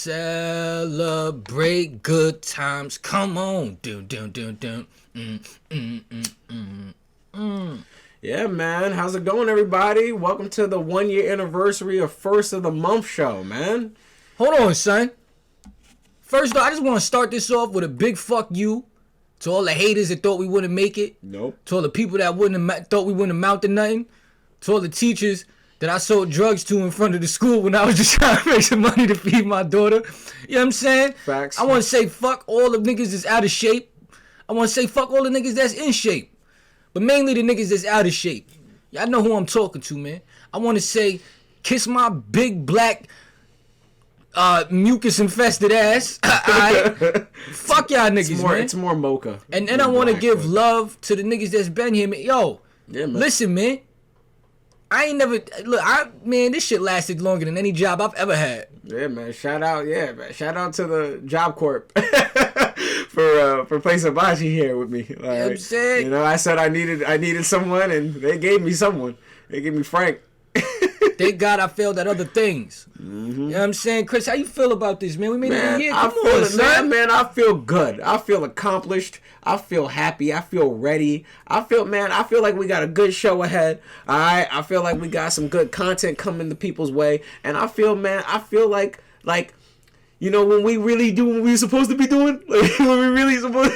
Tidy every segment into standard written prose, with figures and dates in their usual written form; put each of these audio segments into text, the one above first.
celebrate good times. Come on. Yeah, man. How's it going, everybody? Welcome to the 1 year anniversary of First of the Month show, man. Hold on, son. First off, I just want to start this off with a big fuck you to all the haters that thought we wouldn't make it. Nope. To all the people that thought we wouldn't amount to nothing. To all the teachers that I sold drugs to in front of the school when I was just trying to make some money to feed my daughter. You know what I'm saying? Facts. I want to say fuck all the niggas that's out of shape. I want to say fuck all the niggas that's in shape. But mainly the niggas that's out of shape. Y'all know who I'm talking to, man. I want to say kiss my big black mucus infested ass. Fuck y'all niggas, man. It's more mocha. And then I want to give love to the niggas that's been here, man. Yo, yeah, man. Listen, man. I ain't never look. This shit lasted longer than any job I've ever had. Yeah, man. Shout out to the Job Corp for placing Baji here with me. Like, You know what I'm saying? You know, I said I needed someone, and they gave me someone. They gave me Frank. Thank God I failed at other things. Mm-hmm. You know what I'm saying? Chris, how you feel about this, man? We made it a year. Come feel on, it, son. man. I feel good. I feel accomplished. I feel happy. I feel ready. I feel like we got a good show ahead. All right. I feel like we got some good content coming to people's way. And I feel like, you know, when we really do what we're supposed to be doing, like, when we really supposed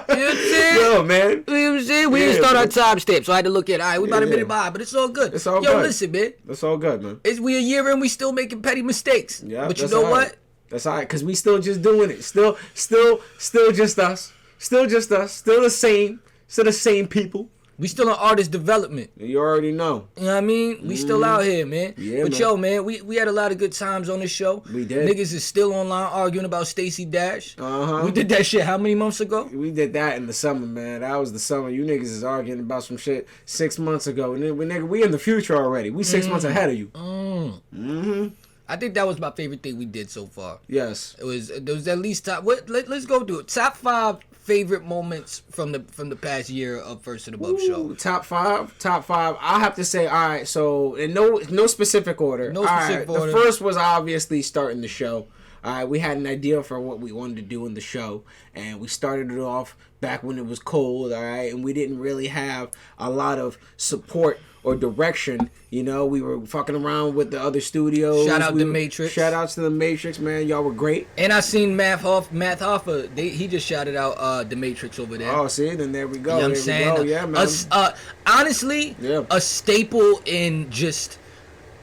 Yo, man. You know what I'm saying? We didn't start our time step, so I had to look at, all right, we about a minute behind, but it's all good. It's all good. good. Listen, man. It's all good, man. We a year in, we still making petty mistakes. Yeah, but you know what? That's all right, because we still just doing it. Still just us. Still just us. Still the same. Still the same people. We still in artist development. You already know. You know what I mean? We still out here, man. Yeah, but man. yo, man, we had a lot of good times on this show. We did. Niggas is still online arguing about Stacey Dash. Uh-huh. We did that shit how many months ago? We did that in the summer, man. That was the summer. You niggas is arguing about some shit 6 months ago. And then, we in the future already. We 6 months ahead of you. Mm-hmm. I think that was my favorite thing we did so far. Yes. There was at least top. Let's go do it. Top 5 favorite moments from the past year of First and Above show. Top five. I have to say, all right. So in no specific order. No specific order. The first was obviously starting the show. All right, we had an idea for what we wanted to do in the show, and we started it off back when it was cold. All right, and we didn't really have a lot of support or direction. You know, we were fucking around with the other studios. Shout out to Matrix. Shout outs to the Matrix, man. Y'all were great. And I seen Math Hoffa. He just shouted out the Matrix over there. Oh, see, then there we go. You know what I'm saying? Yeah, man. Honestly, a staple in just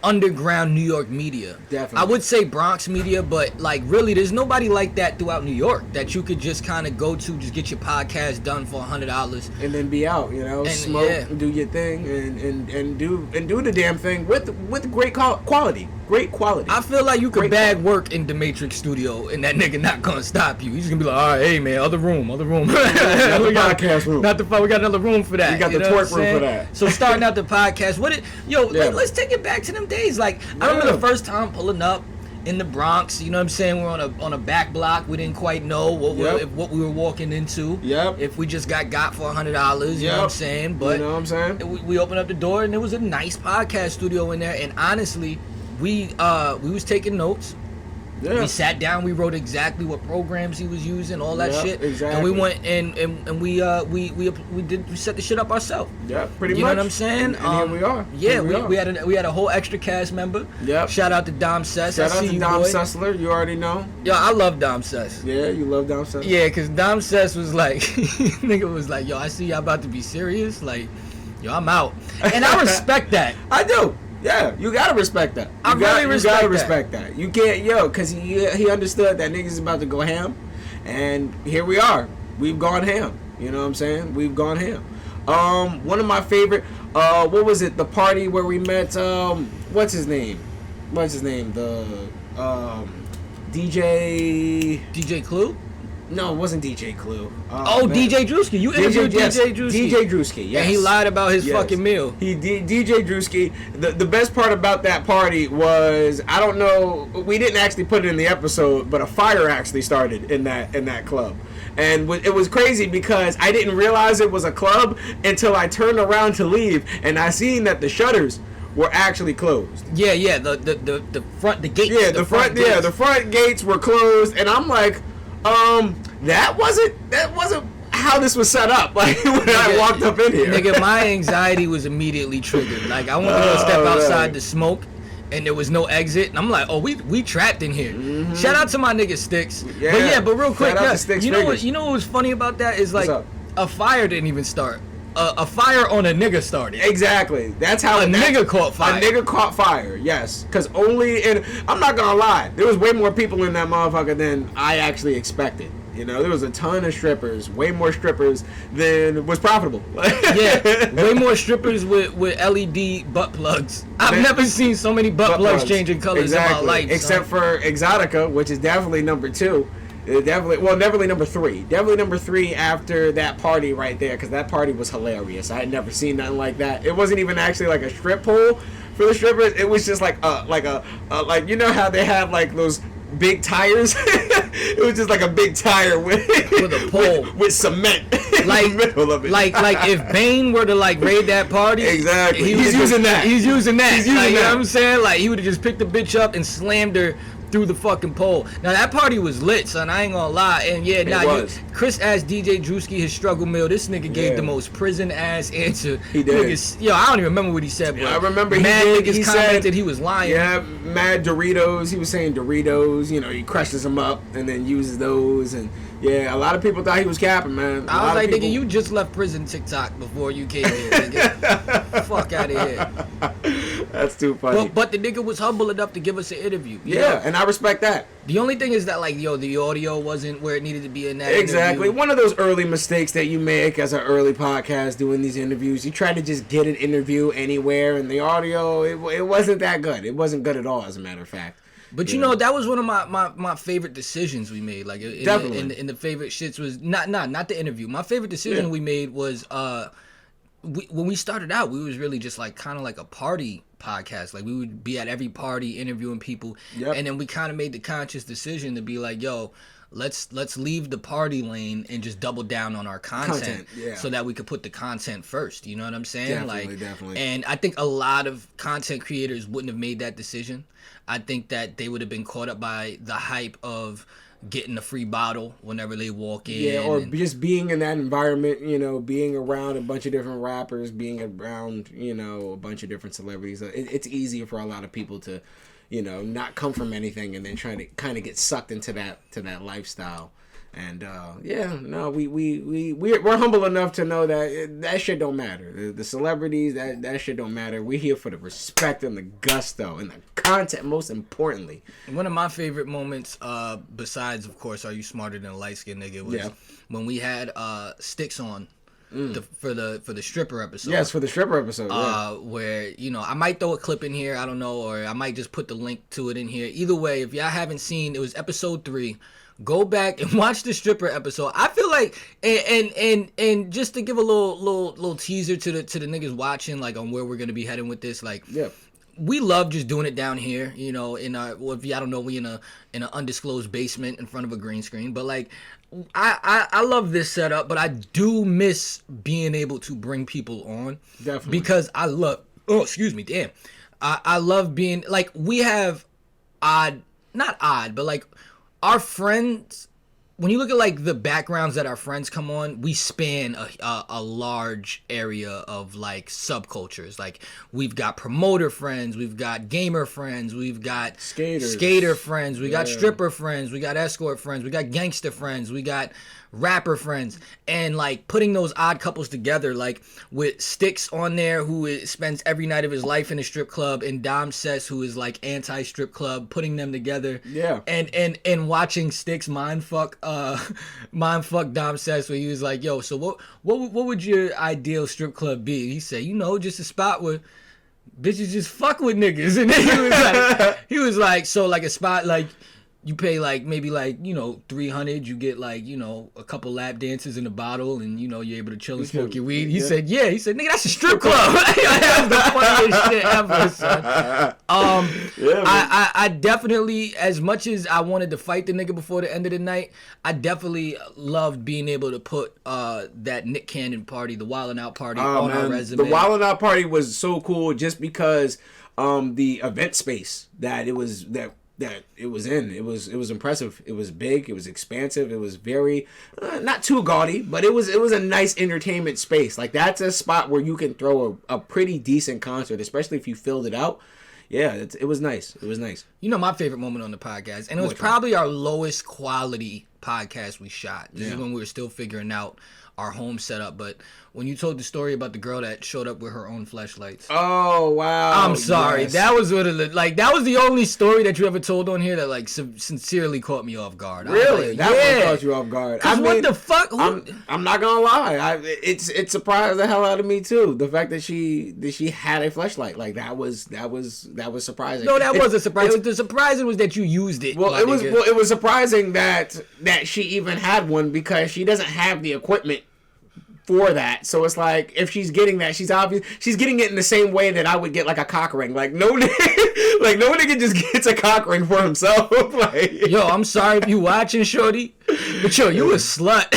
underground New York media. Definitely. I would say Bronx media, but like really there's nobody like that throughout New York that you could just kind of go to, just get your podcast done for $100 and then be out, you know, smoke and do your thing and do the damn thing with great quality. I feel like you could bag work in the Matrix studio and that nigga not gonna stop you. He's gonna be like, all right, hey man, other room. Not the podcast room. We got another room for that. We got the twerk room for that. So starting out the podcast, let's take it back to them days. Like I remember the first time pulling up in the Bronx. You know what I'm saying? We're on a back block. We didn't quite know what we were walking into. Yep. If we just got for $100. You know what I'm saying? But you know what I'm saying? We opened up the door and there was a nice podcast studio in there. And honestly, we was taking notes. Yeah. We sat down, we wrote exactly what programs he was using, all that shit. Exactly. And we went and we set the shit up ourselves. Yeah, pretty much. You know what I'm saying? And here we are. Yeah, we had a whole extra cast member. Yep. Shout out to Dom Sess. Shout out to Dom Sessler, you already know. Yo, I love Dom Sess. Yeah, you love Dom Sess? Yeah, cause Dom Sess was like nigga was like, yo, I see y'all about to be serious. Like, yo, I'm out. And I respect that. I do. Yeah, you gotta respect that. You gotta respect that. You can't, cause he understood that niggas is about to go ham, and here we are. We've gone ham. You know what I'm saying? We've gone ham. One of my favorite. What was it? The party where we met. What's his name? The DJ Clue. No, it wasn't DJ Clue. DJ Drewski. You interviewed DJ Drewski. DJ Drewski, yes. And he lied about his fucking meal. DJ Drewski. The best part about that party was, I don't know, we didn't actually put it in the episode, but a fire actually started in that club. And it was crazy because I didn't realize it was a club until I turned around to leave, and I seen that the shutters were actually closed. Yeah, the front, the gates. Yeah, the front gates were closed, and I'm like, that wasn't how this was set up. Like when I walked up in here, nigga, my anxiety was immediately triggered. Like I wanted to step outside to smoke, and there was no exit, and I'm like, oh, we trapped in here. Mm-hmm. Shout out to my nigga Sticks. Yeah, but real quick, you know what was funny about that is like a fire didn't even start. A fire on a nigga started. Exactly. That's how nigga caught fire. A nigga caught fire. Yes, because I'm not gonna lie, there was way more people in that motherfucker than I actually expected. You know, there was a ton of strippers, way more strippers than was profitable. Yeah, way more strippers with LED butt plugs. I've never seen so many butt plugs changing colors in my life. Except for Exotica, which is definitely number 2. Definitely number 3. Definitely number 3 after that party right there, because that party was hilarious. I had never seen nothing like that. It wasn't even actually like a strip pole for the strippers. It was just like you know how they have like those big tires. It was just like a big tire with a pole with cement like, in the middle of it. Like if Bane were to like raid that party, exactly, he's using that. You know what I'm saying? Like he would have just picked the bitch up and slammed her through the fucking pole. Now that party was lit, son. I ain't gonna lie. And yeah, Chris asked DJ Drewski his struggle meal. This nigga gave the most prison ass answer. He did. Yo, I don't even remember what he said, bro. I remember he commented he was lying. Yeah, mad Doritos. He was saying Doritos. You know, he crushes them up and then uses those. And yeah, a lot of people thought he was capping, man. I was like, nigga, you just left prison TikTok before you came here, nigga. Fuck out of here. That's too funny. But the nigga was humble enough to give us an interview. Yeah, and I respect that. The only thing is that, like, the audio wasn't where it needed to be in that Exactly. interview. One of those early mistakes that you make as an early podcast doing these interviews. You try to just get an interview anywhere, and the audio, it wasn't that good. It wasn't good at all, as a matter of fact. But you know, that was one of my favorite decisions we made. Like in the favorite shits was not the interview. My favorite decision we made was when we started out, we was really just like kind of like a party podcast. Like we would be at every party interviewing people, and then we kind of made the conscious decision to be like, yo, let's leave the party lane and just double down on our content so that we could put the content first. You know what I'm saying? Definitely. And I think a lot of content creators wouldn't have made that decision. I think that they would have been caught up by the hype of getting a free bottle whenever they walk in. Yeah, or just being in that environment, you know, being around a bunch of different rappers, being around, you know, a bunch of different celebrities. It's easier for a lot of people to, you know, not come from anything and then trying to kind of get sucked into that lifestyle. And we're humble enough to know that shit don't matter. The celebrities, that shit don't matter. We're here for the respect and the gusto and the content, most importantly. One of my favorite moments, besides of course, Are You Smarter Than a Light Skinned Nigga, was when we had Sticks on. For the stripper episode. Yes, for the stripper episode. Where, you know, I might throw a clip in here, I don't know, or I might just put the link to it in here. Either way, if y'all haven't seen, it was episode 3. Go back and watch the stripper episode. I feel like, and just to give a little teaser to the niggas watching, like on where we're gonna be heading with this, like, we love just doing it down here, you know, in our, well, if y'all don't know, we in an undisclosed basement in front of a green screen, but like, I love this setup, but I do miss being able to bring people on. Definitely. Because I love, I love being, like, we have not odd, but like, our friends, when you look at like the backgrounds that our friends come on, we span a large area of like subcultures. Like we've got promoter friends, we've got gamer friends, we've got skater friends, we got stripper friends, we got escort friends, we got gangster friends, we got rapper friends, and like putting those odd couples together, like with Sticks on there who spends every night of his life in a strip club, and Dom Sess who is like anti-strip club, putting them together, and watching Sticks mindfuck Dom Sess, where he was like, yo, so what would your ideal strip club be? He said, you know, just a spot where bitches just fuck with niggas. And then he was like so like a spot like You pay like maybe like, you know, 300. You get like, you know, a couple lap dances in a bottle, and you know you're able to chill and smoke your weed. He said, yeah. He said, nigga, that's a strip club. That's the funniest shit ever, son. I definitely, as much as I wanted to fight the nigga before the end of the night, I definitely loved being able to put that Nick Cannon party, the Wildin' Out party, on our resume. The Wildin' Out party was so cool just because the event space that it was it was in. It was impressive. It was big. It was expansive. It was very not too gaudy, but it was a nice entertainment space. Like that's a spot where you can throw a pretty decent concert, especially if you filled it out. Yeah, it was nice. It was nice. You know my favorite moment on the podcast, and it was probably our lowest quality podcast we shot. This is when we were still figuring out our home setup, but when you told the story about the girl that showed up with her own fleshlights. Oh wow! I'm sorry. Yes. That was what that was the only story that you ever told on here that like sincerely caught me off guard. Really? Like, that one caught you off guard. I mean, what the fuck? I'm not gonna lie. It surprised the hell out of me too. The fact that she had a fleshlight, like that was surprising. No, that wasn't surprising. The surprising was that you used it. Well, it was surprising that she even had one because she doesn't have the equipment for that. So it's like if she's getting that, she's getting it in the same way that I would get like a cock ring. Like no nigga just gets a cock ring for himself. Like, yo, I'm sorry if you watching, shorty, but yo, you a slut.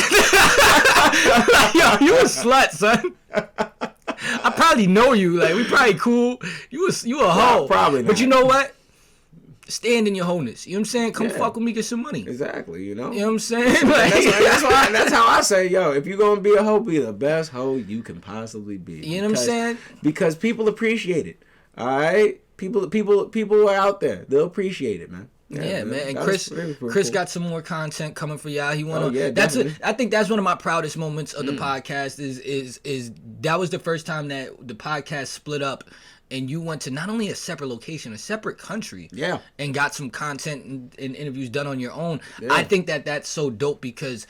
Yo, you a slut, son. I probably know you. Like we probably cool. You a hoe. Probably not. But you know what? Stand in your wholeness. You know what I'm saying? Come fuck with me, get some money. Exactly, you know? You know what I'm saying? Like, that's how I say, yo, if you're going to be a hoe, be the best hoe you can possibly be. You know what I'm saying? Because people appreciate it, all right? People are out there. They'll appreciate it, man. Yeah, man. And Chris cool. Got some more content coming for y'all. He wanna. I think that's one of my proudest moments of the podcast. Is that was the first time that the podcast split up, and you went to not only a separate location, a separate country. Yeah. And got some content and interviews done on your own. Yeah. I think that's so dope because,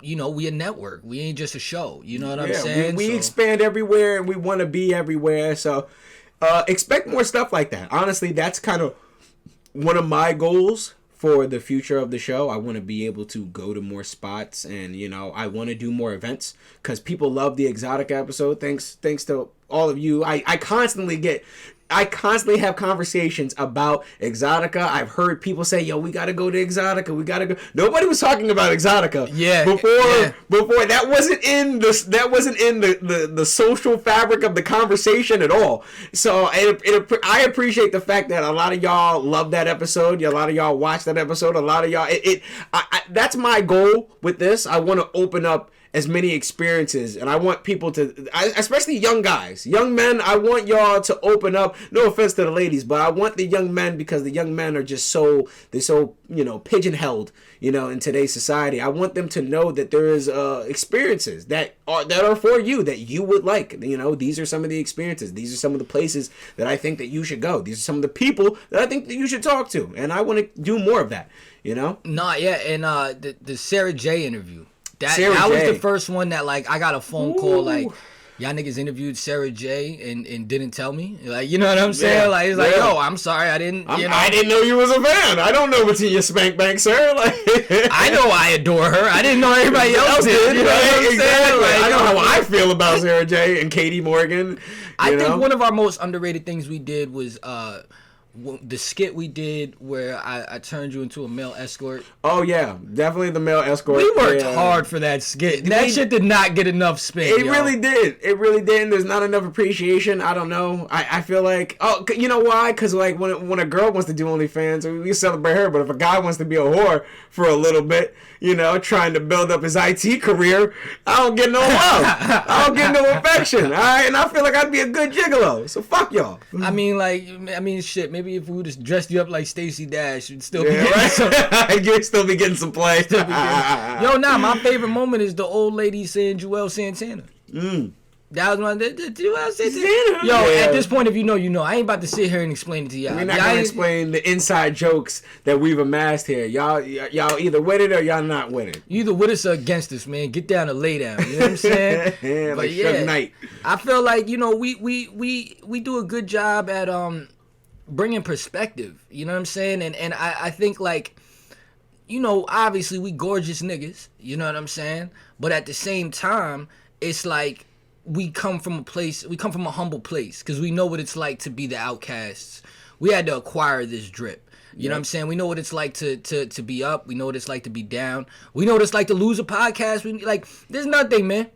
you know, we a network. We ain't just a show. You know what I'm saying? We expand everywhere and we want to be everywhere. So expect more stuff like that. Honestly, that's kind of one of my goals for the future of the show. I want to be able to go to more spots and, you know, I want to do more events because people love the Exotica episode. Thanks to all of you. I constantly have conversations about Exotica. I've heard people say, yo, we got to go to Exotica. We got to go. Nobody was talking about Exotica. Yeah. Before that wasn't in the social fabric of the conversation at all. So I appreciate the fact that a lot of y'all love that episode. A lot of y'all watch that episode. A lot of y'all, that's my goal with this. I want to open up as many experiences, and I want people to, especially young guys, young men, I want y'all to open up. No offense to the ladies, but I want the young men, because the young men are just they're so, you know, pigeon-held, you know, in today's society. I want them to know that there is experiences that are for you, that you would like. You know, these are some of the experiences. These are some of the places that I think that you should go. These are some of the people that I think that you should talk to, and I want to do more of that, you know? Nah, yeah, and the Sarah J interview. That was the first one that, like, I got a phone call, like, y'all niggas interviewed Sarah J and didn't tell me. Like, you know what I'm saying? Yeah, like, it's like, yo, I'm sorry, I didn't know you was a fan. I don't know what's in your spank bank, sir. Like, I know I adore her. I didn't know everybody else did. You know what I'm saying? Like, I know how I feel about Sarah J and Katie Morgan. I think one of our most underrated things we did was the skit we did where I turned you into a male escort. Oh yeah, definitely the male escort. We worked hard for that skit. That shit did not get enough spin. It really did. It really did. And there's not enough appreciation. I don't know. I feel like, you know why? Because like when a girl wants to do OnlyFans, we celebrate her. But if a guy wants to be a whore for a little bit, you know, trying to build up his IT career, I don't get no love. I don't get no affection. All right, and I feel like I'd be a good gigolo. So fuck y'all. I mean, shit. Maybe if we would just dressed you up like Stacey Dash, you'd still be getting some. You'd still be getting some play. My favorite moment is the old lady saying Joel Santana. That was my Joel Santana. At this point, if you know, you know. I ain't about to sit here and explain it to y'all. We're not gonna explain the inside jokes that we've amassed here. Y'all either with it or y'all not with it. You either with us or against us, man. Get down and lay down. You know what I'm saying? Suge Knight. I feel like, you know, we do a good job at bringing perspective. You know what I'm saying? And I think like, you know, obviously we gorgeous niggas. You know what I'm saying? But at the same time, it's like we come from a humble place because we know what it's like to be the outcasts. We had to acquire this drip. You know what I'm saying? We know what it's like to be up. We know what it's like to be down. We know what it's like to lose a podcast. There's nothing, man.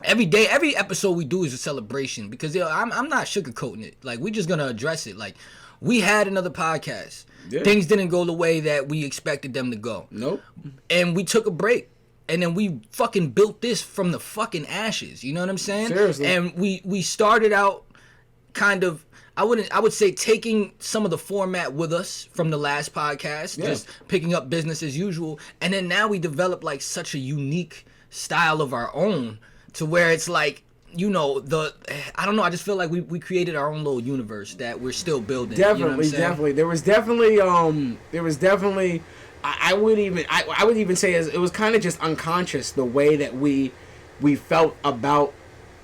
Every day, every episode we do is a celebration because I'm not sugarcoating it. Like, we just gonna address it. Like, we had another podcast. Yeah. Things didn't go the way that we expected them to go. Nope. And we took a break. And then we fucking built this from the fucking ashes. You know what I'm saying? Seriously. And we started out kind of, I would say taking some of the format with us from the last podcast, just picking up business as usual. And then now we developed like such a unique style of our own to where it's like, you know, I don't know, I just feel like we created our own little universe that we're still building. Definitely, you know definitely. There was definitely I would even say it was kind of just unconscious the way that we felt about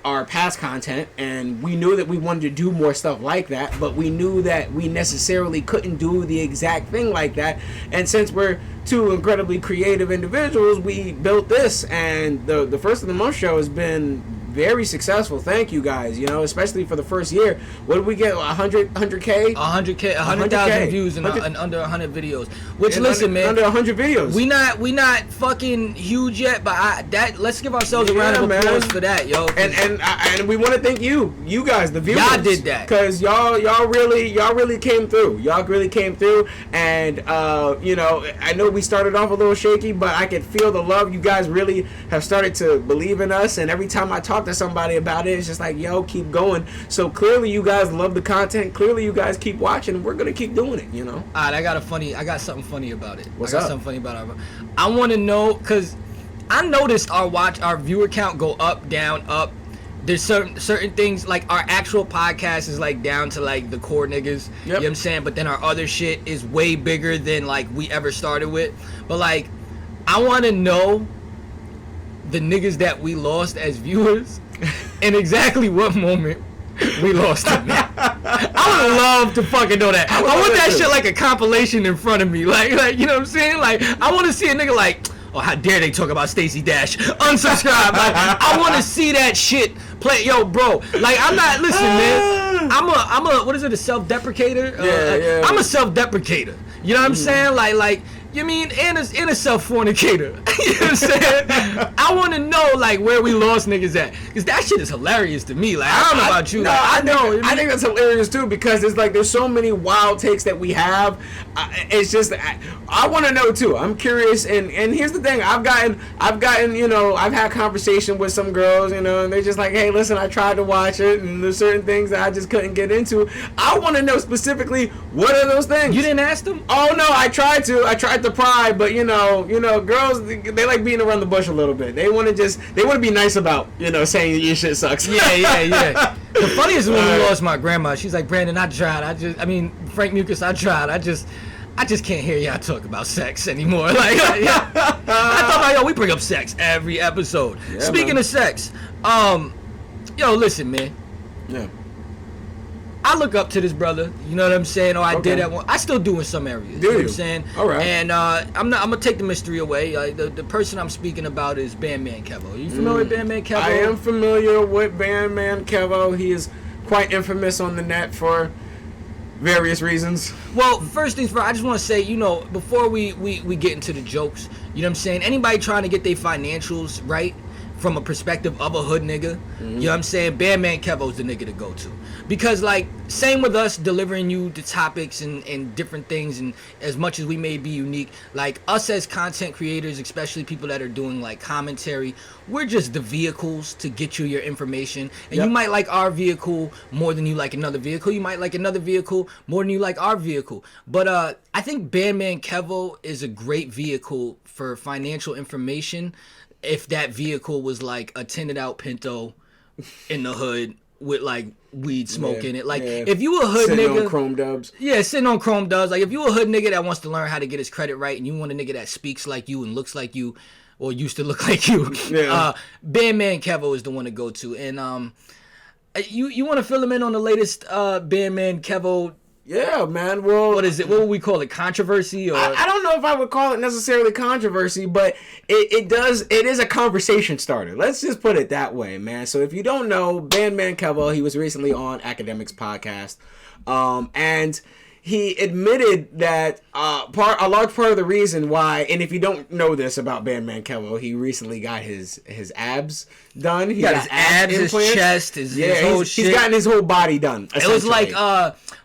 our past content, and we knew that we wanted to do more stuff like that, but we knew that we necessarily couldn't do the exact thing like that. And since we're two incredibly creative individuals, we built this, and the First of the Month show has been very successful. Thank you guys, you know, especially for the first year. What did we get? 100K? 100,000 views and under 100 videos. Which, listen, man, under 100 videos. We not fucking huge yet, but let's give ourselves a round of applause for that, yo. And we want to thank you guys, the viewers. Y'all did that, cause y'all really came through. Y'all really came through, and you know, I know we started off a little shaky, but I could feel the love. You guys really have started to believe in us, and every time I talk to somebody about it, it's just like, yo, keep going. So clearly you guys love the content. Clearly you guys keep watching, and we're gonna keep doing it, you know. Alright, I got something funny about it. What's up? Something funny about it. I want to know, because I noticed our viewer count go up, down, up. There's certain things, like our actual podcast is like down to like the core niggas. You know what I'm saying? But then our other shit is way bigger than like we ever started with. But like, I want to know the niggas that we lost as viewers and exactly what moment we lost them. I would love to fucking know that. I want that shit like a compilation in front of me. Like you know what I'm saying? Like, I want to see a nigga like, oh, how dare they talk about Stacey Dash? Unsubscribe. Like, I want to see that shit play. Yo, bro. Like, I'm not, listen, man. I'm a what is it, a self-deprecator? Yeah. I'm a self-deprecator. You know what I'm saying? Like, you mean, and a self-fornicator. You know what I'm saying? I want to know, like, where we lost niggas at. Because that shit is hilarious to me. Like, I don't know about you. No, like, I think that's hilarious, too, because it's like there's so many wild takes that we have. It's just, I want to know, too. I'm curious. And here's the thing. I've gotten, you know, I've had conversation with some girls, you know, and they're just like, hey, listen, I tried to watch it, and there's certain things that I just couldn't get into. I want to know specifically, what are those things? You didn't ask them? Oh, no, I tried to pry, but you know, girls, they like being around the bush a little bit. They want to be nice about, you know, saying your shit sucks. Yeah. The funniest one we lost my grandma. She's like, Brandon, I tried. Frank Mucus, I tried. I just can't hear y'all talk about sex anymore. Like, I thought about, yo, we bring up sex every episode. Yeah, Speaking of sex, yo, listen, man. Yeah. I look up to this brother, you know what I'm saying? Or I did at one. I still do in some areas. You know what I'm saying? All right. And I'm gonna take the mystery away. The person I'm speaking about is Bandman Kevo. Are you familiar with Bandman Kevo? I am familiar with Bandman Kevo. He is quite infamous on the net for various reasons. Well, first things first, I just want to say, you know, before we get into the jokes, you know what I'm saying? Anybody trying to get their financials right from a perspective of a hood nigga, you know what I'm saying? Bandman Kevo's the nigga to go to. Because, like, same with us delivering you the topics and different things, and as much as we may be unique, like, us as content creators, especially people that are doing, like, commentary, we're just the vehicles to get you your information. And you might like our vehicle more than you like another vehicle. You might like another vehicle more than you like our vehicle. But I think Bandman Kevo is a great vehicle for financial information if that vehicle was, like, a tinted out Pinto in the hood with like weed smoke in it. Like, if you a hood sitting nigga on Chrome Dubs. Yeah, sitting on Chrome Dubs. Like, if you a hood nigga that wants to learn how to get his credit right, and you want a nigga that speaks like you and looks like you, or used to look like you, Bandman Kevo is the one to go to. And you want to fill him in on the latest Bandman Kevo Yeah, man. Well, What is it? What would we call it? Controversy? Or I don't know if I would call it necessarily controversy, but it is a conversation starter. Let's just put it that way, man. So if you don't know, Bandman Kevo, he was recently on Academics Podcast, and he admitted that a large part of the reason why, and if you don't know this about Bandman Kevo, he recently got his abs done. He got his abs, his chest, his whole shit. He's gotten his whole body done. It was like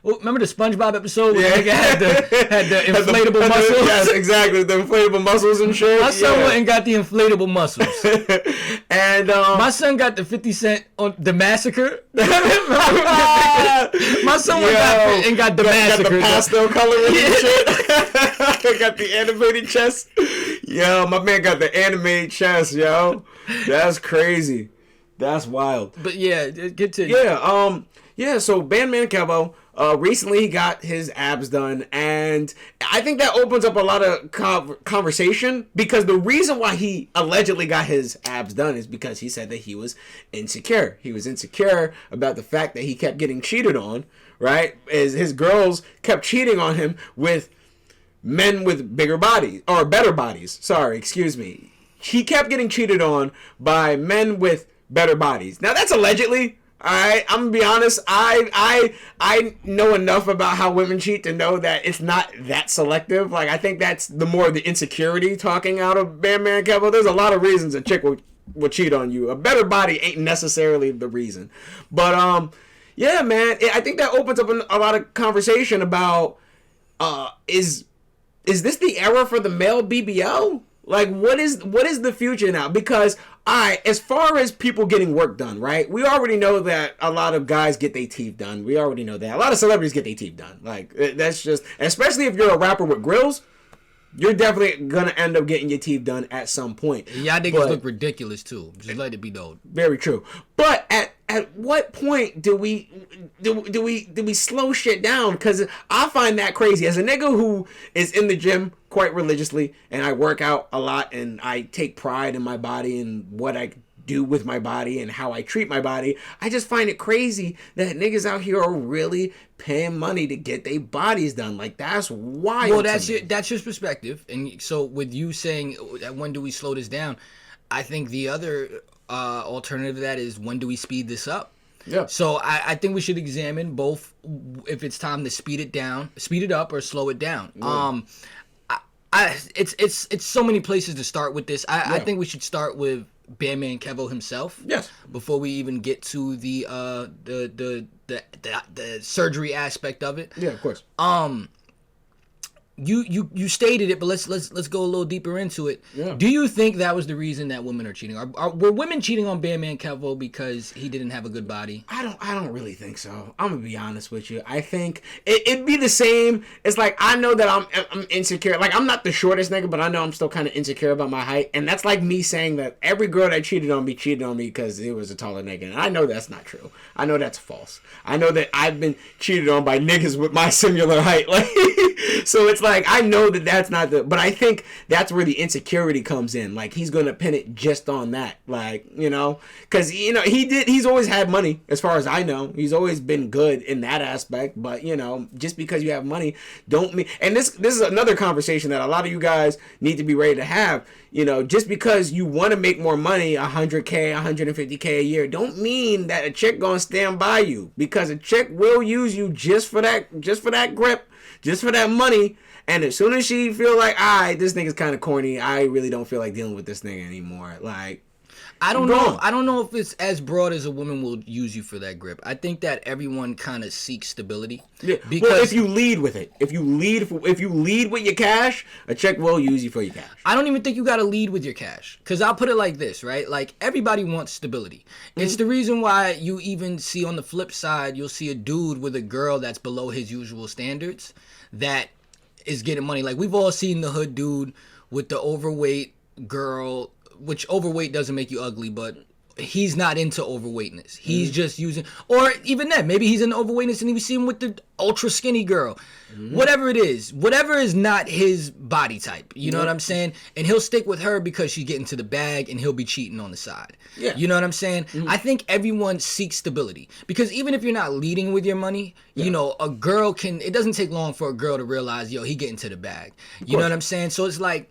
remember the SpongeBob episode where the nigga had the inflatable muscles? Yes, exactly, the inflatable muscles and shit. My son went and got the inflatable muscles. And my son got the 50 Cent on the massacre. My son went and got the massacre. Got the pastel coloring and shit. Got the animated chest. Yo, my man got the animated chest, yo. That's crazy. That's wild. But yeah, get to so Bandman Kevo, recently he got his abs done, and I think that opens up a lot of conversation, because the reason why he allegedly got his abs done is because he said that he was insecure. He was insecure about the fact that he kept getting cheated on, right? His girls kept cheating on him with men with bigger bodies, or better bodies. Sorry, excuse me. He kept getting cheated on by men with better bodies. Now that's allegedly. Alright, I'm gonna be honest, I know enough about how women cheat to know that it's not that selective. Like, I think that's the more the insecurity talking out of Bandman Kevo. There's a lot of reasons a chick will cheat on you. A better body ain't necessarily the reason. But yeah, man, I think that opens up a lot of conversation about is this the era for the male BBL? Like, what is the future now? Because as far as people getting work done, right? We already know that a lot of guys get their teeth done. We already know that. A lot of celebrities get their teeth done. Like, that's just, especially if you're a rapper with grills, you're definitely gonna end up getting your teeth done at some point. Y'all niggas look ridiculous too. Just let it be known. Very true. But at what point do we slow shit down? Because I find that crazy. As a nigga who is in the gym quite religiously, and I work out a lot, and I take pride in my body and what I do with my body and how I treat my body, I just find it crazy that niggas out here are really paying money to get their bodies done. Like, that's wild. Well, that's your perspective. And so with you saying, when do we slow this down? I think the other alternative to that is, when do we speed this up? Yeah. So I think we should examine both, if it's time to speed it up, or slow it down. Yeah. It's so many places to start with this. I think we should start with Bandman Kevo himself. Yes. Before we even get to the surgery aspect of it. Yeah, of course. You stated it, but let's go a little deeper into it. Yeah. Do you think that was the reason that women are cheating? Were women cheating on Bandman Kevo because he didn't have a good body? I don't really think so. I'm gonna be honest with you. I think it'd be the same. It's like, I know that I'm insecure. Like, I'm not the shortest nigga, but I know I'm still kind of insecure about my height, and that's like me saying that every girl that cheated on me because it was a taller nigga. And I know that's not true. I know that's false. I know that I've been cheated on by niggas with my similar height. Like, so it's like, I know that that's not but I think that's where the insecurity comes in. Like, he's gonna pin it just on that. Like, because he's always had money, as far as I know. He's always been good in that aspect. But just because you have money don't mean. And this is another conversation that a lot of you guys need to be ready to have. Just because you want to make more money, $100K, $150K a year, don't mean that a chick gonna stand by you, because a chick will use you just for that grip, just for that money. And as soon as she feel like, this nigga's kind of corny, I really don't feel like dealing with this nigga anymore. Like, I don't know. I don't know if it's as broad as a woman will use you for that grip. I think that everyone kind of seeks stability. Yeah. Because if you lead with it, if you lead with your cash, a chick will use you for your cash. I don't even think you got to lead with your cash. Because I'll put it like this, right? Like, everybody wants stability. Mm-hmm. It's the reason why you even see on the flip side, you'll see a dude with a girl that's below his usual standards that is getting money. Like, we've all seen the hood dude with the overweight girl, which overweight doesn't make you ugly, but he's not into overweightness. He's just using, or even then, maybe he's into overweightness and he was seeing with the ultra skinny girl. Whatever it is, whatever is not his body type. You know what I'm saying? And he'll stick with her because she's getting to the bag and he'll be cheating on the side. Yeah. You know what I'm saying? I think everyone seeks stability because even if you're not leading with your money, you know, a girl can, it doesn't take long for a girl to realize, yo, he getting to the bag. You know what I'm saying? So it's like,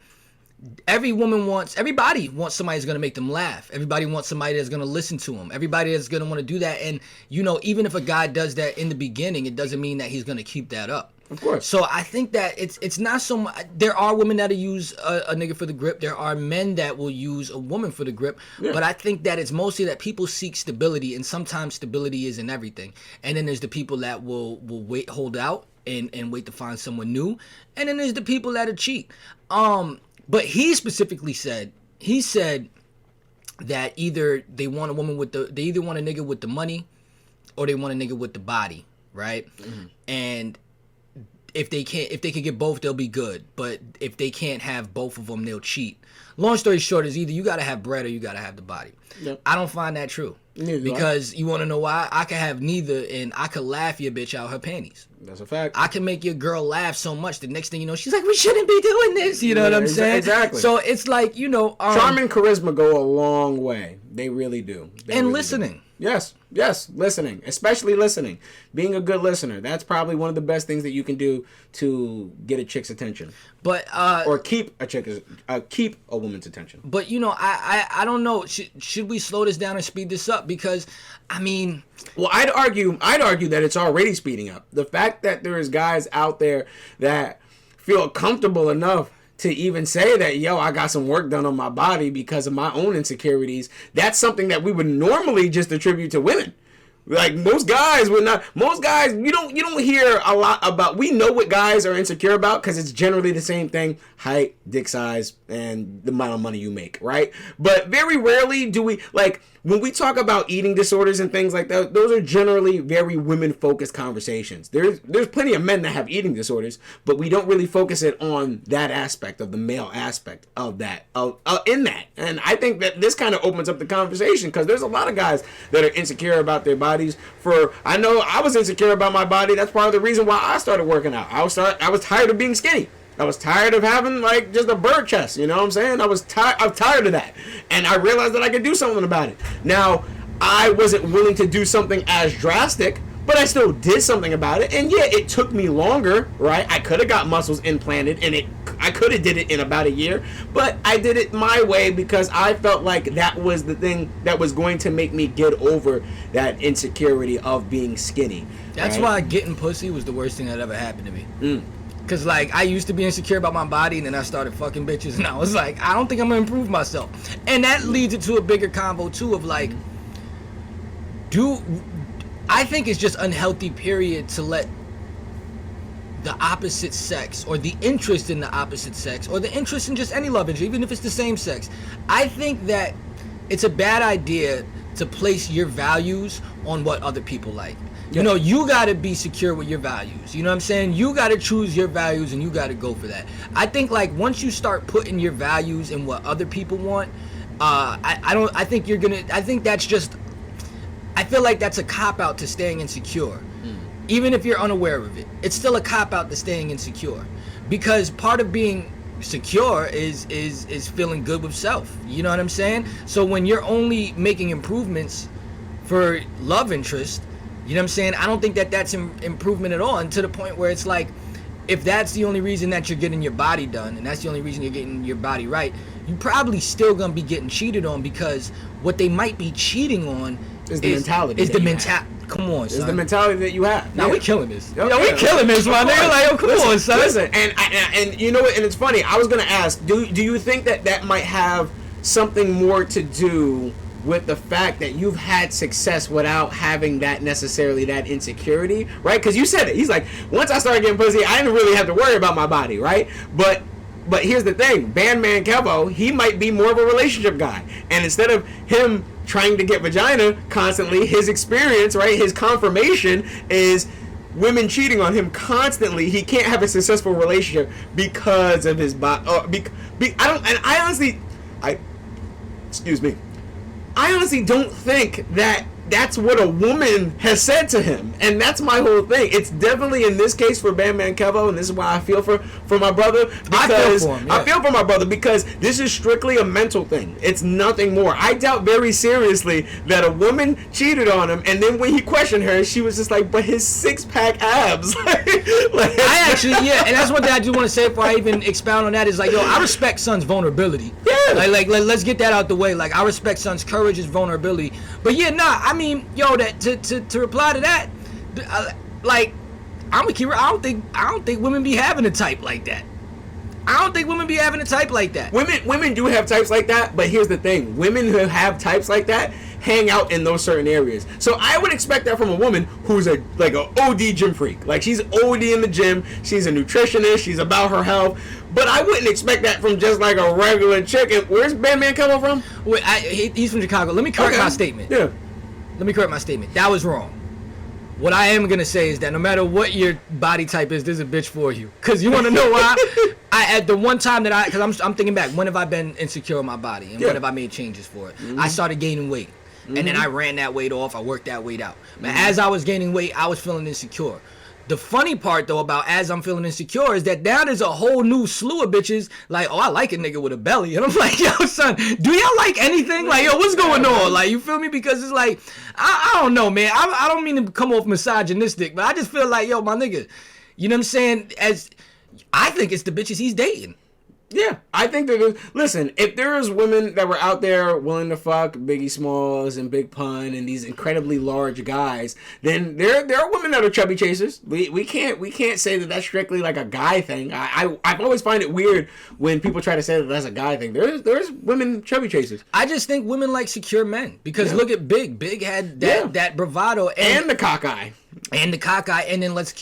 everybody wants somebody that's going to make them laugh. Everybody wants somebody that's going to listen to them. Everybody that's going to want to do that. And, you know, even if a guy does that in the beginning, it doesn't mean that he's going to keep that up. Of course. So I think that it's not so much. There are women that'll use a nigga for the grip. There are men that will use a woman for the grip. Yeah. But I think that it's mostly that people seek stability, and sometimes stability isn't everything. And then there's the people that will hold out and wait to find someone new. And then there's the people that'll cheat. But he specifically said, that either they want a woman they either want a nigga with the money or they want a nigga with the body, right? And if they can get both, they'll be good. But if they can't have both of them, they'll cheat. Long story short is either you got to have bread or you got to have the body. Yep. I don't find that true. Because you want to know why? I can have neither, and I could laugh your bitch out her panties. That's a fact. I can make your girl laugh so much, the next thing you know, she's like, we shouldn't be doing this. You know what I'm saying? Exactly. So it's like, you know. Charm and charisma go a long way. They really do. And really listening. Do. Yes, listening. Especially listening. Being a good listener. That's probably one of the best things that you can do to get a chick's attention. But or keep a woman's attention. But you know, I don't know. Should we slow this down and speed this up? Because I mean, well, I'd argue that it's already speeding up. The fact that there is guys out there that feel comfortable enough to even say that, yo, I got some work done on my body because of my own insecurities, that's something that we would normally just attribute to women. Like most guys, you don't hear a lot about. We know what guys are insecure about because it's generally the same thing: height, dick size, and the amount of money you make, right? But very rarely do we, like, when we talk about eating disorders and things like that, those are generally very women-focused conversations. There's plenty of men that have eating disorders, but we don't really focus it on that aspect of the male aspect of that, in that. And I think that this kind of opens up the conversation because there's a lot of guys that are insecure about their bodies. I know I was insecure about my body. That's part of the reason why I started working out. I was tired of being skinny. I was tired of having like just a bird chest, you know what I'm saying? I'm tired of that. And I realized that I could do something about it. Now, I wasn't willing to do something as drastic, but I still did something about it. And yeah, it took me longer, right? I could have got muscles implanted and I could have did it in about a year, but I did it my way because I felt like that was the thing that was going to make me get over that insecurity of being skinny. That's why getting pussy was the worst thing that ever happened to me. Cause like I used to be insecure about my body, and then I started fucking bitches, and I was like, I don't think I'm gonna improve myself, and that leads into a bigger convo too of like, I think it's just unhealthy period to let the opposite sex or the interest in the opposite sex or the interest in just any love interest, even if it's the same sex. I think that it's a bad idea to place your values on what other people like. You know, you got to be secure with your values. You know what I'm saying? You got to choose your values and you got to go for that. I think like once you start putting your values in what other people want, I feel like that's a cop-out to staying insecure. Even if you're unaware of it. It's still a cop-out to staying insecure. Because part of being secure is feeling good with self. You know what I'm saying? So when you're only making improvements for love interest, you know what I'm saying? I don't think that that's improvement at all. And to the point where it's like, if that's the only reason that you're getting your body done, and that's the only reason you're getting your body right, you probably still gonna be getting cheated on because what they might be cheating on is the mentality. Come on, son. It's the mentality that you have. Now we killing this. We killing this, my nigga. Like, come on, son. Listen, and you know what? And it's funny. I was gonna ask, do you think that might have something more to do with the fact that you've had success without having that necessarily that insecurity, right? Because you said it. He's like, once I started getting pussy, I didn't really have to worry about my body, right? But here's the thing, Bandman Kevo, he might be more of a relationship guy, and instead of him trying to get vagina constantly, his experience, right, his confirmation is women cheating on him constantly. He can't have a successful relationship because of his body. Excuse me. I honestly don't think that that's what a woman has said to him, and that's my whole thing. It's definitely in this case for Bandman Kevo, and this is why I feel for my brother, because I feel for my brother because this is strictly a mental thing. It's nothing more. I doubt very seriously that a woman cheated on him, and then when he questioned her, she was just like, "But his 6-pack abs." I actually, and that's one thing I do want to say before I even expound on that is like, yo, I respect Son's vulnerability. Yeah. Like, let's get that out the way. Like, I respect Son's courage, his vulnerability. But yeah, I mean, yo, that to reply to that, like, I'm gonna keep it. I don't think women be having a type like that. I don't think women be having a type like that. Women do have types like that, but here's the thing: women who have types like that hang out in those certain areas. So I would expect that from a woman who's a OD gym freak. Like, she's OD in the gym. She's a nutritionist. She's about her health. But I wouldn't expect that from just like a regular chick. And where's Bandman coming from? Wait, he's from Chicago. Let me correct my statement. Yeah. Let me correct my statement. That was wrong. What I am gonna say is that no matter what your body type is, there's a bitch for you. Cause you wanna know why? At the one time that cause I'm thinking back, when have I been insecure in my body, and when have I made changes for it? I started gaining weight, and then I ran that weight off. I worked that weight out. But as I was gaining weight, I was feeling insecure. The funny part though about as I'm feeling insecure is that now there's a whole new slew of bitches like, oh, I like a nigga with a belly, and I'm like, yo, son, do y'all like anything? Like, yo, what's going on? Like, you feel me? Because it's like, I don't know, man. I don't mean to come off misogynistic, but I just feel like, yo, my nigga, you know what I'm saying? I think it's the bitches he's dating. Yeah, I think that. Listen, if there's women that were out there willing to fuck Biggie Smalls and Big Pun and these incredibly large guys, then there are women that are chubby chasers. We can't say that that's strictly like a guy thing. I always find it weird when people try to say that that's a guy thing. There's women chubby chasers. I just think women like secure men because look at Big. Big had that bravado and the cockeye. And the cockeye, and then let's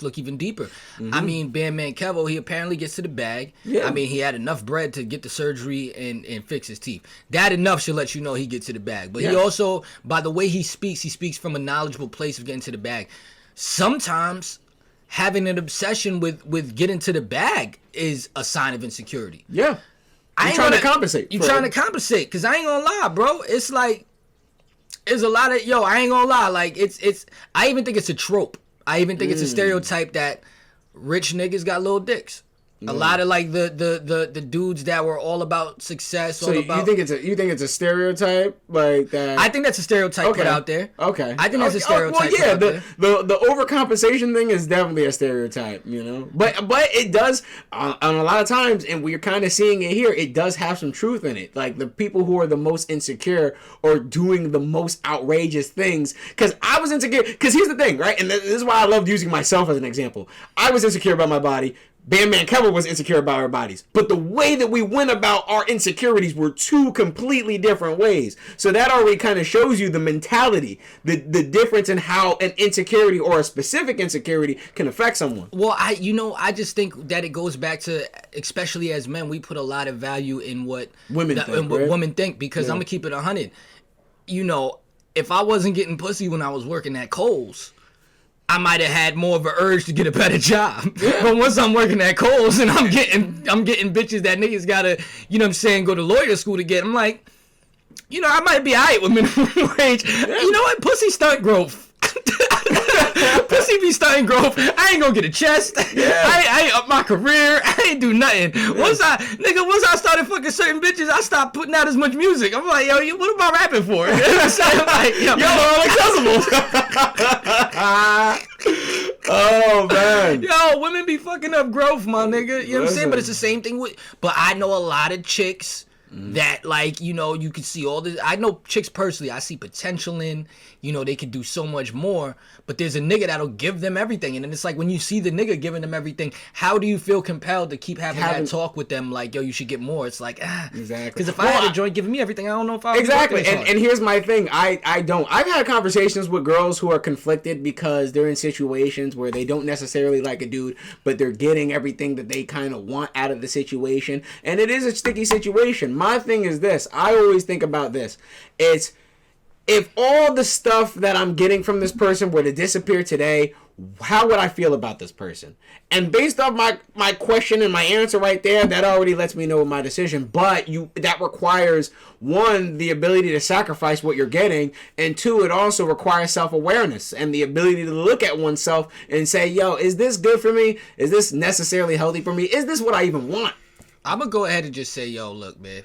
look even deeper. I mean, Bandman Kevo, he apparently gets to the bag. Yeah. I mean, he had enough bread to get the surgery and fix his teeth. That enough should let you know he gets to the bag. But he also, by the way he speaks from a knowledgeable place of getting to the bag. Sometimes having an obsession with getting to the bag is a sign of insecurity. Yeah. You're trying to compensate. You're trying to compensate, because I ain't gonna lie, bro. It's like, there's a lot of, I ain't gonna lie, like, I even think it's a trope. I even think it's a stereotype that rich niggas got little dicks. A lot of like the dudes that were all about success. So you think it's a stereotype like that? I think that's a stereotype put out there. Okay. I think that's a stereotype. Well, yeah, the overcompensation thing is definitely a stereotype, you know. But it does on a lot of times, and we're kind of seeing it here. It does have some truth in it. Like the people who are the most insecure or doing the most outrageous things. Because I was insecure. Because here's the thing, right? And this is why I loved using myself as an example. I was insecure about my body. Bandman Kevo was insecure about our bodies. But the way that we went about our insecurities were two completely different ways. So that already kind of shows you the mentality, the difference in how an insecurity or a specific insecurity can affect someone. Well, I just think that it goes back to, especially as men, we put a lot of value in what women think, because I'm going to keep it 100. You know, if I wasn't getting pussy when I was working at Kohl's, I might have had more of an urge to get a better job. Yeah. But once I'm working at Kohl's and I'm getting bitches that niggas gotta, you know what I'm saying, go to lawyer school to get, I'm like, you know, I might be alright with minimum wage. Yeah. You know what? Pussy stunt growth. Pussy be starting growth. I ain't gonna get a chest. Yeah. I ain't up my career. I ain't do nothing. Yeah. Once I started fucking certain bitches, I stopped putting out as much music. I'm like, yo, what am I rapping for? You know what I'm saying? Like, yo, oh man. Yo, women be fucking up growth, my nigga. You know what I'm saying? But it's the same thing but I know a lot of chicks that, like, you know, you can see all this. I know chicks personally, I see potential in, you know, they could do so much more, but there's a nigga that'll give them everything. And then it's like, when you see the nigga giving them everything, how do you feel compelled to keep having that talk with them? Like, yo, you should get more. It's like, exactly. Because if I had a joint giving me everything, I don't know if I would. Exactly. And here's my thing. I don't. I've had conversations with girls who are conflicted because they're in situations where they don't necessarily like a dude, but they're getting everything that they kind of want out of the situation. And it is a sticky situation. My thing is this. I always think about this. It's, if all the stuff that I'm getting from this person were to disappear today, how would I feel about this person? And based off my question and my answer right there, that already lets me know my decision. But that requires, one, the ability to sacrifice what you're getting, and two, it also requires self-awareness and the ability to look at oneself and say, yo, is this good for me? Is this necessarily healthy for me? Is this what I even want? I'm gonna go ahead and just say, yo, look, man,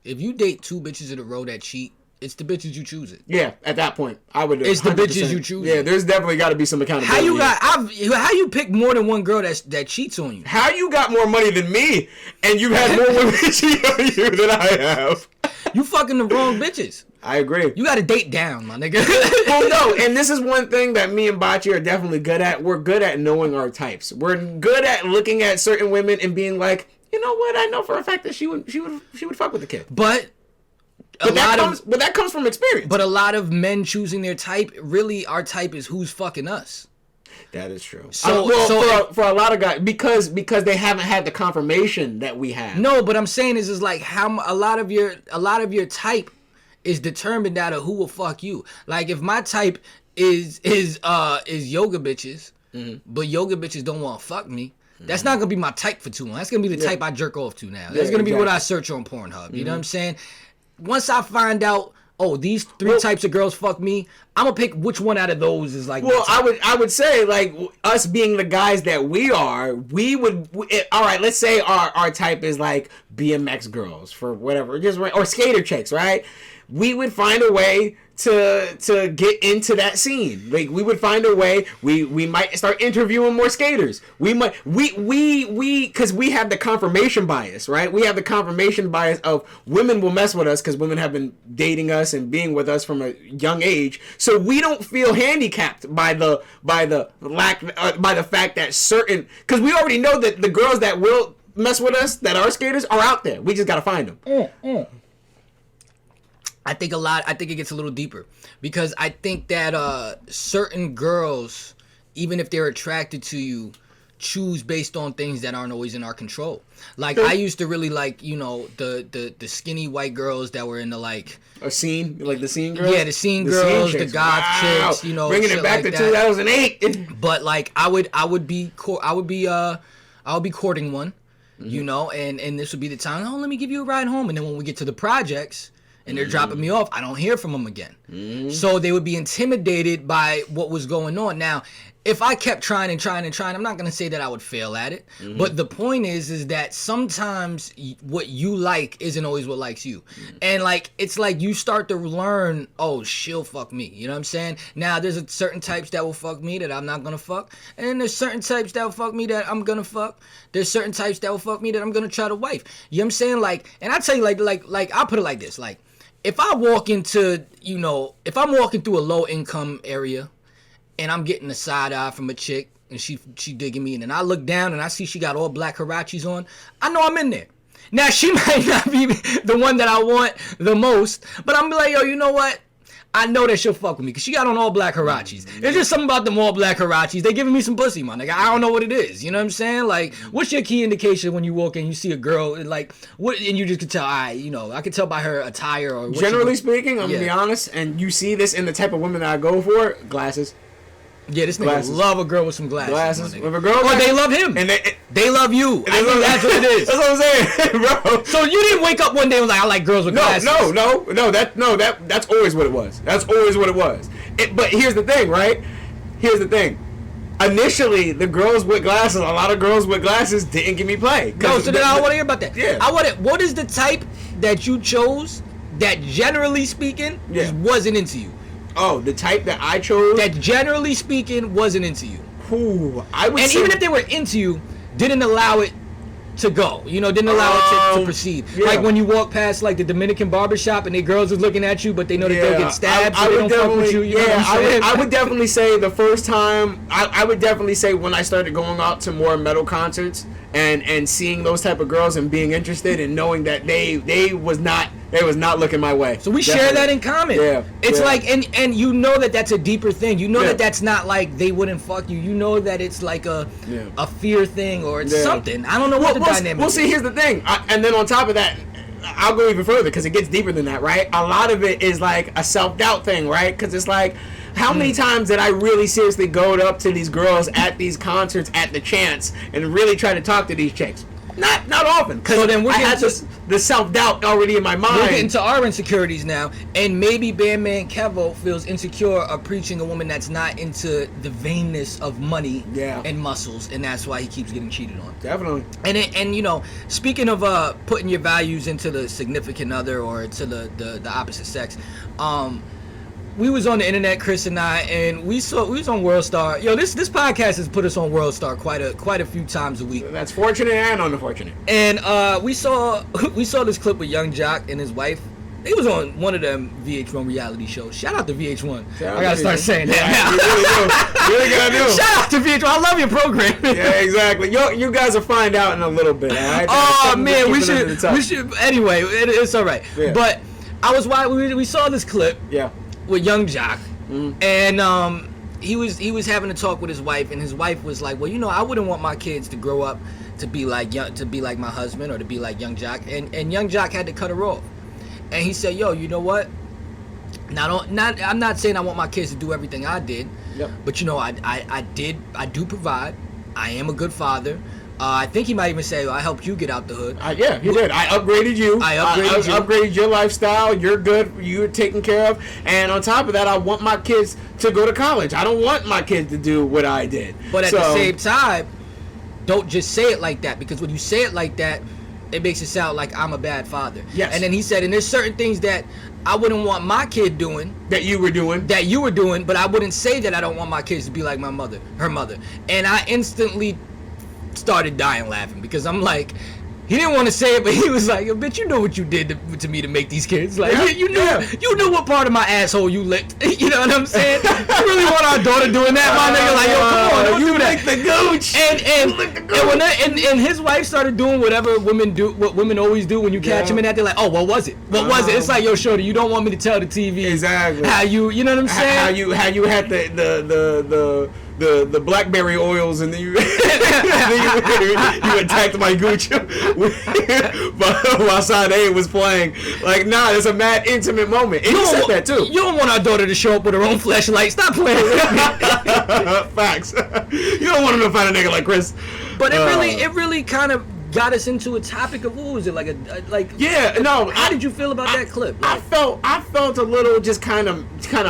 if you date 2 bitches in a row that cheat, it's the bitches you choose it. Yeah, at that point, I would. It's the bitches you choose. Yeah, there's definitely got to be some accountability. How you pick more than one girl that cheats on you? How you got more money than me, and you've had more women cheat on you than I have? You fucking the wrong bitches. I agree. You got to date down, my nigga. Well, no, and this is one thing that me and Bocce are definitely good at. We're good at knowing our types. We're good at looking at certain women and being like, you know what? I know for a fact that she would fuck with the kid. But that comes from experience. But a lot of men choosing their type, really, our type is who's fucking us. That is true. For a lot of guys, because they haven't had the confirmation that we have. No, but I'm saying is like how a lot of your type is determined out of who will fuck you. Like if my type is yoga bitches, but yoga bitches don't want to fuck me. That's not gonna be my type for too long. That's gonna be the type I jerk off to now. That's gonna be what I search on Pornhub. You know what I'm saying? Once I find out, oh, these 3 types of girls fuck me, I'm gonna pick which one out of those is like. Well, I would say like us being the guys that we are, all right. Let's say our type is like BMX girls for whatever, or skater chicks, right? We would find a way to get into that scene. Like we would find a way. We might start interviewing more skaters. We because we have the confirmation bias, right? We have the confirmation bias of women will mess with us because women have been dating us and being with us from a young age. So we don't feel handicapped by the fact that certain, because we already know that the girls that will mess with us that are skaters are out there. We just gotta find them. I think it gets a little deeper because I think that certain girls, even if they're attracted to you, choose based on things that aren't always in our control. Like I used to really like, the skinny white girls that were in the like a scene, like the scene girls. Yeah, the scene girls, the goth chicks, bringing it back to 2008. But like I would be courting one, and this would be the time. Oh, let me give you a ride home, and then when we get to the projects. And they're dropping me off, I don't hear from them again. So they would be intimidated by what was going on. Now, if I kept trying, I'm not going to say that I would fail at it. But the point is that sometimes what you like isn't always what likes you. And like, it's like you start to learn, oh, she'll fuck me. You know what I'm saying? Now, there's certain types that will fuck me that I'm not going to fuck. And there's certain types that will fuck me that I'm going to fuck. There's certain types that will fuck me that I'm going to try to wife. You know what I'm saying? Like, and I tell you, like I'll put it like this. Like, if I walk into, if I'm walking through a low income area and I'm getting a side eye from a chick and she digging me, and then I look down and I see she got all black Hirachis on, I know I'm in there. Now, she might not be the one that I want the most, but I'm like, yo, you know what? I know that she'll fuck with me because she got on all black Hirachis. There's just something about them all black Hirachis. They giving me some pussy, man. Like, I don't know what it is. You know what I'm saying? Like, what's your key indication when you walk in, you see a girl, and like, what? And you just can tell, I can tell by her attire or. Generally speaking, I'm gonna be honest, and you see this in the type of women that I go for, glasses. Yeah, this nigga love a girl with some glasses. If a girl, they love him, and they love you. I think that's what it is. That's what I'm saying, bro. So you didn't wake up one day and was like, I like girls with glasses. No. That's always what it was. That's always what it was. But here's the thing, right? Here's the thing. Initially, the girls with glasses, a lot of girls with glasses didn't give me play. No, so then I don't want to hear about that. Yeah. What is the type that you chose that, generally speaking, just wasn't into you? Oh, the type that I chose? That, generally speaking, wasn't into you. Ooh, I would say... even if they were into you, didn't allow it to go. Didn't allow it to proceed. Yeah. Like when you walk past like the Dominican barbershop and the girls is looking at you, but they know that they'll get stabbed, so they don't fuck with you. I would definitely say the first time... I would definitely say when I started going out to more metal concerts and seeing those type of girls and being interested and knowing that they was not looking my way. So we share that in common. Yeah. It's like, and you know that that's a deeper thing. You know that that's not like they wouldn't fuck you. You know that it's like a fear thing or it's something. I don't know what the dynamic is. Well, see, here's the thing. And then on top of that, I'll go even further because it gets deeper than that, right? A lot of it is like a self-doubt thing, right? Because it's like, How many times did I really seriously go up to these girls at these concerts at the Chance and really try to talk to these chicks? Not often, because I had the self-doubt already in my mind. We're getting to our insecurities now, and maybe Bandman Kevo feels insecure of preaching a woman that's not into the vainness of money and muscles, and that's why he keeps getting cheated on. Definitely. And you know, speaking of putting your values into the significant other or to the opposite sex, we was on the internet, Chris and I, and we was on WorldStar. Yo, this podcast has put us on WorldStar quite a few times a week. That's fortunate and unfortunate. And we saw this clip with Young Jock and his wife. He was on one of them VH1 reality shows. Shout out to VH1. I gotta start saying that now. You really gotta do. Shout out to VH1. I love your program. Yeah, exactly. You guys will find out in a little bit. All right? Oh man, we should. Anyway, it's all right. Yeah. But we saw this clip. Yeah. With Young Jock, and he was having a talk with his wife, and his wife was like, well, you know, I wouldn't want my kids to grow up to be like my husband or to be like Young Jock, and Young Jock had to cut her off, and he said, yo, you know what? I'm not saying I want my kids to do everything I did, but you know, I do provide. I am a good father. I think he might even say, well, I helped you get out the hood. Yeah, he did. I upgraded you. I upgraded your lifestyle. You're good. You're taken care of. And on top of that, I want my kids to go to college. I don't want my kids to do what I did. But at the same time, don't just say it like that, because when you say it like that, it makes it sound like I'm a bad father. Yes. And then he said, and there's certain things that I wouldn't want my kid doing. That you were doing, but I wouldn't say that I don't want my kids to be like her mother. And I instantly started dying laughing, because I'm like, he didn't want to say it, but he was like, bitch, you know what you did to me to make these kids. Like, you knew what part of my asshole you licked. You know what I'm saying? You really want our daughter doing that, my nigga? Like, yo, come on, don't do that. The gooch. And his wife started doing whatever women do, what women always do when you catch them in that. They're like, oh, what was it? What was it? It's like, yo, shorty, you don't want me to tell the TV exactly how you know what I'm saying? How you had the blackberry oils, and then you attacked my gooch while Sade was playing. Like, nah, it's a mad intimate moment. And he said that too. You don't want our daughter to show up with her own flashlight. Stop playing with me. Facts. You don't want him to find a nigga like Chris. But it really kind of got us into a topic of, what was it, how did you feel about that clip? Like, I felt a little just kind of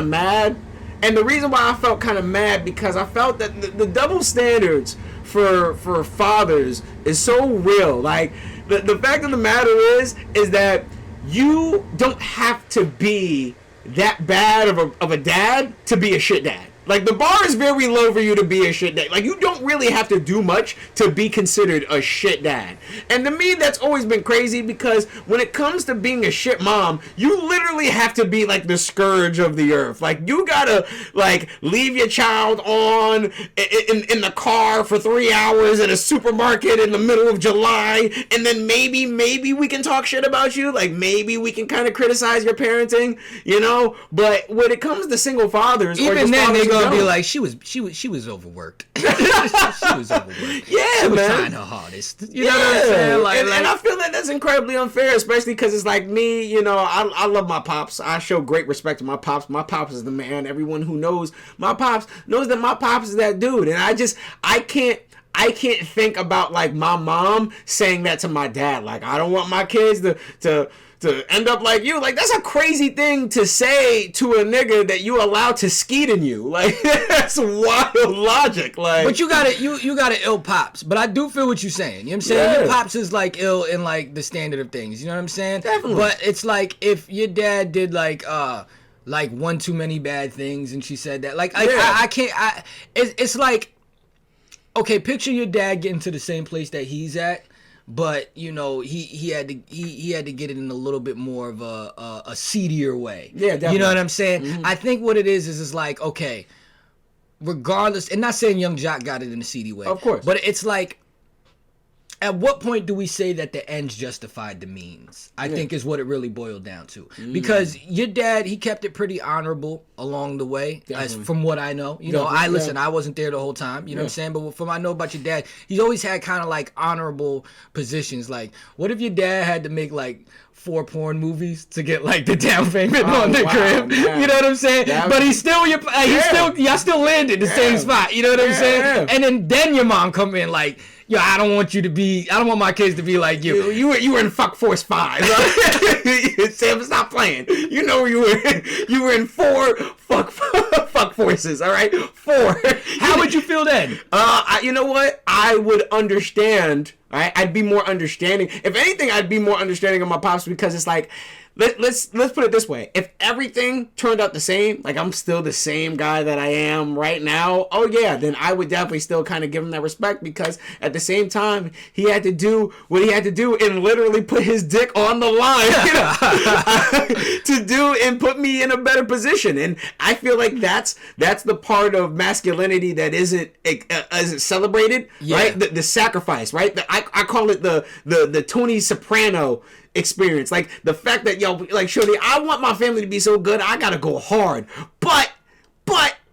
mad. And the reason why I felt kind of mad, because I felt that the double standards for fathers is so real. Like, the fact of the matter is that you don't have to be that bad of a dad to be a shit dad. Like, the bar is very low for you to be a shit dad. Like, you don't really have to do much to be considered a shit dad. And to me, that's always been crazy, because when it comes to being a shit mom, you literally have to be, like, the scourge of the earth. Like, you gotta, like, leave your child on in the car for 3 hours at a supermarket in the middle of July, and then maybe we can talk shit about you. Like, maybe we can kind of criticize your parenting, you know? But when it comes to single fathers, even then, they go be like, she was overworked. She was overworked. Yeah, she was man. trying her hardest. You know what I'm saying? Like, and I feel like that's incredibly unfair, especially because it's like me. You know, I love my pops. I show great respect to my pops. My pops is the man. Everyone who knows my pops knows that my pops is that dude. And I can't think about, like, my mom saying that to my dad. Like, I don't want my kids to end up like you. Like, that's a crazy thing to say to a nigga that you allow to skeet in you. Like, that's wild logic. Like, but you got it ill pops. But I do feel what you're saying. You know what I'm saying? Yeah. Your pops is, like, ill in, like, the standard of things. You know what I'm saying? Definitely. But it's like, if your dad did, like one too many bad things, and she said that, like, I can't. It's like, okay, picture your dad getting to the same place that he's at. But, you know, he had to get it in a little bit more of a seedier way. Yeah, definitely. You know what I'm saying? Mm-hmm. I think what it is like, okay, regardless, and not saying Young Jock got it in a seedy way. Of course. But it's like, At what point do we say that the ends justified the means? I think is what it really boiled down to. Because your dad, he kept it pretty honorable along the way, as from what I know. You know, I wasn't there the whole time. You know what I'm saying? But from what I know about your dad, he's always had kind of like honorable positions. Like, what if your dad had to make like 4 porn movies to get like the down payment on the crib? Man. You know what I'm saying? But y'all still landed the same spot. You know what I'm saying? And then your mom come in like, yo, I don't want my kids to be like you. You were in Fuck Force 5. Right? Sam, stop playing. You know you were in 4 fuck forces, all right? 4. How would you feel then? You know what? I would understand. All right? I'd be more understanding. If anything, I'd be more understanding of my pops, because it's like, let's put it this way. If everything turned out the same, like I'm still the same guy that I am right now, oh yeah, then I would definitely still kind of give him that respect, because at the same time, he had to do what he had to do and literally put his dick on the line to do and put me in a better position. And I feel like that's the part of masculinity that isn't celebrated, right? The sacrifice, right? I call it the Tony Soprano experience. Like the fact that, yo, like, shorty, I want my family to be so good, I gotta go hard, but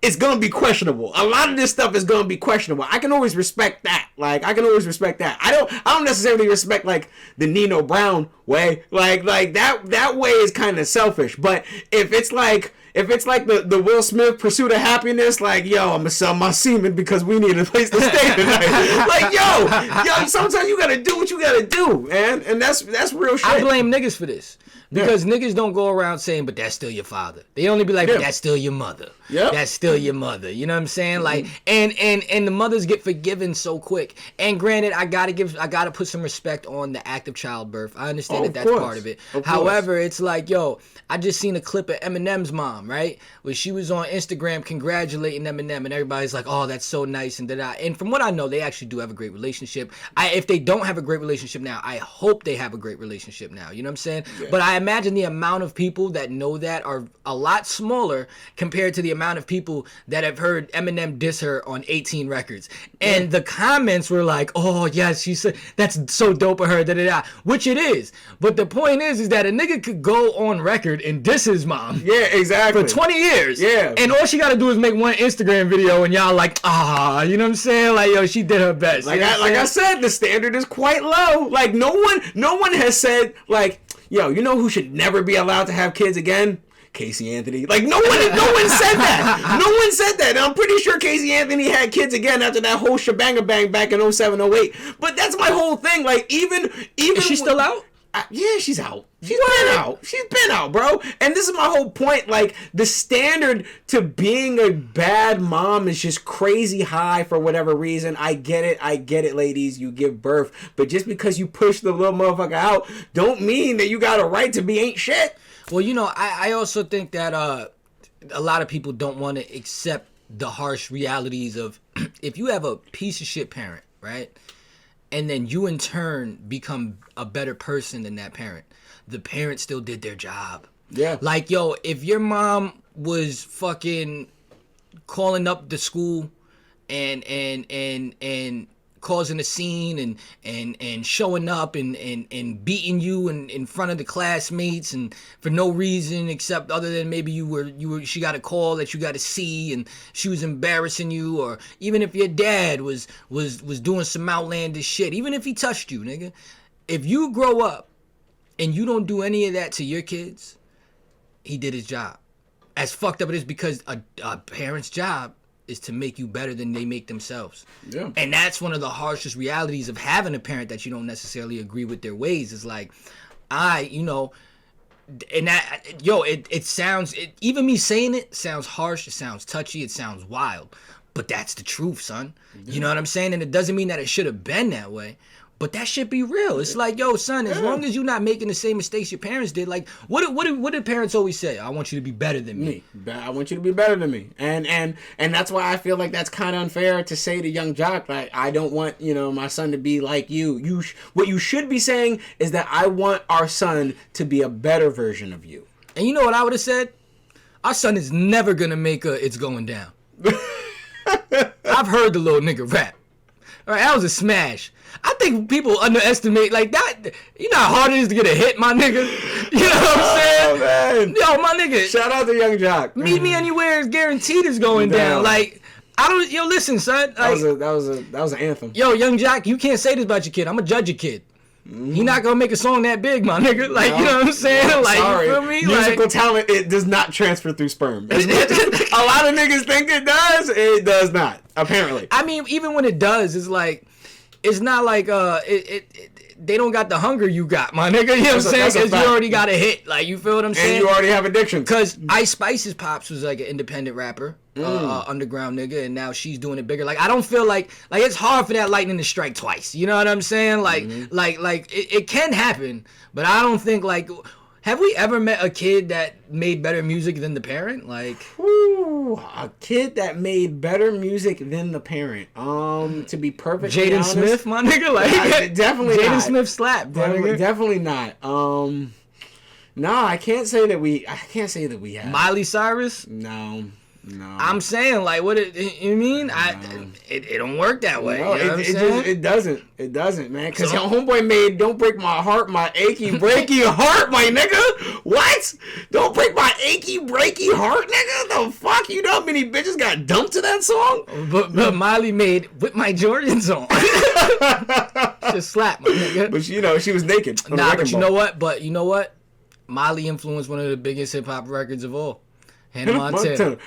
it's gonna be questionable. A lot of this stuff is gonna be questionable. I can always respect that. I don't necessarily respect like the Nino Brown way. Like that way is kind of selfish. But if it's like the Will Smith Pursuit of Happiness, like, yo, I'm gonna sell my semen because we need a place to stay tonight. Like, yo, sometimes you gotta do what you gotta do, man, and that's real shit. I blame niggas for this. Because niggas don't go around saying, but that's still your father. They only be like, but that's still your mother. Yeah. That's still your mother. You know what I'm saying? Like, and the mothers get forgiven so quick. And granted, I gotta put some respect on the act of childbirth. I understand that's part of it. However, it's like, yo, I just seen a clip of Eminem's mom, right? Where she was on Instagram congratulating Eminem, and everybody's like, oh, that's so nice. And from what I know, they actually do have a great relationship. If they don't have a great relationship now, I hope they have a great relationship now. You know what I'm saying? Yeah. But I imagine the amount of people that know that are a lot smaller compared to the amount of people that have heard Eminem diss her on 18 records. And the comments were like, oh, yes, she said, that's so dope of her, da-da-da, which it is. But the point is that a nigga could go on record and diss his mom. Yeah, exactly. For 20 years. Yeah. And all she got to do is make one Instagram video and y'all like, you know what I'm saying? Like, yo, she did her best. Like I said, the standard is quite low. Like, no one has said, like, yo, you know who should never be allowed to have kids again? Casey Anthony. Like, no one said that. No one said that. And I'm pretty sure Casey Anthony had kids again after that whole shebang bang back in 07, 08. But that's my whole thing. Like, even is she still out? Yeah, she's out. She's been out, bro. And this is my whole point. Like, the standard to being a bad mom is just crazy high for whatever reason. I get it, ladies. You give birth. But just because you push the little motherfucker out don't mean that you got a right to be ain't shit. Well, you know, I also think that a lot of people don't want to accept the harsh realities of if you have a piece of shit parent, right? And then you in turn become a better person than that parent. The parent still did their job. Yeah. Like, yo, if your mom was fucking calling up the school and causing a scene and showing up and beating you in front of the classmates and for no reason except other than maybe she got a call that you got to see and she was embarrassing you, or even if your dad was doing some outlandish shit, even if he touched you, nigga, if you grow up and you don't do any of that to your kids, he did his job. As fucked up it is, because a parent's job is to make you better than they make themselves. Yeah. And that's one of the harshest realities of having a parent that you don't necessarily agree with their ways. Is like, it sounds, even me saying it sounds harsh, it sounds touchy, it sounds wild. But that's the truth, son. Yeah. You know what I'm saying? And it doesn't mean that it should have been that way. But that should be real. It's like, yo, son, as long as you're not making the same mistakes your parents did, like, what did parents always say? I want you to be better than me. I want you to be better than me. And that's why I feel like that's kind of unfair to say to young Jock, like, I don't want, my son to be like you. What you should be saying is that I want our son to be a better version of you. And you know what I would have said? Our son is never going to make It's Going Down. I've heard the little nigga rap. All right, that was a smash. I think people underestimate like that. You know how hard it is to get a hit, my nigga. You know what I'm saying? Man. Yo, my nigga. Shout out to Young Jock. Meet Me Anywhere is guaranteed is going down. Like, I don't. Yo, listen, son. Like, that was an anthem. Yo, Young Jock, you can't say this about your kid. I'm gonna judge your kid. He not gonna make a song that big, my nigga. Like, you know what I'm saying? No, like, sorry. you feel me? Musical Like, talent, it does not transfer through sperm. As much as a lot of niggas think it does not. Apparently. I mean, even when it does, it's like, it's not like they don't got the hunger you got, my nigga. You know what I'm saying? Because you already got a hit. Like, you feel what I'm saying? And you already have addiction. Because Ice Spice's pops was like an independent rapper, underground nigga, and now she's doing it bigger. Like, I don't feel like it's hard for that lightning to strike twice. You know what I'm saying? Like, it can happen, but I don't think like. Have we ever met a kid that made better music than the parent? Like, ooh, a kid that made better music than the parent. To be perfectly Jaden honest, Smith, my nigga. Like, definitely Jaden not. Smith slapped, my nigga. Definitely not. Nah, I can't say that we have. Miley Cyrus. No. I'm saying, like, what you mean? It don't work that way. No, you know what I'm saying? It doesn't, man. Because your homeboy made "Don't Break My Heart," my achy, breaky heart, my nigga. What? Don't break my achy, breaky heart, nigga. The fuck? You know how many bitches got dumped to that song? But Miley made "With My Jordans On." Just slap, my nigga. But you know, she was naked. Nah, but you know what? Miley influenced one of the biggest hip hop records of all. Hannah Montana. Fuck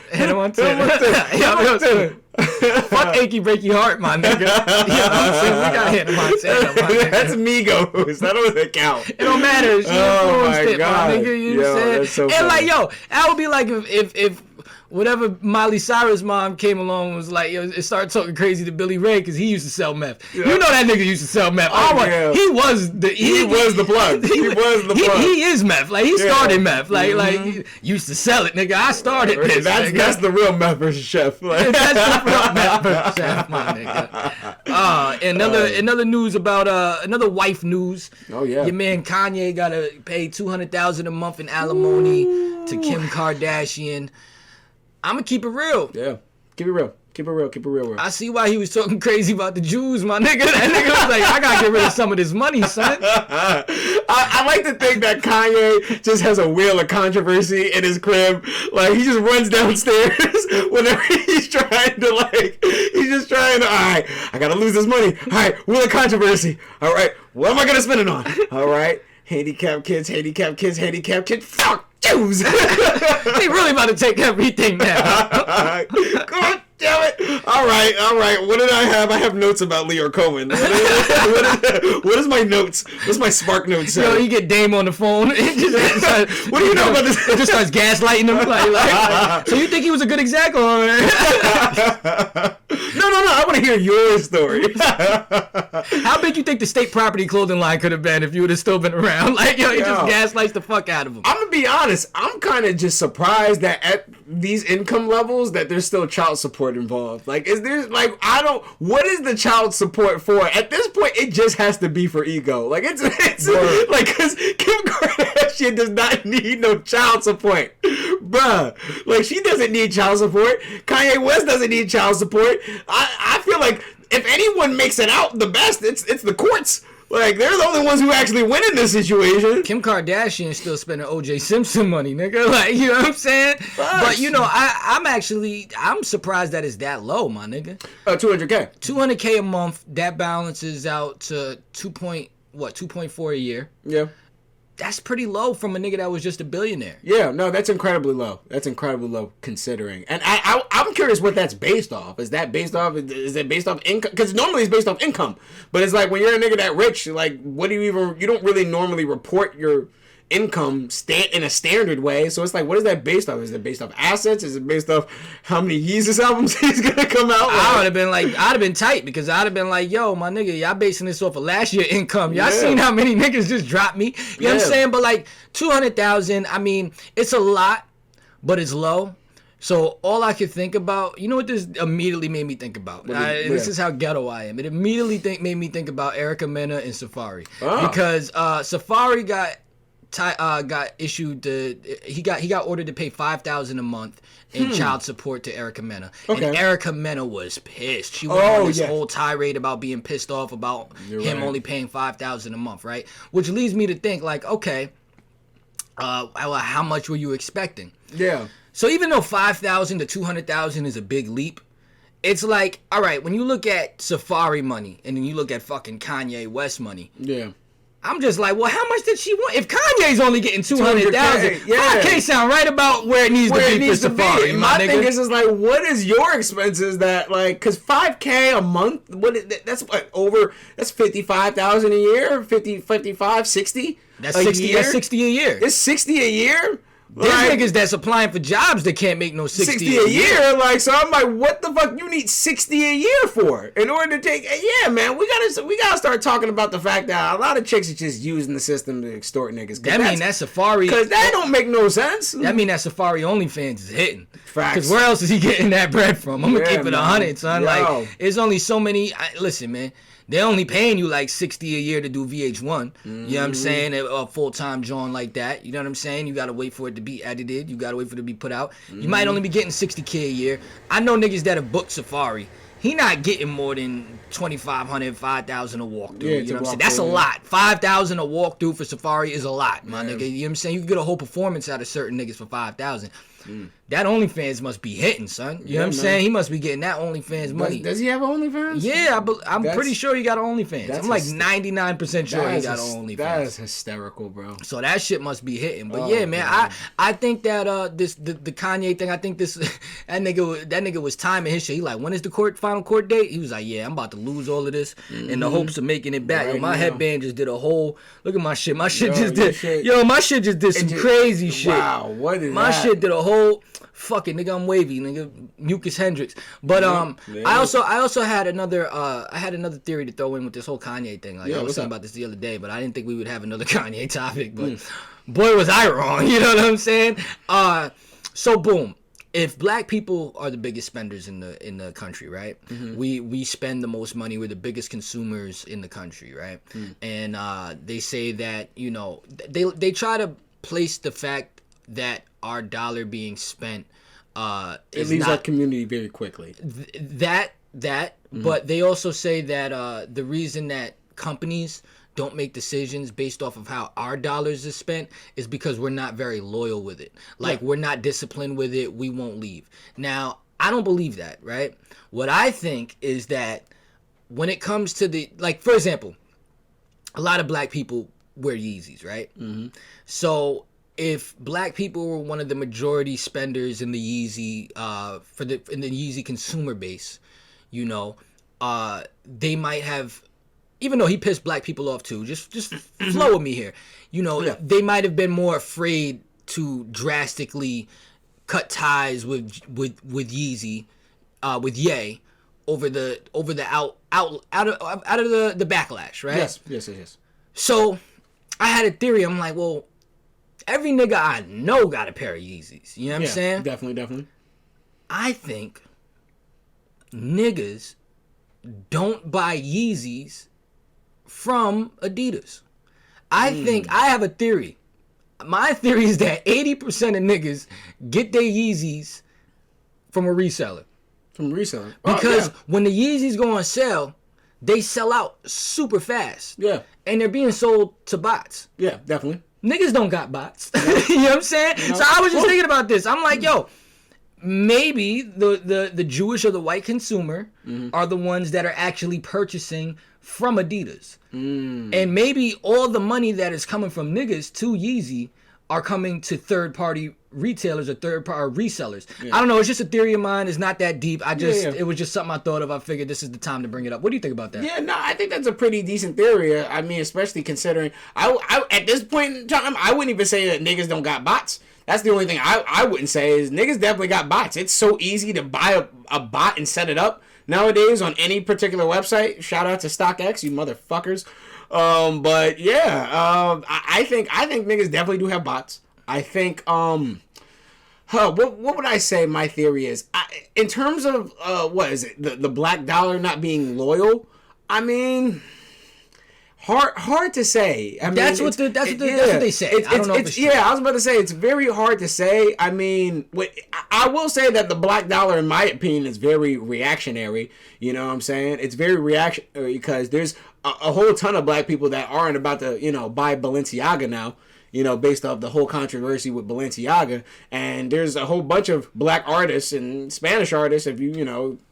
achy breaky heart, my nigga. You know what I'm saying? We got Hannah Montana, my nigga. That's Migos. That doesn't count. It don't matter. She influenced it, my nigga. You know what I'm saying? That's so and funny. like, yo, that would be like if whatever Miley Cyrus' mom came along and was like, yo, it started talking crazy to Billy Ray because he used to sell meth. Yeah. You know that nigga used to sell meth. Yeah. He was the plug. He was the plug. He is meth. Like, he started meth. Like, he used to sell it, nigga. I started this. That's the real meth versus chef. Like. That's the real meth versus chef, my nigga. Another news about another wife news. Oh yeah. Your man Kanye gotta pay $200,000 a month in alimony to Kim Kardashian. I'ma keep it real. Yeah. Keep it real. I see why he was talking crazy about the Jews, my nigga. That nigga was like, I gotta get rid of some of this money, son. I like to think that Kanye just has a wheel of controversy in his crib. Like, he just runs downstairs whenever he's trying to, all right, I gotta lose this money. All right, wheel of controversy. All right, what am I gonna spend it on? All right, handicapped kids. Fuck Jews. They really about to take everything now. God damn it. All right. What did I have? I have notes about Leo Cohen. What is my notes? What's my Spark notes say? Yo, you get Dame on the phone. What do you know about this? It just starts gaslighting him. So you think he was a good example? No. I want to hear your story. How big you think the State Property clothing line could have been if you would have still been around? Like, yo, he just gaslights the fuck out of him. I'm gonna be honest. I'm kind of just surprised that at these income levels that there's still child support involved. Like, is there what is the child support for? At this point, it just has to be for ego. Like, it's like, because Kim Kardashian does not need no child support, bruh. Like, she doesn't need child support. Kanye West doesn't need child support. I feel like if anyone makes it out the best, it's the courts. Like, they're the only ones who actually win in this situation. Kim Kardashian still spending O.J. Simpson money, nigga. Like, you know what I'm saying? Facts. But, you know, I'm surprised that it's that low, my nigga. $200K. $200K a month, that balances out to 2.4 a year. Yeah. That's pretty low from a nigga that was just a billionaire. Yeah, no, that's incredibly low. That's incredibly low considering. And I'm curious what that's based off. Is it based off income? Because normally it's based off income. But it's like when you're a nigga that rich, like, you don't really normally report your income in a standard way. So it's like, what is that based off? Is it based off assets? Is it based off how many Yeezus albums he's gonna come out? I'd have been tight because I'd have been like, yo, my nigga, y'all basing this off of last year's income. Y'all seen how many niggas just dropped me? You know what I'm saying? But like 200,000, I mean, it's a lot, but it's low. So all I could think about, you know what this immediately made me think about? This is how ghetto I am. It immediately made me think about Erica Mena and Safari. Because Safari got Ty got issued he got ordered to pay $5,000 a month in child support to Erica Mena. Okay. And Erica Mena was pissed. She went on this whole tirade about being pissed off about him only paying $5,000 a month, right? Which leads me to think like, okay, how much were you expecting? Yeah. So even though 5,000 to 200,000 is a big leap, it's like, all right, when you look at Safari money and then you look at fucking Kanye West money, Yeah. I'm just like, well, how much did she want? If Kanye's only getting 200,000, 5K sound right about where it needs to be for Safari. My thing is like, what is your expenses that like? Because $5K a month, that's what that's 55,000 a year, 55, 60. That's 60. Year? That's 60 a year. It's 60 a year. There's Like, niggas that's applying for jobs that can't make no 60 a year. Like, so I'm like, what the fuck you need 60 a year for in order to take? Yeah, man, we gotta start talking about the fact that a lot of chicks are just using the system to extort niggas. That Safari, because that don't make no sense. That mean that Safari OnlyFans is hitting. Facts. Because where else is he getting that bread from? I'm gonna keep it man. 100, son. Yo. Like, it's only so many. Listen, man. They're only paying you like 60 a year to do VH1. You know what I'm saying? A full-time joint like that. You know what I'm saying? You gotta wait for it to be edited. You gotta wait for it to be put out. You might only be getting 60K a year. I know niggas that have booked Safari. He not getting more than 2,500, 5,000 a walkthrough. Yeah, you know what I'm saying? That's a lot. 5,000 a walkthrough for Safari is a lot, my nigga. You know what I'm saying? You can get a whole performance out of certain niggas for 5,000. That OnlyFans must be hitting, son. You know what I'm saying? He must be getting that OnlyFans money. Does he have OnlyFans? Yeah, I'm pretty sure he got an OnlyFans. I'm like 99% sure he got an OnlyFans. That is hysterical, bro. So that shit must be hitting. But yeah, man, I think that the Kanye thing, I think that nigga was timing his shit. He like, when is the final court date? He was like, yeah, I'm about to lose all of this in the hopes of making it back. Right Yo, my now. headband just did a whole, look at my shit. My shit just did some crazy shit. Wow, what is my that? shit did a whole fuck it, nigga, I'm wavy, nigga, Mucus Hendrix. But I also had another theory to throw in with this whole Kanye thing. Like I was talking about this the other day, but I didn't think we would have another Kanye topic. But boy, was I wrong. You know what I'm saying? So boom. If black people are the biggest spenders in the country, right? We spend the most money. We're the biggest consumers in the country, right? And they say that, you know, they try to place the fact that our dollar being spent it leaves our community very quickly. But they also say that the reason that companies don't make decisions based off of how our dollars is spent is because we're not very loyal with it. Like, we're not disciplined with it. We won't leave. Now, I don't believe that, right? What I think is that when it comes to like, for example, a lot of black people wear Yeezys, right? So if black people were one of the majority spenders in the Yeezy, in the Yeezy consumer base, you know, they might have, even though he pissed black people off too, just flow with me here. You know, they might have been more afraid to drastically cut ties with Yeezy, with Ye, over the out of the backlash, right? Yes. So I had a theory. I'm like, well, every nigga I know got a pair of Yeezys. You know what I'm saying? Definitely. I think niggas don't buy Yeezys from Adidas. I think I have a theory. My theory is that 80% of niggas get their Yeezys from a reseller. Because when the Yeezys go on sale, they sell out super fast. Yeah. And they're being sold to bots. Yeah, definitely. Niggas don't got bots. You know what I'm saying? No. So I was just thinking about this. I'm like, yo, maybe the Jewish or the white consumer are the ones that are actually purchasing from Adidas. And maybe all the money that is coming from niggas to Yeezy are coming to third-party retailers or third-party resellers. Yeah. I don't know. It's just a theory of mine. It's not that deep. It was just something I thought of. I figured this is the time to bring it up. What do you think about that? Yeah, no, I think that's a pretty decent theory. I mean, especially considering, I at this point in time, I wouldn't even say that niggas don't got bots. That's the only thing I wouldn't say is niggas definitely got bots. It's so easy to buy a bot and set it up nowadays on any particular website. Shout out to StockX, you motherfuckers. But yeah, I think niggas definitely do have bots. I think what would I say my theory is? In terms of what is it, the black dollar not being loyal? I mean, Hard to say. I mean, That's what they say. I don't know if it's true. Yeah, I was about to say it's very hard to say. I mean, I will say that the black dollar, in my opinion, is very reactionary. You know what I'm saying? It's very reactionary because there's a whole ton of black people that aren't about to, buy Balenciaga now. Based off the whole controversy with Balenciaga. And there's a whole bunch of black artists and Spanish artists, if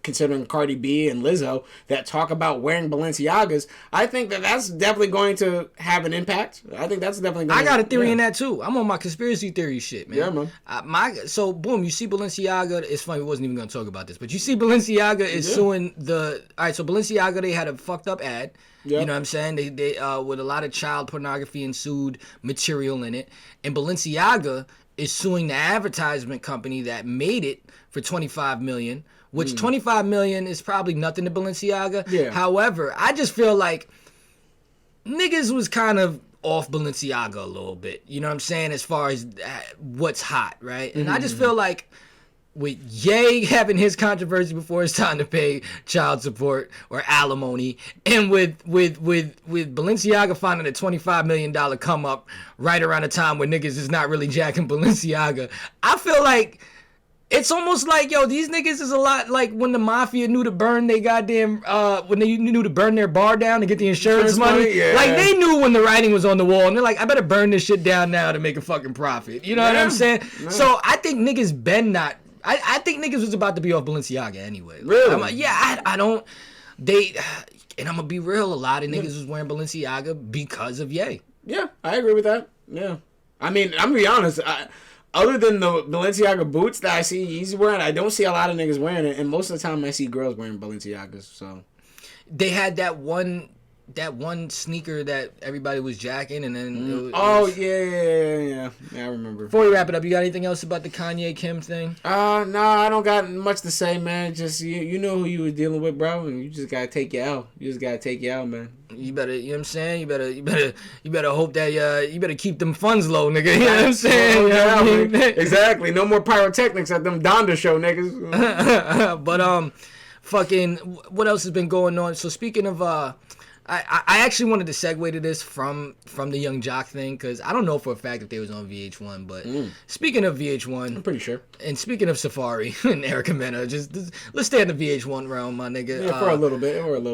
considering Cardi B and Lizzo, that talk about wearing Balenciagas. I think that's definitely going to have an impact. I think that's definitely going I got a theory in that, too. I'm on my conspiracy theory shit, man. Yeah, man. So, boom, you see Balenciaga. It's funny, we wasn't even going to talk about this. But you see Balenciaga is suing the... All right, so Balenciaga, they had a fucked up ad. Yep. You know what I'm saying? They with a lot of child pornography and sued material in it. And Balenciaga is suing the advertisement company that made it for $25 million, which $25 million is probably nothing to Balenciaga. Yeah. However, I just feel like niggas was kind of off Balenciaga a little bit. You know what I'm saying? As far as what's hot, right? And I just feel like with Ye having his controversy before it's time to pay child support or alimony, and with Balenciaga finding a $25 million come up right around the time when niggas is not really jacking Balenciaga, I feel like it's almost like, these niggas is a lot like when the mafia knew to burn they goddamn, when they knew to burn their bar down to get the insurance money. Yeah. Like, they knew when the writing was on the wall, and they're like, I better burn this shit down now to make a fucking profit. You know what I'm saying? Yeah. So I think niggas been not... I think niggas was about to be off Balenciaga anyway. Really? I don't... And I'm gonna be real, a lot of niggas was wearing Balenciaga because of Ye. Yeah, I agree with that. Yeah. I mean, I'm gonna be honest, other than the Balenciaga boots that I see Yeezy wearing, I don't see a lot of niggas wearing it, and most of the time I see girls wearing Balenciagas, so... They had that one sneaker that everybody was jacking, and then yeah, I remember. Before we wrap it up, you got anything else about the Kanye Kim thing? No, I don't got much to say, man. Just you know who you was dealing with, bro, and you just gotta take you out. Man. You better, you know what I'm saying? You better hope that you better keep them funds low, nigga. You know what I'm saying? Exactly. No more pyrotechnics at them Donda show, niggas. But fucking, what else has been going on? So speaking of I actually wanted to segue to this from the Young Jock thing, because I don't know for a fact if they was on VH1, but speaking of VH1... I'm pretty sure. And speaking of Safari and Erica Mena, just let's stay in the VH1 realm, my nigga. Yeah, for a little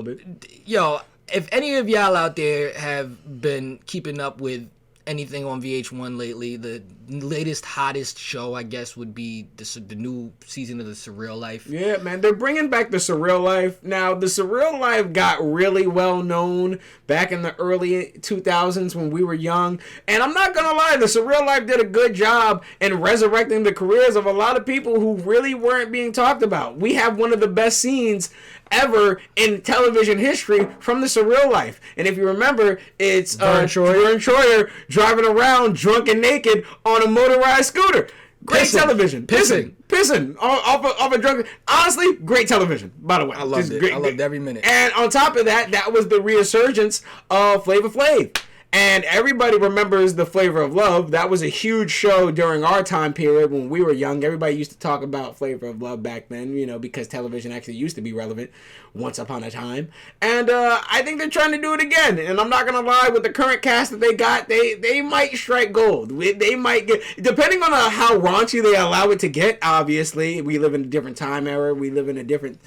bit. Yo, if any of y'all out there have been keeping up with anything on VH1 lately, the latest, hottest show, I guess, would be the new season of The Surreal Life. Yeah, man, they're bringing back The Surreal Life. Now, The Surreal Life got really well known back in the early 2000s when we were young. And I'm not gonna lie, The Surreal Life did a good job in resurrecting the careers of a lot of people who really weren't being talked about. We have one of the best scenes ever in television history from The Surreal Life. And if you remember, it's Vern Troyer driving around drunk and naked on a motorized scooter. Great television. Pissing off a drunk. Honestly, great television, by the way. I loved it. I loved every minute. And on top of that, that was the resurgence of Flavor Flav. And everybody remembers The Flavor of Love. That was a huge show during our time period when we were young. Everybody used to talk about Flavor of Love back then, because television actually used to be relevant once upon a time. And I think they're trying to do it again. And I'm not going to lie, with the current cast that they got, they might strike gold. They might get, depending on how raunchy they allow it to get, obviously. We live in a different time era. We live in a different...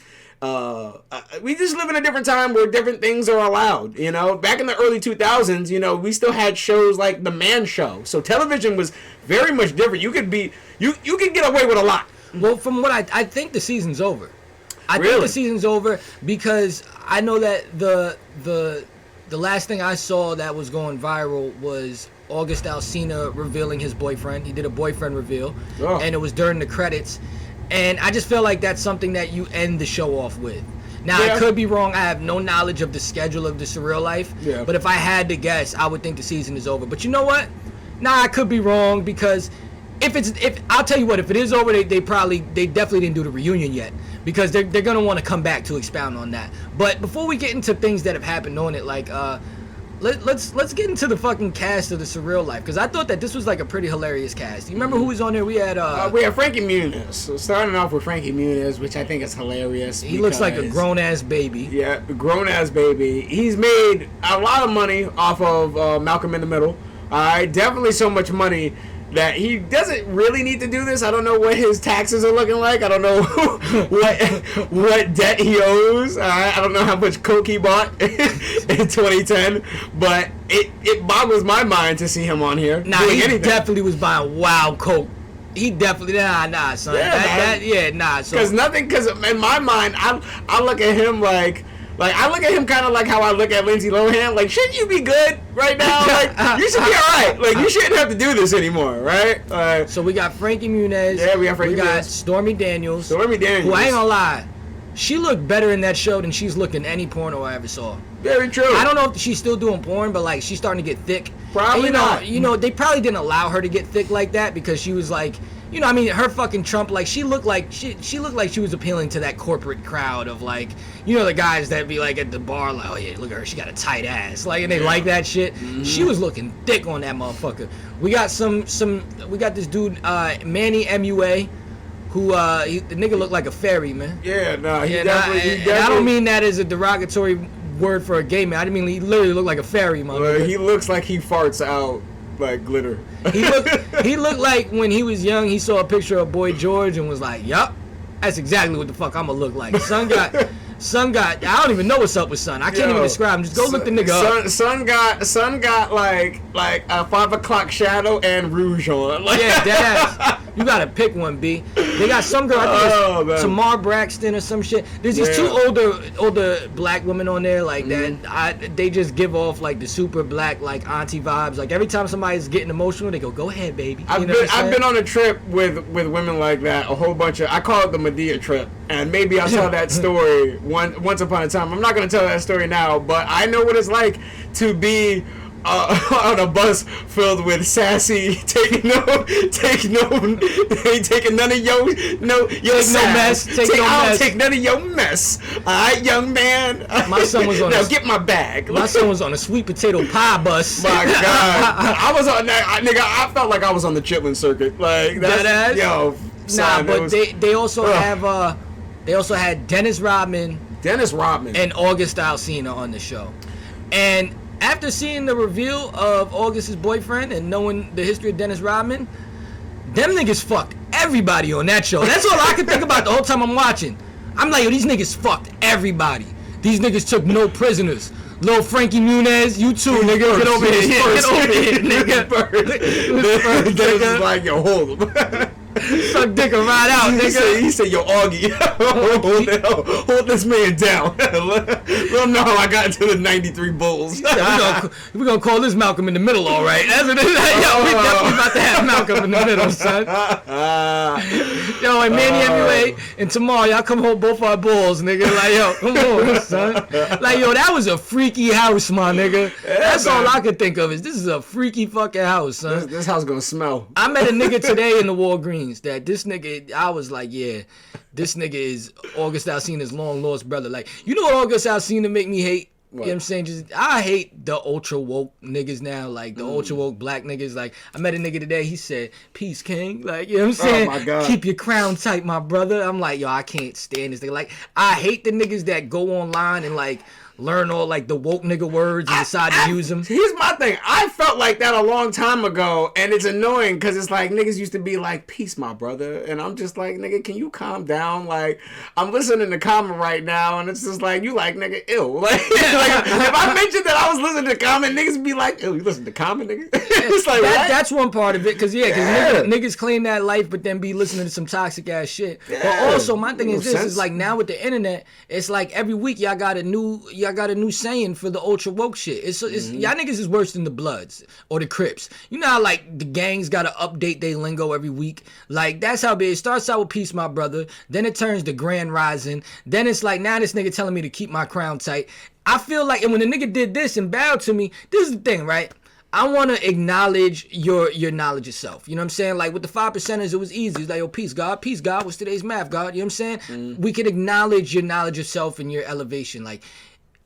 we just live in a different time where different things are allowed, Back in the early 2000s, we still had shows like The Man Show. So television was very much different. You could get away with a lot. Well, from what I think the season's over. I think the season's over because I know that the last thing I saw that was going viral was August Alsina revealing his boyfriend. He did a boyfriend reveal, and it was during the credits. And I just feel like that's something that you end the show off with. Now, I could be wrong. I have no knowledge of the schedule of The Surreal Life. Yeah. But if I had to guess, I would think the season is over. But you know what? I could be wrong because if I'll tell you what, if it is over, they definitely didn't do the reunion yet because they're going to want to come back to expound on that. But before we get into things that have happened on it, like let's get into the fucking cast of the Surreal Life, because I thought that this was like a pretty hilarious cast. You remember who was on there? We had Frankie Muniz. So starting off with Frankie Muniz, which I think is hilarious. He looks like a grown ass baby. Yeah, grown ass baby. He's made a lot of money off of Malcolm in the Middle. Alright, definitely so much money that he doesn't really need to do this. I don't know what his taxes are looking like. I don't know what debt he owes. I don't know how much coke he bought in 2010, but it boggles my mind to see him on here. Nah, he definitely was buying wild coke. He definitely nah, son. Yeah, So because in my mind, I look at him like I look at him kind of like how I look at Lindsay Lohan. Like, shouldn't you be good right now? Like, you should be all right. Like, you shouldn't have to do this anymore, right? So we got Frankie Muniz. Yeah, we got Stormy Daniels. Who I ain't gonna lie, she looked better in that show than she's looked in any porno I ever saw. Very true. I don't know if she's still doing porn, but like she's starting to get thick. Probably not. You know, they probably didn't allow her to get thick like that because she was like, you know, I mean, her fucking Trump, like she looked like she looked like she was appealing to that corporate crowd of like, you know, the guys that be like at the bar, like, oh yeah, look at her, she got a tight ass, like, and they like that shit. Mm-hmm. She was looking thick on that motherfucker. We got we got this dude, Manny MUA. Who the nigga looked like a fairy, man. Yeah, no, he and I don't mean that as a derogatory word for a gay man. I didn't mean he literally looked like a fairy, man. Well, he looks like he farts out like glitter. He looked like when he was young, he saw a picture of Boy George and was like, yup, that's exactly what the fuck I'ma look like. Son got I don't even know what's up with Son. I can't even describe him. Just go look the nigga up. Son got like a 5 o'clock shadow and rouge on. Like, yeah, deadass. You gotta pick one, B. They got some girl, I think it's Tamar Braxton or some shit. There's these two older black women on there like that. They just give off like the super black like auntie vibes. Like every time somebody's getting emotional, they go ahead, baby. I've been on a trip with women like that. A whole bunch of, I call it the Medea trip, and maybe I saw that story once upon a time. I'm not gonna tell that story now, but I know what it's like to be on a bus filled with sassy, taking none of your mess. I'll take none of your mess. Alright, young man. My son was on now get my bag. My son was on a sweet potato pie bus. My God, I was on that nigga. I felt like I was on the Chitlin circuit. Like that's yo. Son, but they also have they also had Dennis Rodman and August Alsina on the show, and after seeing the reveal of August's boyfriend and knowing the history of Dennis Rodman, them niggas fucked everybody on that show. That's all I could think about the whole time I'm watching. I'm like, yo, these niggas fucked everybody. These niggas took no prisoners. Lil Frankie Muniz, you too, nigga. Get over here. Get over here, nigga. Dennis is like, yo, hold him. Suck dick and ride out, nigga. He said, yo, Augie, hold this man down. Let him know how I got into the 93 Bulls. We're gonna call this Malcolm in the Middle, all right? That's what it is. Yo, we definitely about to have Malcolm in the Middle, son. Yo, and Manny MUA and tomorrow, y'all come hold both our Bulls, nigga. Like, yo, come on, son. Like, yo, that was a freaky house, my nigga. That's all I could think of is this is a freaky fucking house, son. This house gonna smell. I met a nigga today in the Walgreens that this nigga, I was like, yeah, this nigga is August Alsina's long lost brother. Like, you know what August Alsina make me hate? What? You know what I'm saying? I hate the ultra woke niggas now, like the ultra woke black niggas. Like, I met a nigga today, he said, peace, king. Like, you know what I'm saying? Oh my God. Keep your crown tight, my brother. I'm like, yo, I can't stand this thing. Like, I hate the niggas that go online and like learn all like the woke nigga words and decide to use them. Here's my thing. I felt like that a long time ago, and it's annoying because it's like niggas used to be like, peace, my brother. And I'm just like, nigga, can you calm down? Like, I'm listening to Common right now, and it's just like, you like, nigga, ew. Like, if I mentioned that I was listening to Common, niggas be like, ew, you listen to Common, nigga? It's like, that's one part of it, because niggas claim that life, but then be listening to some toxic ass shit. Yeah. But also, my thing is this, is like now with the internet, it's like every week y'all got a new saying for the ultra woke shit. It's y'all niggas is worse than the Bloods or the Crips. You know how like the gangs gotta update their lingo every week? Like that's how it starts out with peace, my brother. Then it turns to grand rising. Then it's like now this nigga telling me to keep my crown tight. I feel like, and when the nigga did this and bowed to me, this is the thing, right? I want to acknowledge your knowledge of self. You know what I'm saying? Like with the 5%ers, it was easy. It's like, yo, peace, God. Peace, God. What's today's math, God? You know what I'm saying? We can acknowledge your knowledge of self and your elevation. Like,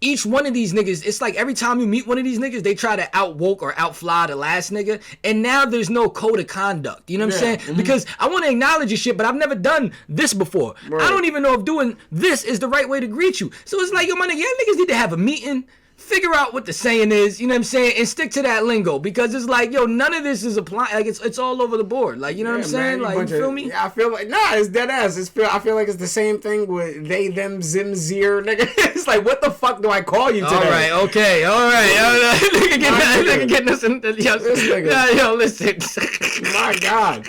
each one of these niggas, it's like every time you meet one of these niggas, they try to outwoke or outfly the last nigga. And now there's no code of conduct. You know what I'm saying? Mm-hmm. Because I want to acknowledge your shit, but I've never done this before. Right. I don't even know if doing this is the right way to greet you. So it's like, yo, my nigga, y'all niggas need to have a meeting, figure out what the saying is, you know what I'm saying, and stick to that lingo, because it's like, yo, none of this is applying. Like, it's all over the board. Like, you know what I'm saying? Man, like, you feel me? Yeah, I feel like, nah, it's dead ass. I feel like it's the same thing with they, them, zim, zir, nigga. It's like, what the fuck do I call you today? All right, okay, all right. Nigga getting us in. Yo, this nigga. Yo, listen. My God.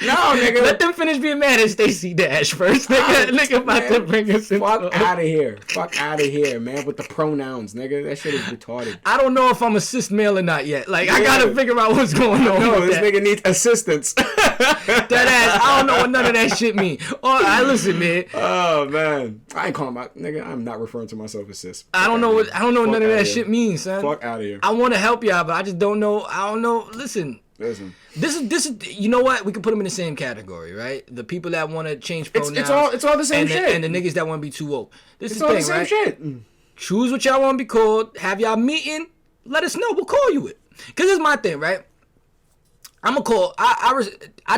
No, nigga. Let them finish being mad at Stacey Dash first, nigga. Nigga about to bring us in. Fuck out of here. Fuck out of here, man, with the pronouns, nigga. That shit is retarded. I don't know if I'm a cis male or not yet. Like, I gotta figure out what's going on. No, this nigga needs assistance. That ass. I don't know what none of that shit mean. Listen, man. Oh, man. I ain't calling my nigga. I'm not referring to myself as cis. I don't know what none of that shit means, son. Fuck out of here. I want to help y'all, but I just don't know. I don't know. Listen. This is. You know what? We could put them in the same category, right? The people that want to change pronouns. It's all the same shit. And the niggas that want to be too woke. It's all the same shit. Choose what y'all want to be called. Have y'all meeting. Let us know. We'll call you it. Cause it's my thing, right? I'm gonna call. I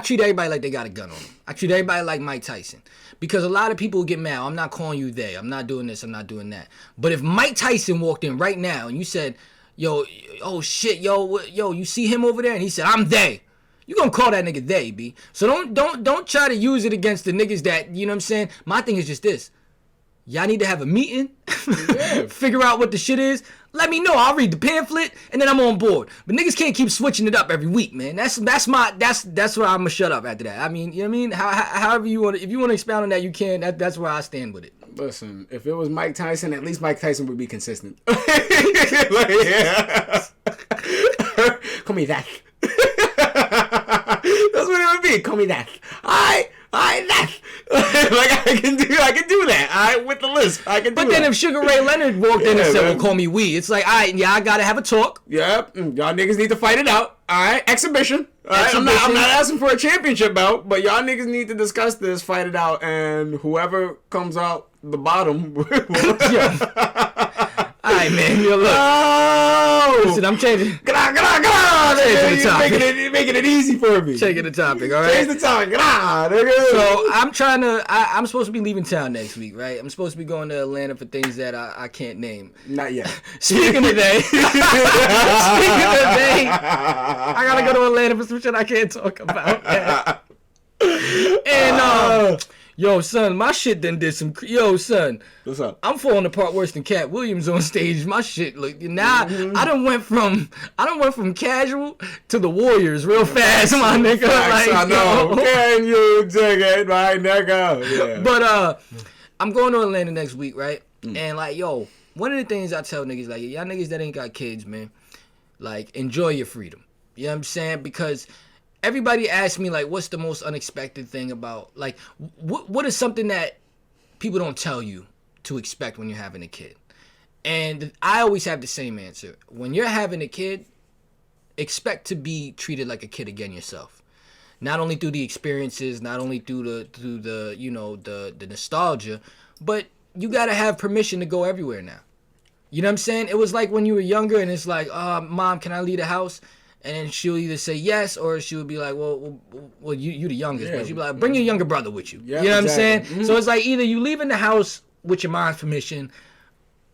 treat everybody like they got a gun on them. I treat everybody like Mike Tyson. Because a lot of people get mad. I'm not calling you they. I'm not doing this. I'm not doing that. But if Mike Tyson walked in right now and you said, yo, oh shit, yo, you see him over there? And he said, I'm they. You gonna call that nigga they, B. So don't try to use it against the niggas that, you know what I'm saying? My thing is just this. Y'all need to have a meeting, figure out what the shit is. Let me know. I'll read the pamphlet and then I'm on board. But niggas can't keep switching it up every week, man. That's where I'm gonna shut up after that. I mean, you know what I mean? However you want to, if you want to expound on that, you can. That's where I stand with it. Listen, if it was Mike Tyson, at least Mike Tyson would be consistent. Like, yeah. Call me that. That's what it would be. Call me that. I that. Like I can do that. I with the list. I can do But then that. if Sugar Ray Leonard walked in and said, well, call me we, it's like, all right, yeah, I gotta have a talk. Yep. Y'all niggas need to fight it out. All right. Exhibition. All right. I'm not asking for a championship bout, but y'all niggas need to discuss this, fight it out, and whoever comes out the bottom. All right, man. Yo, look. Oh! Listen, I'm changing. Get on. You're making it easy for me. Changing the topic, all right? Change the topic. Get on, nigga. So I'm supposed to be leaving town next week, right? I'm supposed to be going to Atlanta for things that I can't name. Not yet. Speaking of that, I gotta go to Atlanta for some shit I can't talk about. And yo, son, my shit done did some. Yo, son, what's up? I'm falling apart worse than Cat Williams on stage. My shit, look, now I done went from casual to the Warriors real fast, my nigga. Facts, like, I know. yo. Can you dig it, my nigga? Yeah. But I'm going to Atlanta next week, right? And like, yo, one of the things I tell niggas, like, y'all niggas that ain't got kids, man, like, enjoy your freedom. You know what I'm saying? Because everybody asks me, like, what's the most unexpected thing about, like, what is something that people don't tell you to expect when you're having a kid? And I always have the same answer. When you're having a kid, expect to be treated like a kid again yourself. Not only through the experiences, not only through the you know, the nostalgia, but you gotta have permission to go everywhere now. You know what I'm saying? It was like when you were younger and it's like, Mom, can I leave the house? And then she'll either say yes, or she'll be like, well, you the youngest, but she'll be like, bring your younger brother with you. Yeah, you know what exactly. I'm saying? Mm-hmm. So it's like either you leaving the house with your mom's permission,